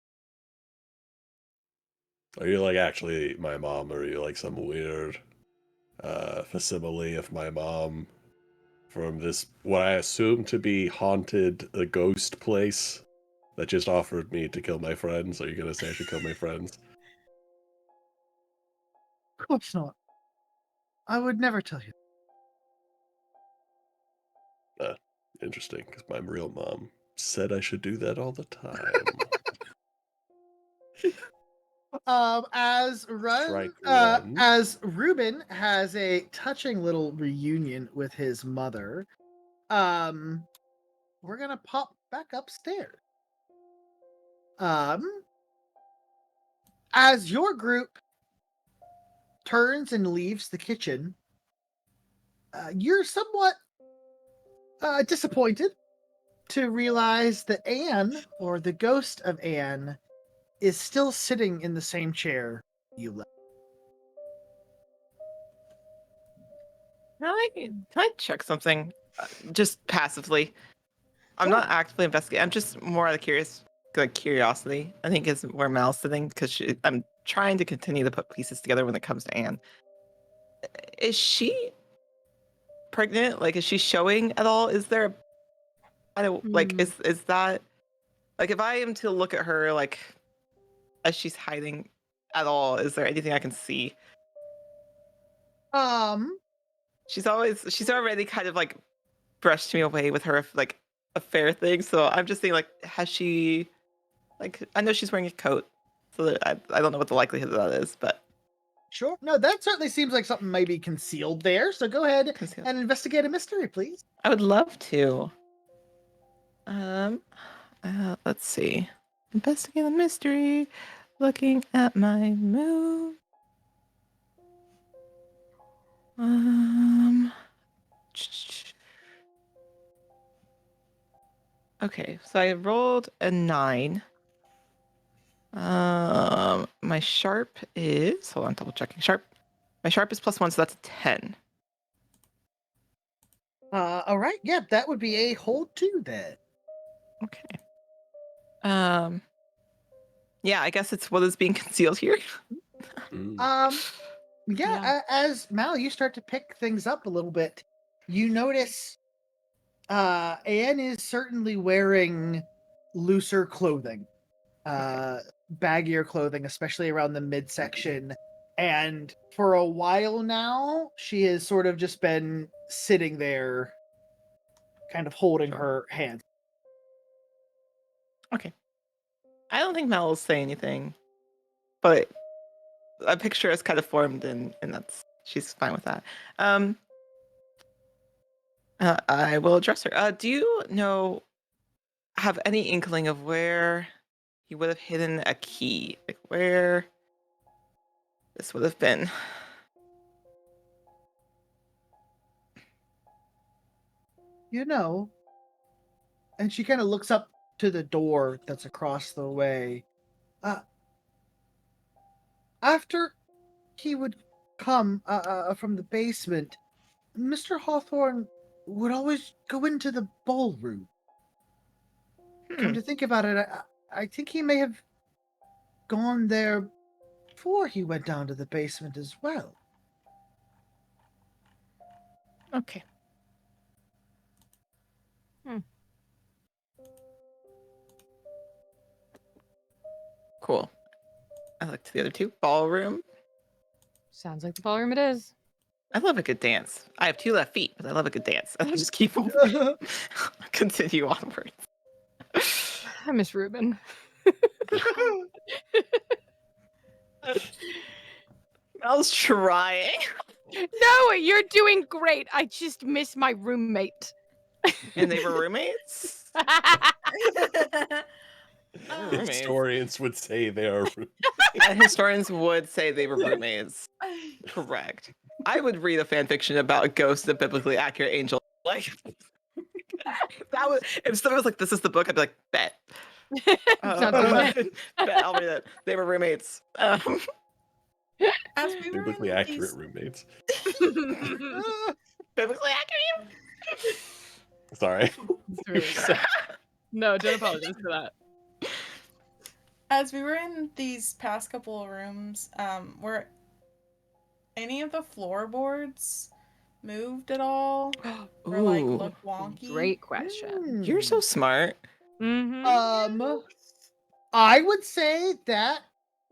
Are you like actually my mom, or are you like some weird facsimile of my mom from this, what I assume to be haunted, a ghost place that just offered me to kill my friends? Are you gonna say I should kill my friends? Of course not. I would never tell you. Interesting, because my real mom said I should do that all the time. Strike one. As Ruben has a touching little reunion with his mother, we're gonna pop back upstairs. As your group turns and leaves the kitchen, you're somewhat disappointed to realize that Anne, or the ghost of Anne, is still sitting in the same chair you left. Can I check something? Just passively. I'm not actively investigating. I'm just more out of curiosity. I think is where Mal's sitting because I'm trying to continue to put pieces together when it comes to Anne. Is she pregnant? Like, is she showing at all? Is there I don't like is that like if I am to look at her like as she's hiding at all, is there anything I can see? Um, She's already kind of like brushed me away with her like affair thing. So I'm just thinking like, has she like I know she's wearing a coat, so that I don't know what the likelihood of that is, but sure. No, that certainly seems like something may be concealed there. So go ahead concealed. and investigate a mystery, please. I would love to. Let's see. Investigate the mystery. Looking at my moon. Okay, so I rolled a 9. My sharp is hold on, double checking. My sharp is +1, so that's a 10. All right. Yeah, that would be a hold 2 then. Okay. Yeah, I guess it's what is being concealed here. Yeah, as Mal, you start to pick things up a little bit. You notice Anne is certainly wearing looser clothing, baggier clothing, especially around the midsection. And for a while now, she has sort of just been sitting there, kind of holding Sure. her hands. Okay. I don't think Mel will say anything, but a picture is kind of formed, and she's fine with that. I will address her. Do you have any inkling of where he would have hidden a key? Like where this would have been? You know, and she kind of looks up to the door that's across the way. After he would come from the basement, Mr. Hawthorne would always go into the ballroom. Come to think about it, I think he may have gone there before he went down to the basement as well. Okay. Cool. I look to the other two. Ballroom. Sounds like the ballroom it is. I love a good dance. I have 2 left feet, but I love a good dance. And I'll just keep on continue onwards. I miss Ruben. I was trying. No, you're doing great. I just miss my roommate. And they were roommates? Historians would say they are. Historians would say they were roommates. Correct. I would read a fan fiction about a ghost of biblically accurate angel. Like that was if someone was like, "This is the book," I'd be like, "Bet." Bet, I'll read it. They were roommates. As we were Biblically in accurate these... roommates. Biblically accurate. Sorry. No, don't apologize for that. As we were in these past couple of rooms, were any of the floorboards moved at all? Or like Ooh, look wonky? Great question. you're so smart. Mm-hmm. I would say that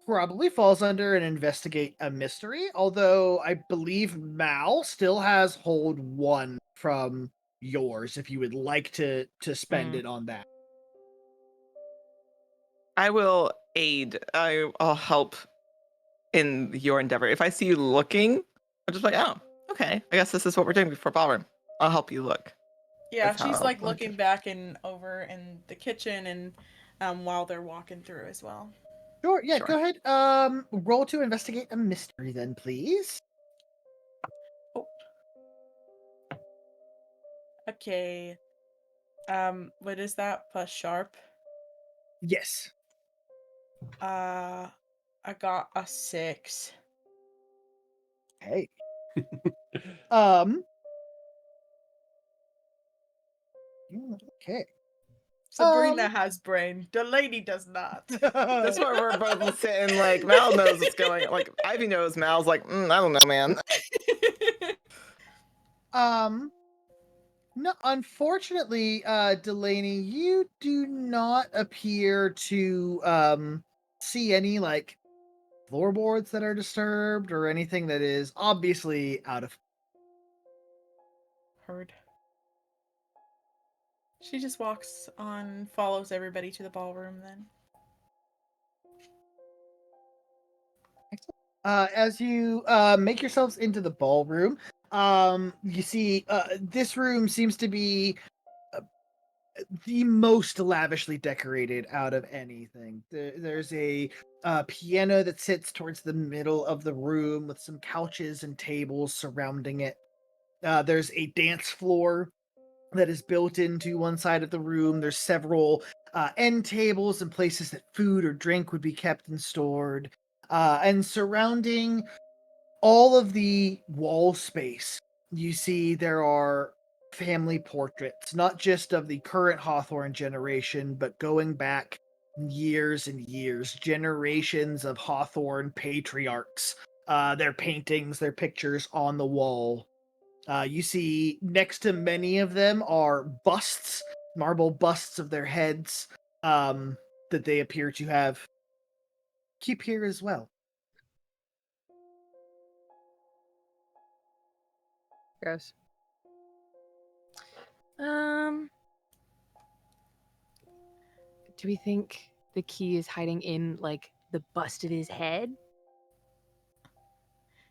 probably falls under an investigate a mystery, although I believe Mal still has hold 1 from yours if you would like to spend it on that. I will aid. I'll help in your endeavor. If I see you looking, I'm just like, oh, okay. I guess this is what we're doing before ballroom. I'll help you look. Yeah, That's how she's I'll like look looking at- back and over in the kitchen and while they're walking through as well. Sure, yeah, Sure. go ahead. Roll to investigate a mystery then, please. Okay. What is that? Plus sharp? Yes. I got a 6. Hey. Okay. Sabrina has brain. Delaney does not. That's why we're both sitting like Mal knows what's going. Like Ivy knows. Mal's like, I don't know, man. No, unfortunately, Delaney, you do not appear to see any like floorboards that are disturbed or anything that is obviously out of. Heard. She just walks on, follows everybody to the ballroom then. As you make yourselves into the ballroom, you see this room seems to be the most lavishly decorated out of anything. There's a piano that sits towards the middle of the room with some couches and tables surrounding it. There's a dance floor that is built into one side of the room. There's several end tables and places that food or drink would be kept and stored. And surrounding all of the wall space, you see there are family portraits, not just of the current Hawthorne generation, but going back years and years, generations of Hawthorne patriarchs, their paintings, their pictures on the wall. You see next to many of them are busts, marble busts of their heads, that they appear to have keep here as well. Gross. Do we think the key is hiding in like the bust of his head?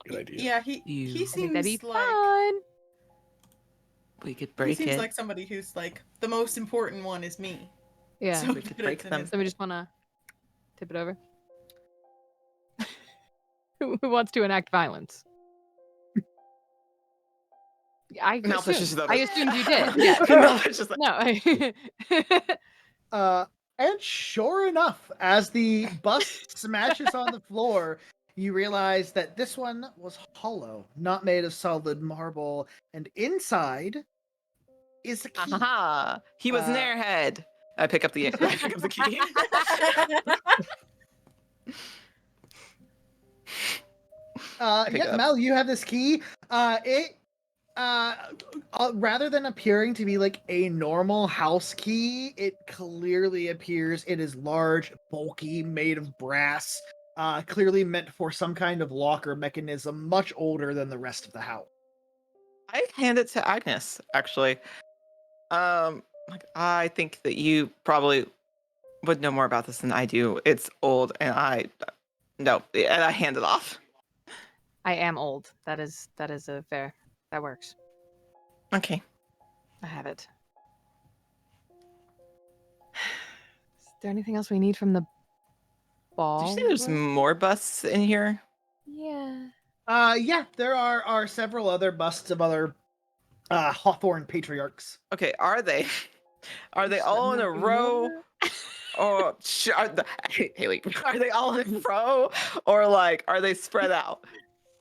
Good idea. Yeah, he I think that'd be seems like fun. We could he break seems it. like somebody who's like the most important one is me. Yeah. So We could that break it's in them. his- So we just wanna tip it over. Who wants to enact violence? I Mal pushes assumed. it I over. assumed you did. Yeah. Mal pushes it. No. And sure enough, as the bust smashes on the floor, you realize that this one was hollow, not made of solid marble, and inside is a key. Aha! He was an Uh, airhead. I pick up the key. pick Yeah, up. Mel, you have this key. Rather than appearing to be like a normal house key, it clearly appears it is large, bulky, made of brass, clearly meant for some kind of locker mechanism, much older than the rest of the house. I hand it to Agnes, actually. Like I think that you probably would know more about this than I do. It's old, and I hand it off. I am old. That is a fair. That works. Okay. I have it. Is there anything else we need from the ball? Did you say there's more busts in here? Yeah. Yeah, there are several other busts of other Hawthorne patriarchs. Okay, are they all in a row? Or Haley, are they all in a row, or like are they spread out?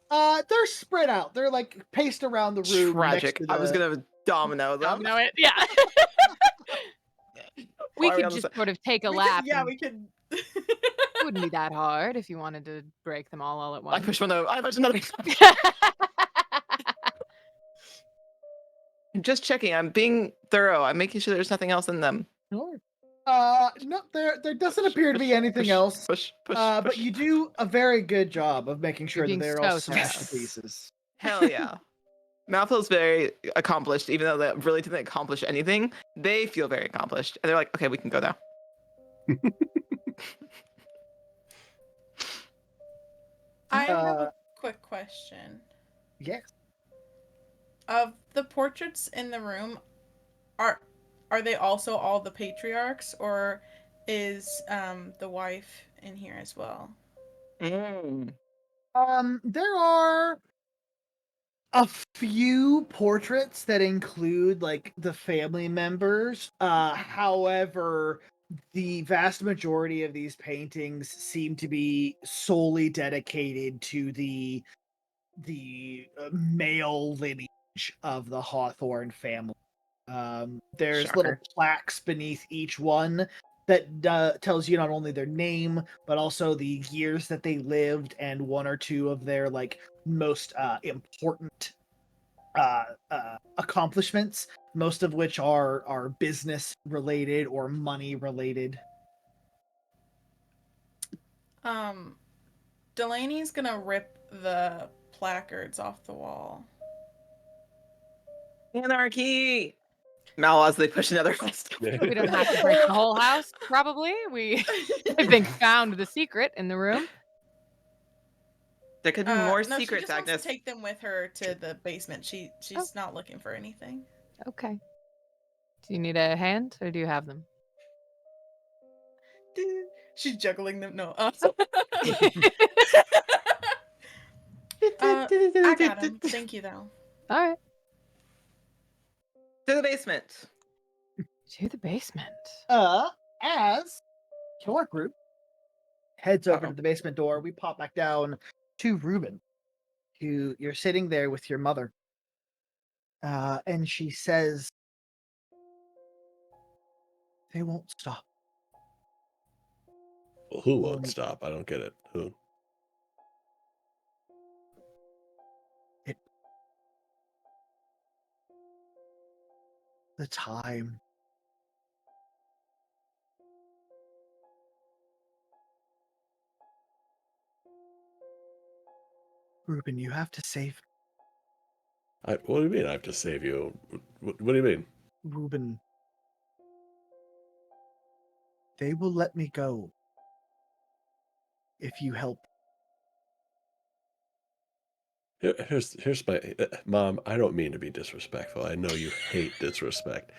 They're spread out. They're like paced around the room. Tragic. Next to I was the... gonna domino them. Domino it. Yeah. We Why are we could on the just sort of take a We lap. could, yeah, and we could. It wouldn't be that hard if you wanted to break them all at I once. push one over. I push another. I'm just checking. I'm being thorough. I'm making sure there's nothing else in them. Sure. No, there doesn't appear to be anything else. Push. But you do a very good job of making sure that being they're all so smashed to thorough. pieces. Hell yeah. Mal feels very accomplished, even though they really didn't accomplish anything. They feel very accomplished, and they're like, "Okay, we can go now." I have Uh, a quick question. Yes. Of the portraits in the room, are they also all the patriarchs, or is the wife in here as well? Mm. There are a few portraits that include like the family members. However, the vast majority of these paintings seem to be solely dedicated to the male lineage of the Hawthorne family. There's little Shocker. plaques beneath each one that tells you not only their name but also the years that they lived and one or two of their like most important accomplishments, most of which are business related or money related. Delaney's gonna rip the placards off the wall. Anarchy! Mal as they push another fest. We don't have to break the whole house, probably. I think, found the secret in the room. There could be more no, secrets, she just Agnes. wants to take them with her to the basement. She's not looking for anything. Okay. Do you need a hand, or do you have them? She's juggling them. No. I got him. Thank you, though. All right. To the basement. To the basement. As your group heads over Uh-oh. to the basement door, we pop back down to Ruben, who you're sitting there with your mother. And she says, they won't stop. Well, who won't stop? I don't get it. Who? The time. Ruben, you have to save What do you mean I have to save you? What do you mean? Ruben. They will let me go if you help. Here's my mom. I don't mean to be disrespectful. I know you hate disrespect,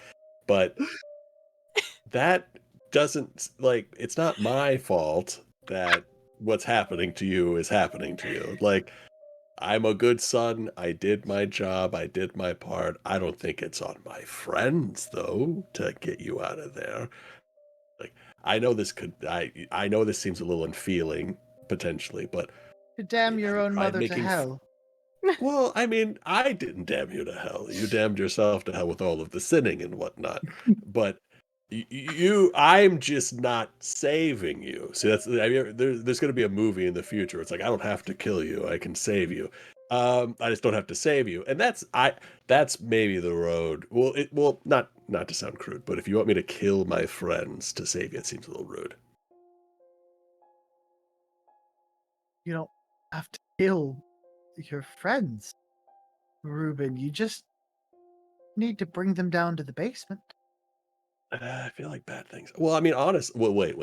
but that doesn't like. It's not my fault that what's happening to you is happening to you. Like, I'm a good son. I did my job. I did my part. I don't think it's on my friends though to get you out of there. Like, I know this could. I know this seems a little unfeeling potentially, but To damn your own tried mother to making hell. Well, I mean, I didn't damn you to hell. You damned yourself to hell with all of the sinning and whatnot. But I'm just not saving you. See, that's I mean, there's going to be a movie in the future. It's like I don't have to kill you. I can save you. I just don't have to save you. And that's maybe the road. Well, not to sound crude, but if you want me to kill my friends to save you, it seems a little rude. You don't have to kill your friends, Ruben. You just need to bring them down to the basement. I feel like bad things. Well, I mean, honest. Well, wait.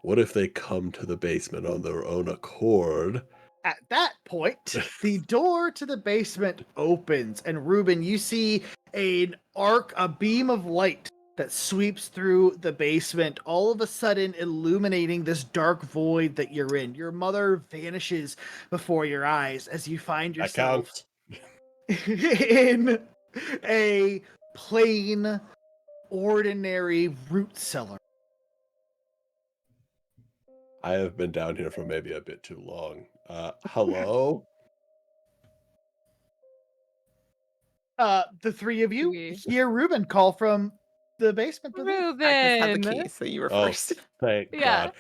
What if they come to the basement on their own accord? At that point, the door to the basement opens, and Ruben, you see a beam of light that sweeps through the basement, all of a sudden illuminating this dark void that you're in. Your mother vanishes before your eyes as you find That yourself counts. in a plain, ordinary root cellar. I have been down here for maybe a bit too long. Hello? The three of you hear Ruben call from the basement. Agnes had the Ruben. key, so you were Oh, first. thank Yeah. God.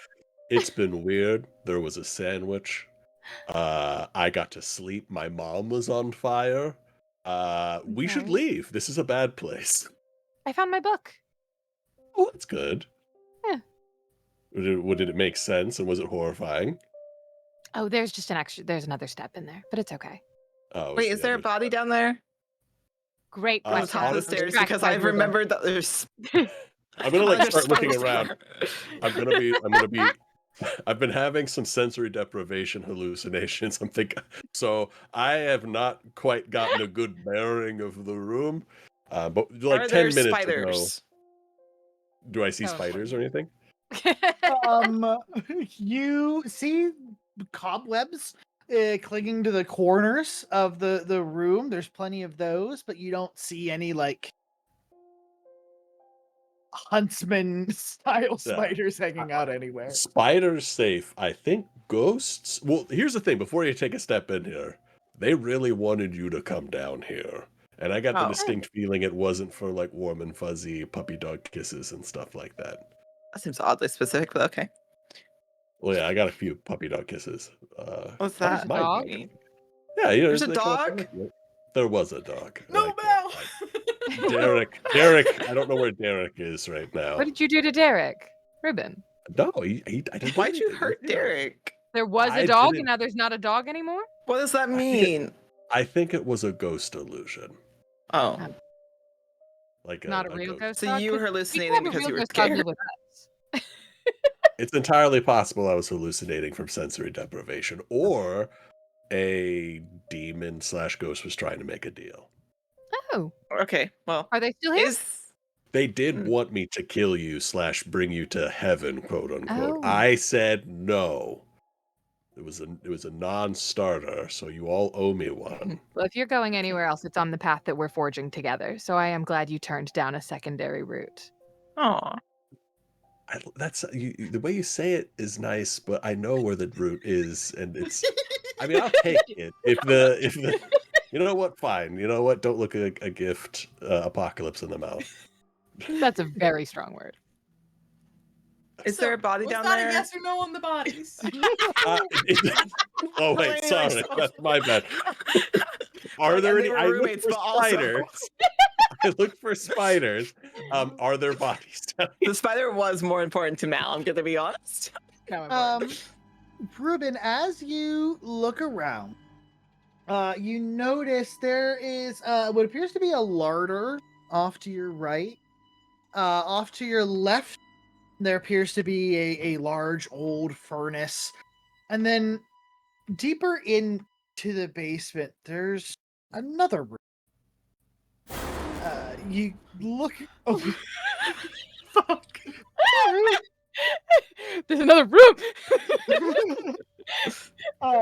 It's been weird. There was a sandwich. I got to sleep. My mom was on fire. We should Okay. leave. This is a bad place. I found my book. Oh, that's good. Yeah. Did it make sense, and was it horrifying? Oh, there's just there's another step in there, but it's okay. Oh, Wait, is there a body down there? Great On the question. top of the honestly, stairs? Track Because by I've Ruben. remembered that there's. I'm gonna like There's start looking spiders around. there. I'm gonna be I've been having some sensory deprivation hallucinations. I'm thinking so I have not quite gotten a good bearing of the room. But like Are 10 there minutes ago, spiders? do I see Oh, spiders or anything? You see cobwebs clinging to the corners of the room. There's plenty of those, but you don't see any like huntsman style spiders hanging out anywhere. Spiders safe. I think ghosts. Well, here's the thing. Before you take a step in here, they really wanted you to come down here. And I got the Oh. distinct feeling it wasn't for like warm and fuzzy puppy dog kisses and stuff like that. That seems oddly specific, but okay. Well, yeah, I got a few puppy dog kisses. What's What that? is my Dog? name? Yeah, you know, There's a they come up dog? with it. There was a dog. No, I can't Mel. find- Derek. I don't know where Derek is right now. What did you do to Derek? Ruben. No, I didn't. do Why'd you anything. hurt You know, Derek? There was I a dog didn't- and now there's not a dog anymore? What does that I think mean? I think it was a ghost illusion. Oh. Like Not a real ghost. ghost So dog? you were 'Cause hallucinating have a because real you were ghost dog scared. live with us. It's entirely possible I was hallucinating from sensory deprivation, or a demon / ghost was trying to make a deal. Oh, Okay, well, are they still here? They did Mm. want me to kill you / bring you to heaven, quote unquote. Oh. I said no. It was a non-starter, so you all owe me one. Well, if you're going anywhere else, it's on the path that we're forging together. So I am glad you turned down a secondary route. Aw. That's the way you say it is nice, but I know where the route is, and it's. I mean, I'll take it if the. You know what? Fine. You know what? Don't look a gift apocalypse in the mouth. That's a very strong word. Is there a body was down that there? a yes or no on the bodies? Oh wait, sorry, that's my bad. Are Like, there and any? they were I looked roommates, for but also- spiders. I looked for spiders. Are there bodies down here? The spider was more important to Mal, I'm gonna be honest. Ruben, as you look around, you notice there is what appears to be a larder off to your right. Off to your left, there appears to be a large old furnace. And then deeper into the basement, there's another room. You look. Oh, fuck. There's another room.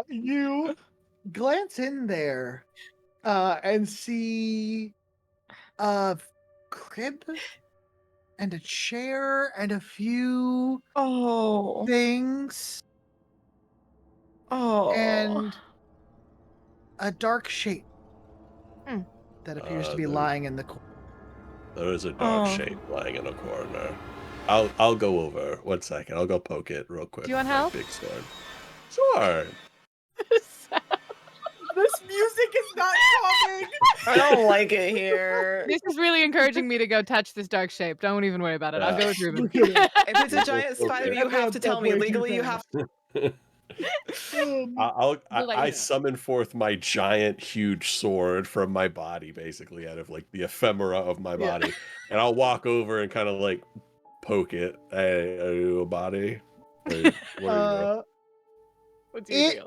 You glance in there and see a crib and a chair and a few Oh. things Oh. and a dark shape Hmm. that appears to be There- lying in the corner. There is a dark Oh. shape lying in a corner. I'll go over. 1 second. I'll go poke it real quick. Do you want with my help? Big sword. Sure. This music is not coming. I don't like it here. This is really encouraging me to go touch this dark shape. Don't even worry about it. I'll go with Ruben. If it's a We'll giant poke spider, it. you have to tell me. Way too Legally, you fast. have I summon forth my giant, huge sword from my body, basically out of like the ephemera of my Yeah. body, and I'll walk over and kind of like poke it. Hey, are you a body? What are you? What's It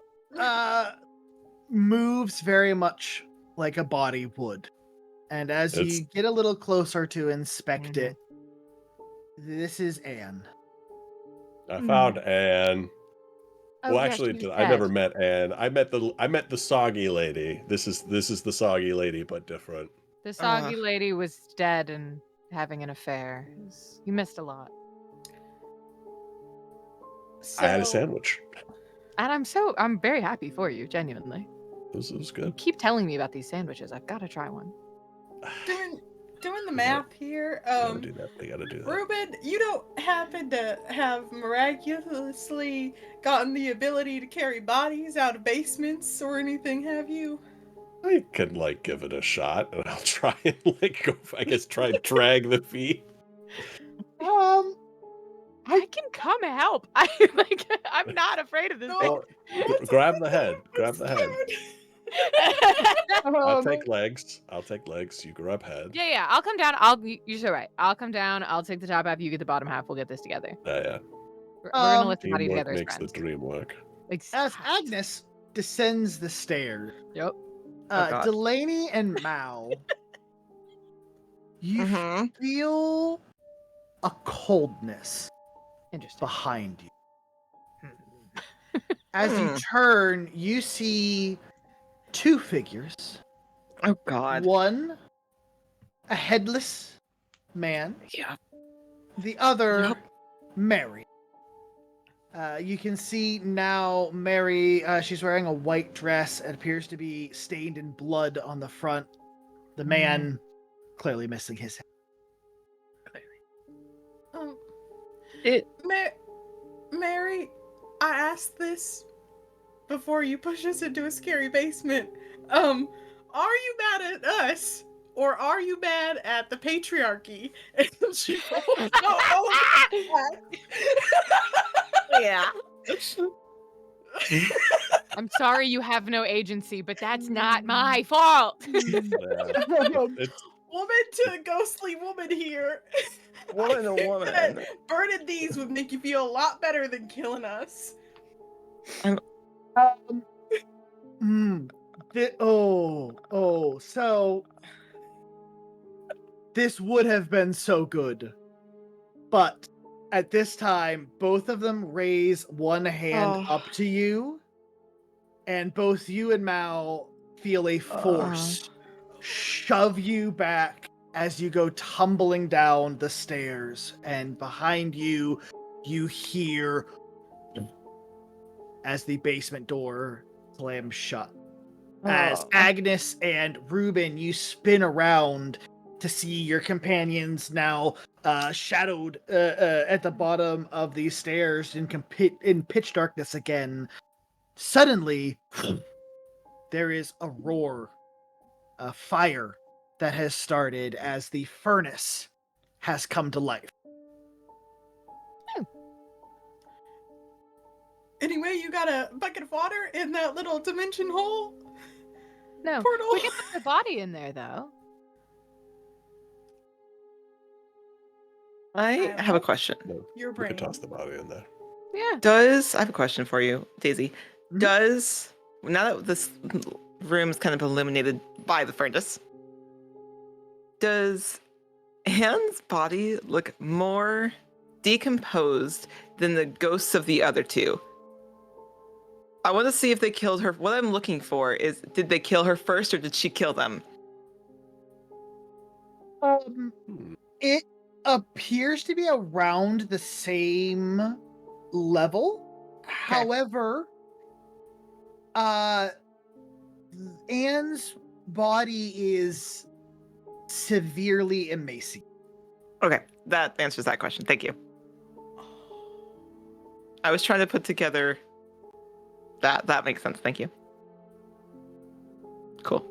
moves very much like a body would. And as It's- you get a little closer to inspect Mhm. it, this is Anne. I found Anne. Oh, Well, yeah, actually, she was I never dead. met Anne. I met the soggy lady. This is the soggy lady, but different. The soggy lady was dead and having an affair. You missed a lot. I had a So, sandwich. And I'm very happy for you, genuinely. It was good. Keep telling me about these sandwiches. I've got to try one. doing the math here. Gotta do that. They gotta do that. Ruben, you don't happen to have miraculously gotten the ability to carry bodies out of basements or anything, have you? I can like give it a shot, and I'll try and like go. I guess try and drag the feet. I can come help. I'm not afraid of this thing. Well, grab the head. Grab the head. I'll take legs. You grab head. Yeah, I'll come down. You're so right. I'll come down. I'll take the top half. You get the bottom half. We'll get this together. Yeah. We're gonna lift the body Teamwork together as makes the friends. dream work. As Agnes descends the stairs, Yep. God. Delaney and Mao, you Mhm. feel a coldness Interesting. behind you. Hmm. As you turn, you see two figures. Oh God. One, a headless man. Yeah. The other, Yup. Mary. You can see now Mary, she's wearing a white dress. It appears to be stained in blood on the front. The man clearly missing his head. It. Mary, I asked this before you push us into a scary basement. Are you mad at us? Or are you mad at the patriarchy? And she rolls Yeah. I'm sorry you have no agency, but that's not my fault. It's Woman to ghostly woman here. Woman I to think woman. that burning these would make you feel a lot better than killing us. So this would have been so good, but at this time, both of them raise one hand up to you, and both you and Mao feel a force shove you back as you go tumbling down the stairs, and behind you, you hear as the basement door slams shut. As Agnes and Ruben, you spin around to see your companions now shadowed at the bottom of these stairs in pitch darkness again. Suddenly, there is a roar, a fire that has started as the furnace has come to life. Anyway, you got a bucket of water in that little dimension hole? No, Portal. we can put the body in there, though. I have a question. Your we brain. could toss the body in there. Yeah. I have a question for you, Daisy. Mhm. Now that this room is kind of illuminated by the furnace, does Anne's body look more decomposed than the ghosts of the other two? I want to see if they killed her. What I'm looking for is, did they kill her first or did she kill them? It appears to be around the same level. Okay. However, Anne's body is severely emaciated. Okay, that answers that question. Thank you. I was trying to put together that makes sense. Thank you. Cool.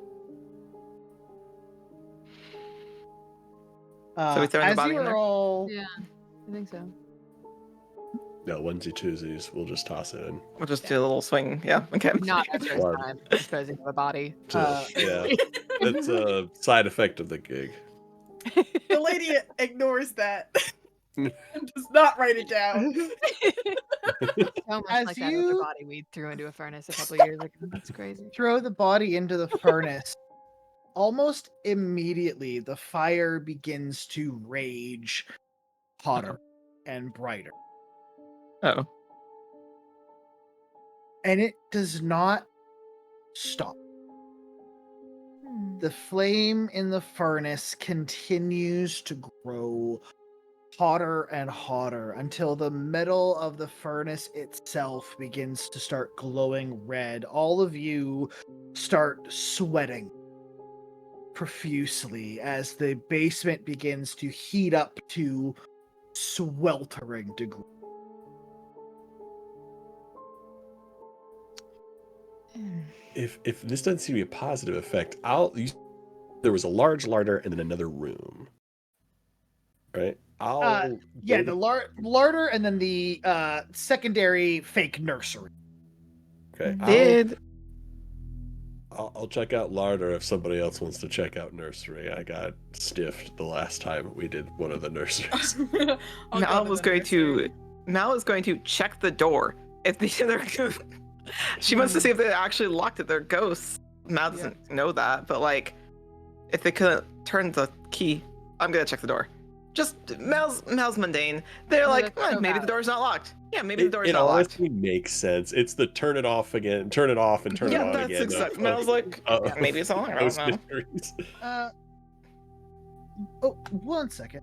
So we throwing the As body you in are there? all Yeah, I think so. No, onesie twosies. We'll just toss it in. We'll just do a little swing. Yeah. Okay. Not our first Wow. time disposing of a body. Yeah, that's a side effect of the gig. The lady ignores that and does not write it down. So much As like that other you- body we threw into a furnace a couple years ago. That's crazy. throw the body into the furnace, almost immediately the fire begins to rage hotter and brighter. Oh. And it does not stop. The flame in the furnace continues to grow hotter and hotter until the metal of the furnace itself begins to start glowing red. All of you start sweating profusely as the basement begins to heat up to sweltering degrees. If this doesn't seem to be a positive effect, there was a large larder and then another room, right? Yeah, the larder and then the secondary fake nursery. Okay. I'll check out larder if somebody else wants to check out nursery. I got stiffed the last time we did one of the nurseries. Mal is going to check the door. If the other she wants to see if they actually locked it. They're ghosts. Mal doesn't know that, but like, if they couldn't turn the key, I'm gonna check the door. Just Mal's mundane. They're like, maybe the door's not locked. Yeah, maybe the door's not locked. It honestly makes sense. It's the turn it off again, turn it off, and turn it on that's again. exactly. Mal's like, maybe it's on. I don't know. Mysteries. Oh, 1 second.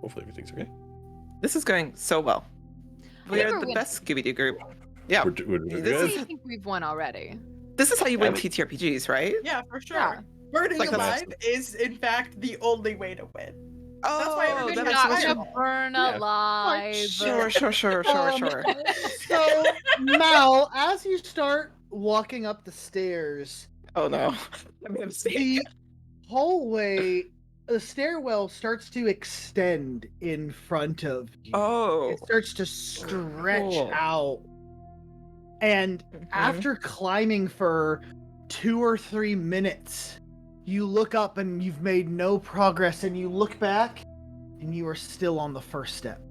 Hopefully everything's okay. This is going so well. We Yeah, are the Ruben. best Scooby-Doo group. Yeah. We're This good? is- I think we've won already. This is how you win Yeah. TTRPGs, right? Yeah, for sure. Yeah. Burning Like, alive is, in fact, the only way to win. That's why Oh, everybody that We're makes has so not much gonna sense. burn Yeah. alive. Sure. So, Mal, as you start walking up the stairs, Oh no. I made a mistake. the hallway, the stairwell starts to extend in front of you. Oh. It starts to stretch Cool. out. And after climbing for 2 or 3 minutes, you look up and you've made no progress, and you look back and you are still on the first step.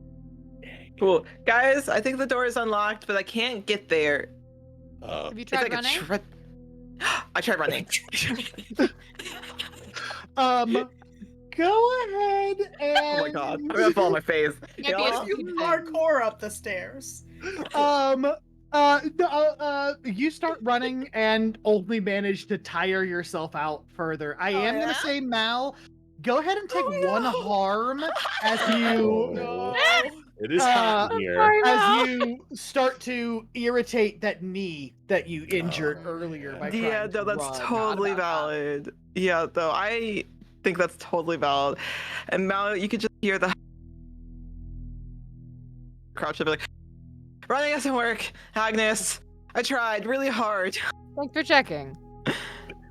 Cool. Guys, I think the door is unlocked, but I can't get there. Have you It's tried like running? I tried running. Go ahead and Oh my god. I'm gonna fall on my face. Might be a Y'all. stupid You thing. hardcore up the stairs. You start running and only manage to tire yourself out further. I am gonna say, Mal, go ahead and take one harm as you No. It is hot in here. as you start to irritate that knee that you injured earlier by trying Yeah, to no, that's run. totally valid. Yeah, though I think that's totally valid. And Mal, you could just hear the crouch up like, running doesn't work. Agnes, I tried really hard. Thanks for checking.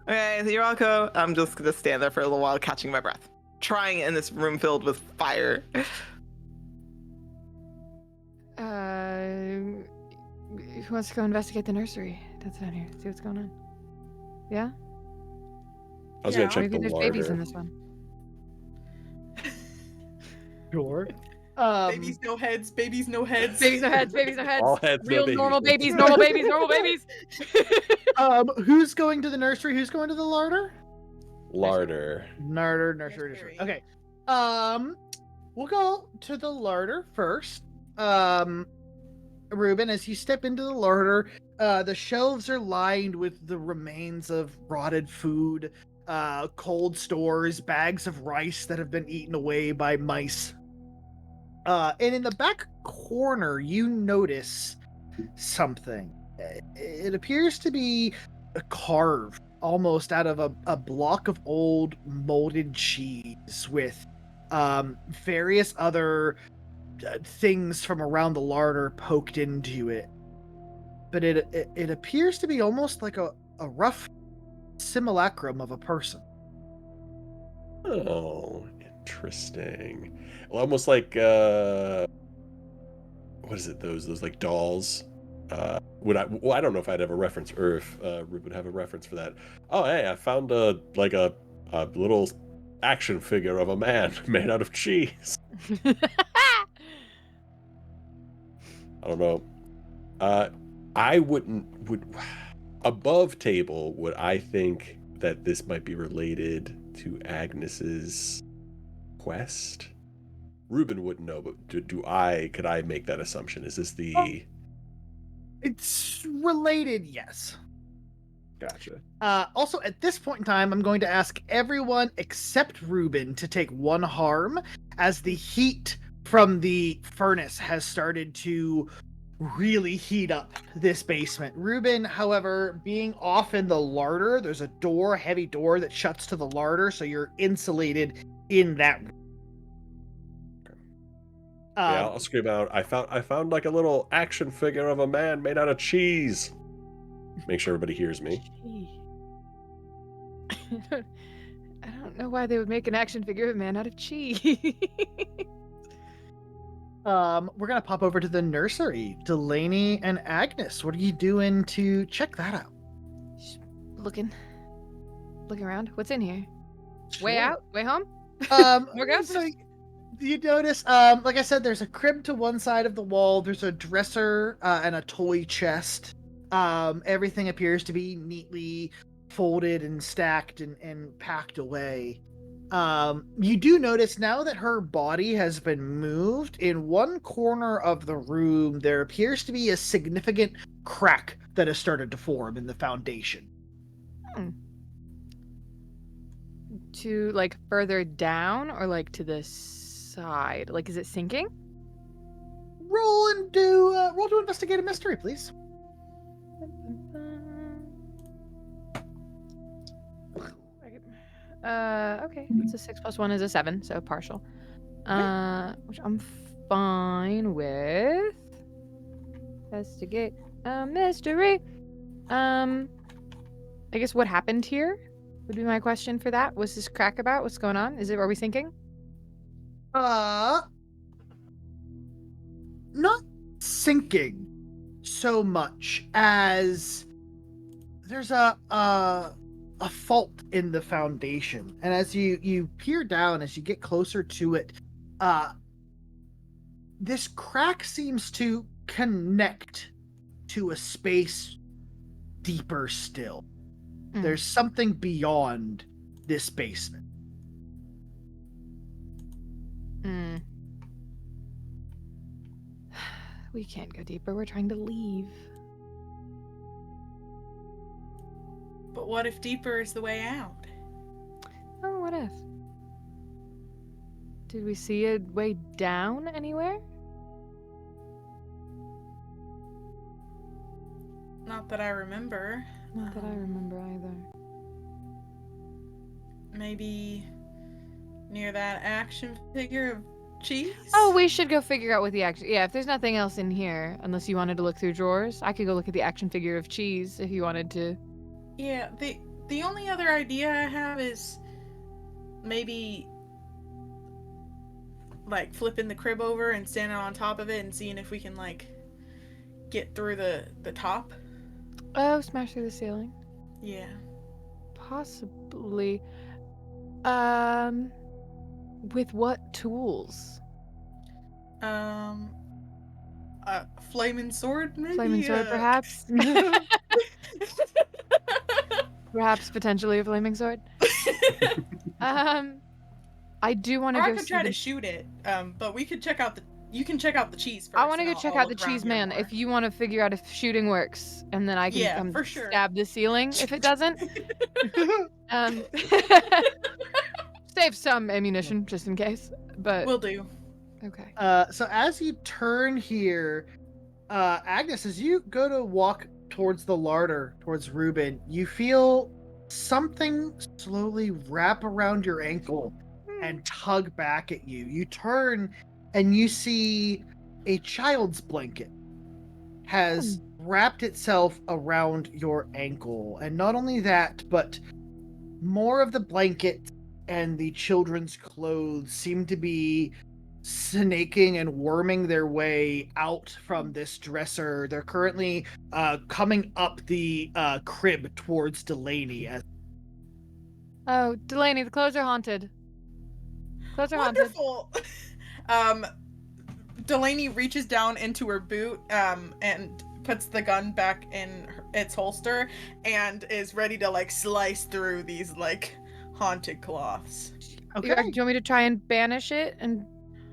Okay, you're welcome. I'm just gonna stand there for a little while, catching my breath, trying in this room filled with fire. Who wants to go investigate the nursery that's down here? See what's going on. Yeah? I was gonna Yeah. check Maybe the there's babies in larder. this one. Sure. Babies no heads. Babies no heads. Babies no heads, babies no heads. All heads, no Real babies. normal babies, normal babies, normal babies. Who's going to the nursery? Who's going to the larder? Larder. Nursery. Nursery. Okay. We'll go to the larder first. Ruben, as you step into the larder, the shelves are lined with the remains of rotted food, cold stores, bags of rice that have been eaten away by mice. And in the back corner, you notice something. It appears to be carved almost out of a block of old molded cheese with various other things from around the larder poked into it. But it appears to be almost like a rough simulacrum of a person. Oh, interesting. Well, almost like what is it? Those like dolls. I don't know if I'd have a reference, or if Ruben would have a reference for that. Oh, hey, I found a little action figure of a man made out of cheese. I don't know. I would above table. Would I think that this might be related to Agnes's quest? Ruben wouldn't know, but could I make that assumption? Is this the? It's related, yes. Gotcha. Also, at this point in time, I'm going to ask everyone except Ruben to take one harm, as the heat from the furnace has started to really heat up this basement. Ruben, however, being off in the larder, there's a heavy door that shuts to the larder, so you're insulated in that room. Yeah, I'll scream out. I found like a little action figure of a man made out of cheese. Make sure everybody hears me. I don't know why they would make an action figure of a man out of cheese. We're gonna pop over to the nursery. Delaney and Agnes, what are you doing to check that out? Looking around. What's in here? Way Sure. out? Way home? More ghosts? So you notice, like I said, there's a crib to one side of the wall. There's a dresser and a toy chest. Everything appears to be neatly folded and stacked and packed away. You do notice now that her body has been moved, in one corner of the room, there appears to be a significant crack that has started to form in the foundation. To like further down or like to the side? Like, is it sinking? Roll to investigate a mystery, please. Okay. It's a 6 plus 1 is a 7, so partial. Which I'm fine with. Investigate a mystery. I guess what happened here would be my question for that. What's this crack about? What's going on? Are we sinking? Not sinking so much as there's a fault in the foundation, and as you peer down, as you get closer to it, this crack seems to connect to a space deeper still. There's something beyond this basement. We can't go deeper. We're trying to leave. But what if deeper is the way out? Oh, what if? Did we see a way down anywhere? Not that I remember. Not that I remember either. Maybe near that action figure of cheese? Oh, we should go figure out what the action... Yeah, if there's nothing else in here, unless you wanted to look through drawers, I could go look at the action figure of cheese if you wanted to. Yeah, the only other idea I have is maybe like flipping the crib over and standing on top of it and seeing if we can like get through the top. Oh, smash through the ceiling? Yeah. Possibly. With what tools? Flaming sword, maybe? Flaming sword, perhaps? Perhaps potentially a flaming sword? I do want to Or go I could see try the... to shoot it, but we could check out you can check out the cheese first. I want to and go check I'll out the look around cheese here man more. if you want to figure out if shooting works, and then I can Yeah, come for sure. stab the ceiling if it doesn't. Save some ammunition just in case, but Will do. okay. So as you turn here, Agnes, as you go to walk towards the larder, towards Ruben, you feel something slowly wrap around your ankle and tug back at you. You turn and you see a child's blanket has wrapped itself around your ankle. And not only that, but more of the blanket and the children's clothes seem to be snaking and worming their way out from this dresser. They're currently coming up the crib towards Delaney. Oh, Delaney, the clothes are haunted. Clothes are Wonderful. Delaney reaches down into her boot and puts the gun back in its holster and is ready to like slice through these like haunted cloths. Okay. Do you want me to try and banish it and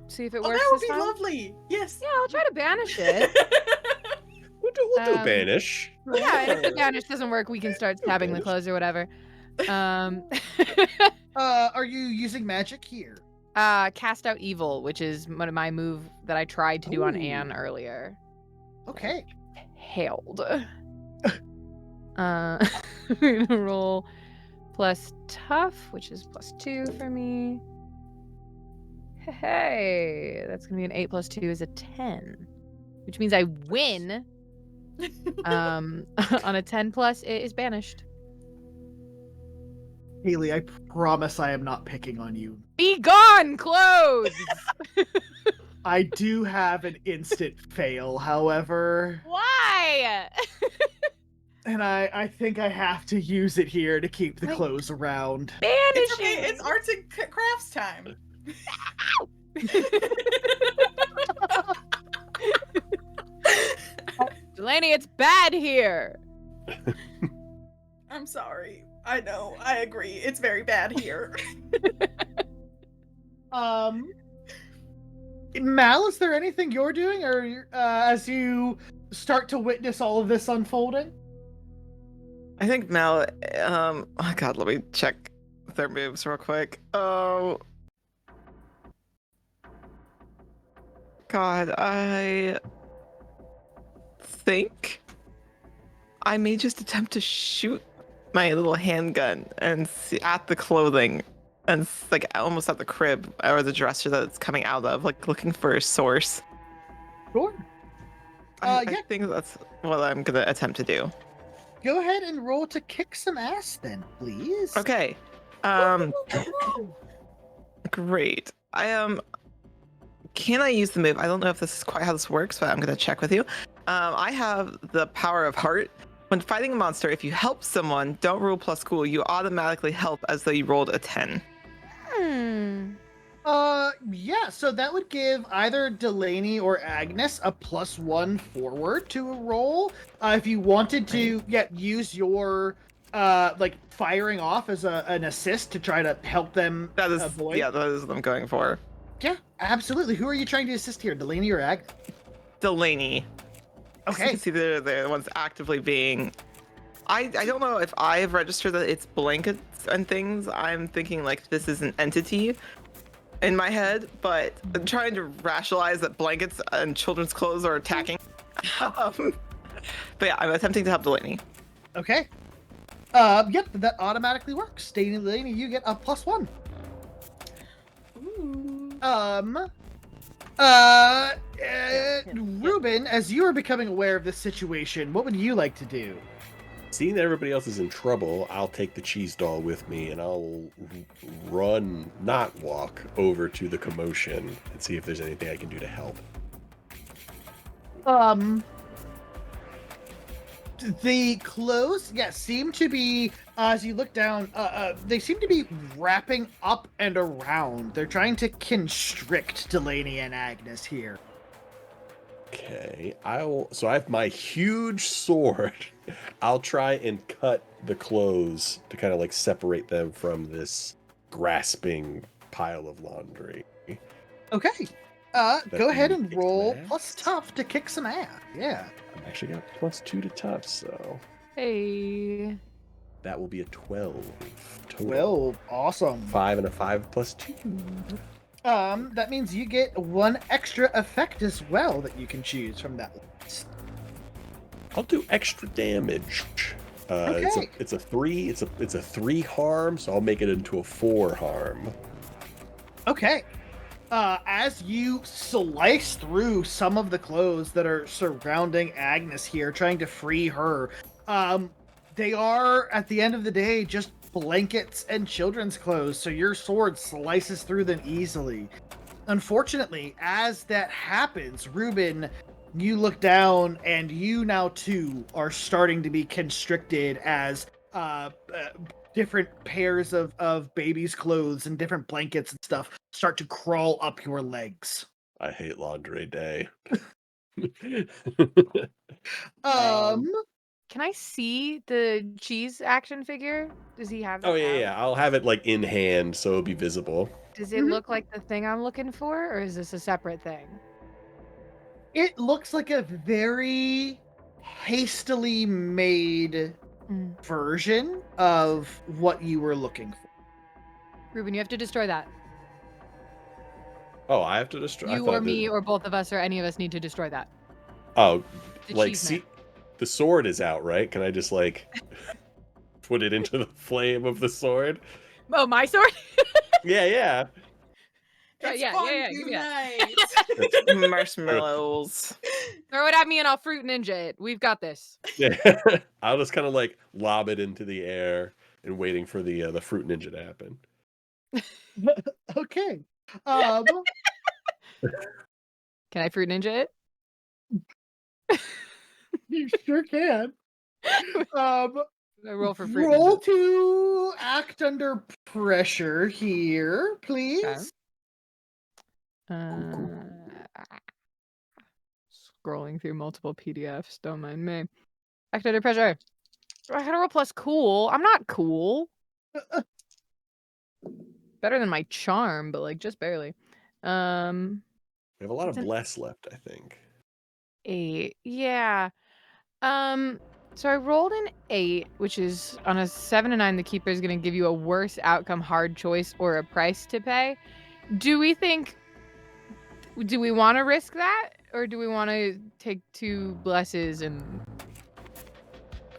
see if it works? That would this be time? Lovely. Yes. Yeah, I'll try to banish it. We'll do a banish. Yeah, and if the banish doesn't work, we can start stabbing the clothes or whatever. Are you using magic here? Cast out evil, which is one of my move that I tried to do on Anne earlier. Okay. Hailed. I'm gonna roll plus tough, which is plus 2 for me. Hey, that's gonna be an 8 plus 2 is a 10, which means I win. On a 10 plus, it is banished. Haley, I promise I am not picking on you. Be gone, clothes! I do have an instant fail, however. Why? And I think I have to use it here to keep the clothes around. Banishing! It's okay. It's arts and crafts time. Delaney, it's bad here. I'm sorry. I know. I agree. It's very bad here. Mal, is there anything you're doing, or as you start to witness all of this unfolding? I think Mal, oh god, let me check their moves real quick. Oh. God, I think I may just attempt to shoot my little handgun and see at the clothing and like almost at the crib or the dresser that it's coming out of, like looking for a source. Sure. I Yeah. think that's what I'm gonna attempt to do. Go ahead and roll to kick some ass then, please. Okay. Great. Can I use the move? I don't know if this is quite how this works, but I'm gonna check with you. I have the power of heart. When fighting a monster, if you help someone, don't roll plus cool, you automatically help as though you rolled a 10. Yeah, so that would give either Delaney or Agnes a +1 forward to a roll. If you wanted to, use your like firing off as an assist to try to help them That is, avoid. yeah, that is what I'm going for. Yeah, absolutely. Who are you trying to assist here, Delaney or Agnes? Delaney. So you Okay. can see they're the ones actively being. I don't know if I have registered that it's blankets and things. I'm thinking like this is an entity in my head, but I'm trying to rationalize that blankets and children's clothes are attacking. But yeah, I'm attempting to help Delaney. Okay. Yep, that automatically works. Delaney, you get a +1. Ooh. Ruben, as you are becoming aware of this situation, what would you like to do? Seeing that everybody else is in trouble, I'll take the cheese doll with me and I'll run, not walk, over to the commotion and see if there's anything I can do to help. The clothes, seem to be, as you look down, they seem to be wrapping up and around. They're trying to constrict Delaney and Agnes here. Okay, so I have my huge sword. I'll try and cut the clothes to kind of like separate them from this grasping pile of laundry. Okay. Go ahead and kick roll some ass? plus tough to kick some ass. Yeah. I've actually got +2 to tough, so Hey. that will be a 12 total. Well, awesome. 5 and a 5 +2. That means you get one extra effect as well that you can choose from that list. I'll do extra damage. Okay. It's a 3. It's a 3 harm, so I'll make it into a 4 harm. Okay. As you slice through some of the clothes that are surrounding Agnes here, trying to free her, they are, at the end of the day, just blankets and children's clothes, so your sword slices through them easily. Unfortunately, as that happens, Ruben, you look down and you now too are starting to be constricted as different pairs of babies' clothes and different blankets and stuff start to crawl up your legs. I hate laundry day. Can I see the cheese action figure? Does he have that? Oh out? yeah, I'll have it like in hand so it'll be visible. Does it Mhm. look like the thing I'm looking for, or is this a separate thing? It looks like a very hastily made version of what you were looking for. Ruben, you have to destroy that. Oh, I have to destroy. You or me or both of us or any of us need to destroy that. Oh, The like cheese see, man. the sword is out, right? Can I just like put it into the flame of the sword? Oh, my sword? Yeah. It's yeah, fondue yeah. night. Marshmallows. Throw it at me and I'll fruit ninja it. We've got this. Yeah. I'll just kind of like lob it into the air and waiting for the fruit ninja to happen. Okay. Can I fruit ninja it? You sure can. I roll for fruit Roll ninja. to act under pressure here, please. Scrolling through multiple PDFs, don't mind me. Act under pressure. I gotta roll plus cool. I'm not cool. Better than my charm, but like just barely. We have a lot It's of an bless left, I think. 8. Yeah. So I rolled an 8, which is on a 7 and 9, the keeper is gonna give you a worse outcome, hard choice, or a price to pay. Do we want to risk that? Or do we want to take 2 blesses and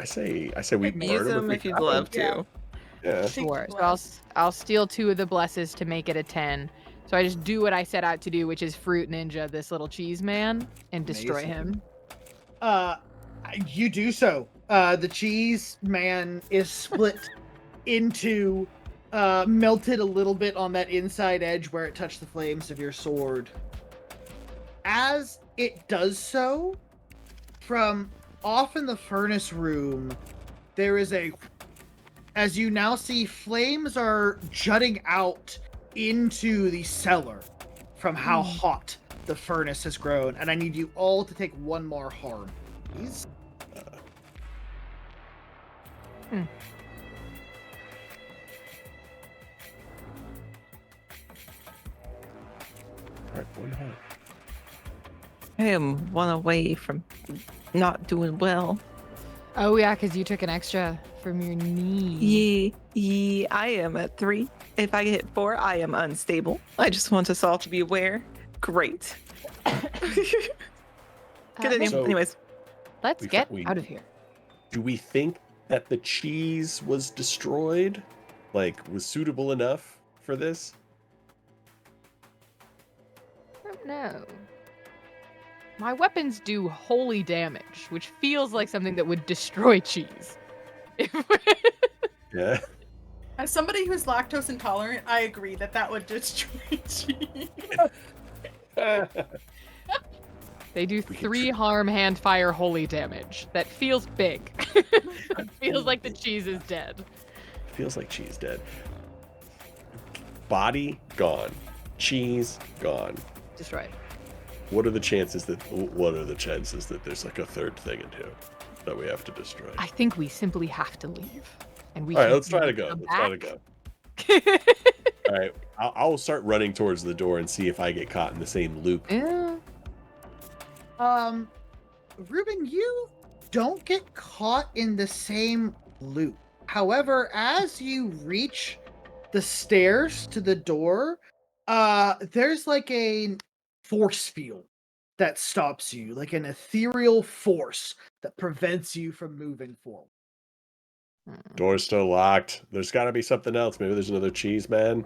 I say we burn Use them them if if we you'd got love them. to. Yeah. Sure. So Bless. I'll steal 2 of the blesses to make it a 10. So I just do what I set out to do, which is fruit ninja this little cheese man and destroy Amazing. him. You do so. The cheese man is split into melted a little bit on that inside edge where it touched the flames of your sword. As it does so, from off in the furnace room, there is as you now see, flames are jutting out into the cellar from how hot the furnace has grown, and I need you all to take one more harm, please. All right, one heart. I am one away from not doing well. Oh yeah, because you took an extra from your knee. I am at 3. If I hit 4, I am unstable. I just want us all to be aware. Great. Good So- anyways. Let's we get thought we- out of here. Do we think that the cheese was destroyed? Like, was suitable enough for this? I don't know. My weapons do holy damage, which feels like something that would destroy cheese. Yeah. As somebody who's lactose intolerant, I agree that would destroy cheese. They do We can 3 harm, hand fire, holy damage. That feels big. Feels like the cheese is dead. Feels like cheese dead. Body gone. Cheese gone. Destroyed. What are the chances that there's like a third thing in here that we have to destroy? I think we simply have to leave. And we All right, can't let's try to even go. come Let's try to back. go. All right, I'll start running towards the door and see if I get caught in the same loop. Yeah. Ruben, you don't get caught in the same loop. However, as you reach the stairs to the door, there's like a force field that stops you, like an ethereal force that prevents you from moving forward. Door's still locked. There's got to be something else. Maybe there's another cheese man.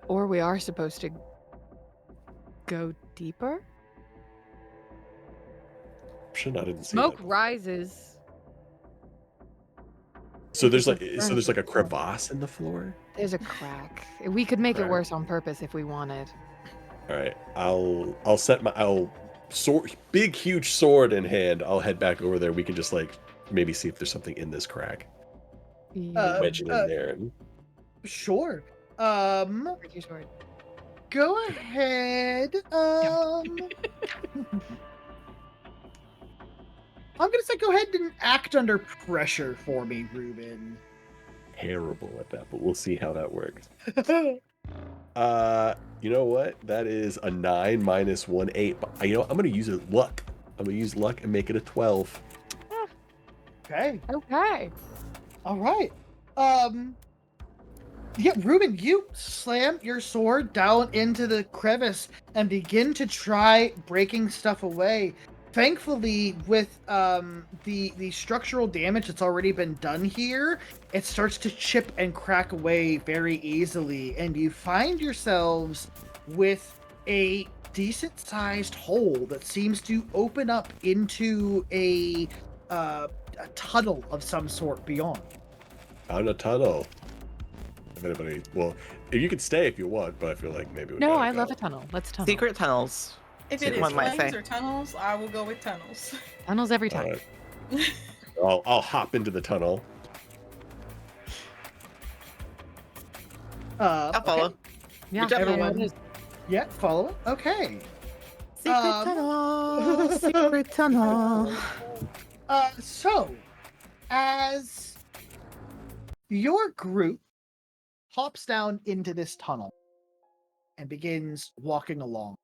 Or we are supposed to go deeper? Shit, I didn't see Smoke that. rises. So there's like Furnace a crevasse in the floor. There's a crack. We could make it Right. worse on purpose if we wanted. All right, I'll set my sword, big huge sword in hand. I'll head back over there. We can just like maybe see if there's something in this crack. Wedge it in there. And... Sure. Break your sword. Go ahead. I'm gonna say go ahead and act under pressure for me, Ruben. Terrible at that, but we'll see how that works. You know what? That is a 9 minus 1 8. But you know, I'm gonna use a luck. I'm gonna use luck and make it a 12. Okay. Okay. All right. Yeah, Ruben, you slam your sword down into the crevice and begin to try breaking stuff away. Thankfully, with the structural damage that's already been done here, it starts to chip and crack away very easily, and you find yourselves with a decent-sized hole that seems to open up into a tunnel of some sort beyond. Found a tunnel. If anybody, well, you can stay if you want, but I feel like maybe we No, gotta I go. love a tunnel. Let's tunnel. Secret tunnels. If it is One might flames say. or tunnels, I will go with tunnels. Tunnels every All time. right. I'll hop into the tunnel. I'll follow. Okay. Yeah, Good job, everyone. it is. Yeah, follow. Okay. Secret Um, tunnel. Secret tunnel. So, as your group hops down into this tunnel and begins walking along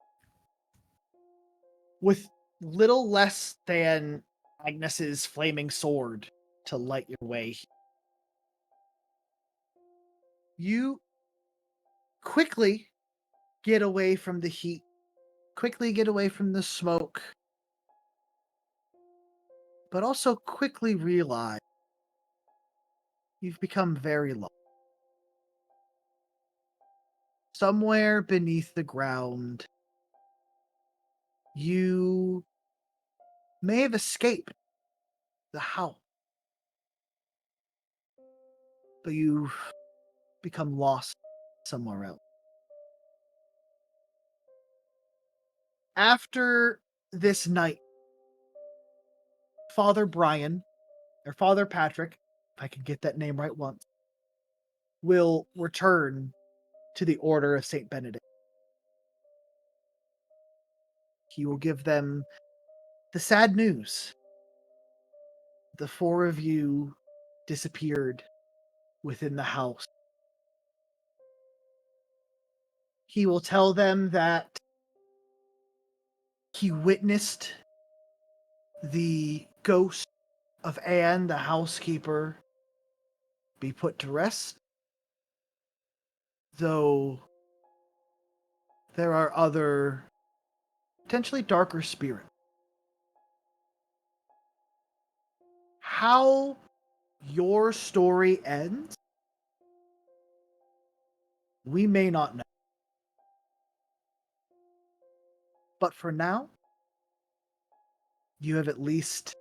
with little less than Agnes's flaming sword to light your way, you quickly get away from the heat, quickly get away from the smoke. but also quickly realize you've become very lost. Somewhere beneath the ground, you may have escaped the house, but you've become lost somewhere else. After this night, Father Brian, or Father Patrick, if I can get that name right once, will return to the Order of Saint Benedict. He will give them the sad news. The four of you disappeared within the house. He will tell them that he witnessed the ghost of Anne, the housekeeper, be put to rest, though there are other, potentially darker spirits. How your story ends, we may not know. But for now, you have at least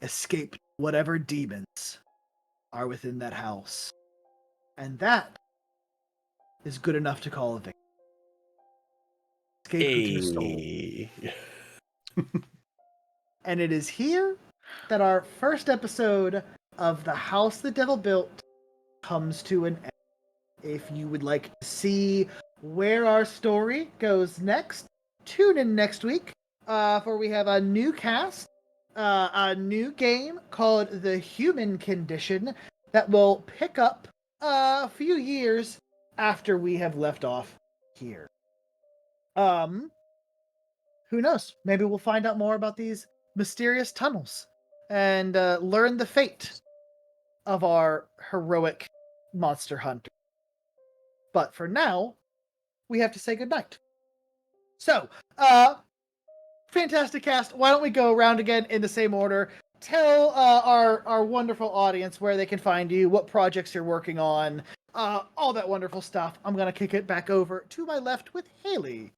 escaped whatever demons are within that house. And that is good enough to call a victory. Escaped with your soul. Hey. And it is here that our first episode of The House the Devil Built comes to an end. If you would like to see where our story goes next, tune in next week for we have a new cast, a new game called The Human Condition that will pick up a few years after we have left off here. Who knows? Maybe we'll find out more about these mysterious tunnels and learn the fate of our heroic monster hunter. But for now, we have to say goodnight. So, fantastic cast. Why don't we go around again in the same order? Tell our wonderful audience where they can find you, what projects you're working on, all that wonderful stuff. I'm going to kick it back over to my left with Haley.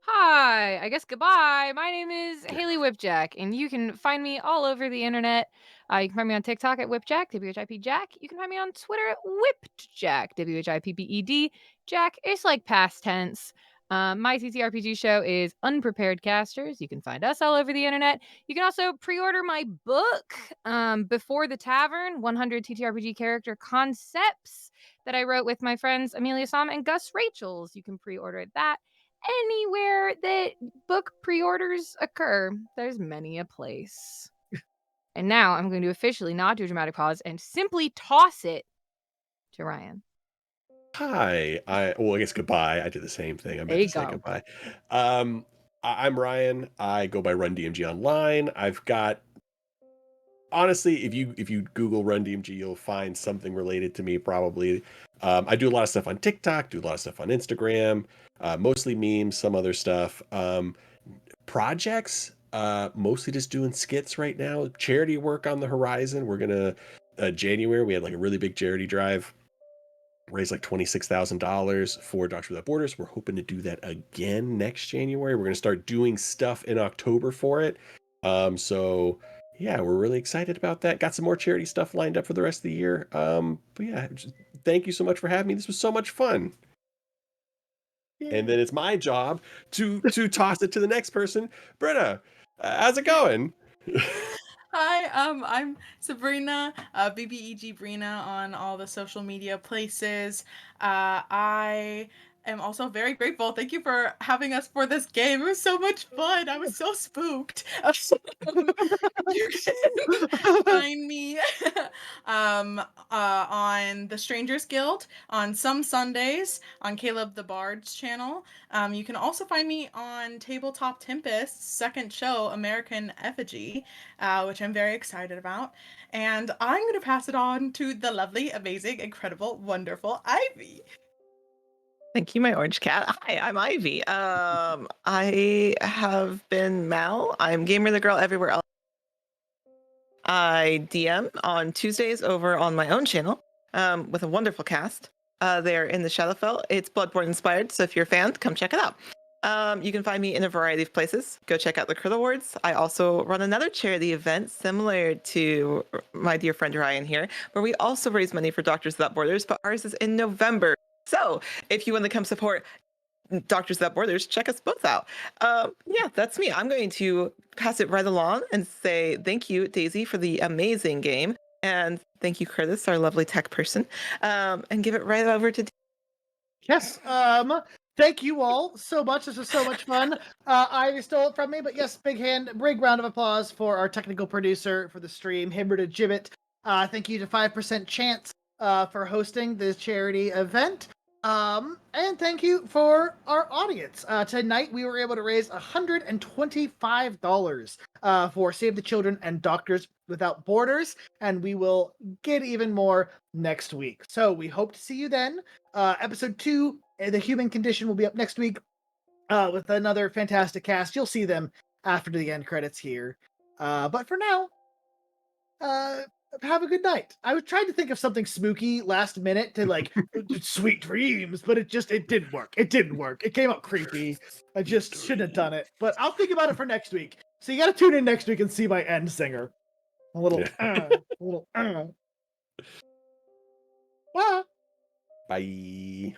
Hi, I guess goodbye. My name is Haley Whipjack, and you can find me all over the internet. You can find me on TikTok at Whipjack, WHIP Jack. You can find me on Twitter at WhipedJack, WHIPPED. Jack is like past tense. My TTRPG show is Unprepared Casters. You can find us all over the internet. You can also pre-order my book, Before the Tavern, 100 TTRPG character concepts that I wrote with my friends Amelia Som and Gus Rachels. You can pre-order that anywhere that book pre-orders occur. There's many a place. And now I'm going to officially not do a dramatic pause and simply toss it to Ryan. Hi. I guess goodbye. I did the same thing. I There meant you to say go. goodbye. I'm Ryan. I go by Run DMG Online. I've got, honestly, if you Google Run DMG, you'll find something related to me probably. I do a lot of stuff on TikTok, do a lot of stuff on Instagram, mostly memes, some other stuff. Projects, mostly just doing skits right now. Charity work on the horizon. We're gonna January, we had like a really big charity drive, raised like $26,000 for Doctors Without Borders. We're hoping to do that again next January. We're gonna start doing stuff in October for it. So yeah, we're really excited about that. Got some more charity stuff lined up for the rest of the year. But yeah, thank you so much for having me. This was so much fun. And then it's my job to toss it to the next person. Britta, how's it going? Hi, I'm Sabrina, BBEG Brina on all the social media places. I am also very grateful. Thank you for having us for this game. It was so much fun. I was so spooked. You can find me on the Strangers Guild on some Sundays on Caleb the Bard's channel. You can also find me on Tabletop Tempest's second show, American Effigy, which I'm very excited about. And I'm going to pass it on to the lovely, amazing, incredible, wonderful Ivy. Thank you, my orange cat. Hi, I'm Ivy. I have been Mal. I'm Gamer the Girl everywhere else. I DM on Tuesdays over on my own channel with a wonderful cast. They're in the Shadowfell. It's Bloodborne inspired, so if you're a fan, come check it out. You can find me in a variety of places. Go check out the Crit Awards. I also run another charity event similar to my dear friend Ryan here, where we also raise money for Doctors Without Borders, but ours is in November. So if you want to come support Doctors Without Borders, check us both out. Yeah, that's me. I'm going to pass it right along and say thank you, Daisy, for the amazing game. And thank you, Curtis, our lovely tech person. And give it right over to Yes. Thank you all so much. This was so much fun. Ivy stole it from me, but yes, big round of applause for our technical producer for the stream, Himber to Gibbet. Thank you to 5% Chance for hosting this charity event. And thank you for our audience. Tonight we were able to raise $125 for Save the Children and Doctors Without Borders, and we will get even more next week. So we hope to see you then. Episode 2, The Human Condition, will be up next week with another fantastic cast. You'll see them after the end credits here. But for now, have a good night. I was trying to think of something spooky last minute to like sweet dreams, but it didn't work. It didn't work. It came out creepy. I just shouldn't have done it. But I'll think about it for next week. So you got to tune in next week and see my end singer. A little, Bye. Bye.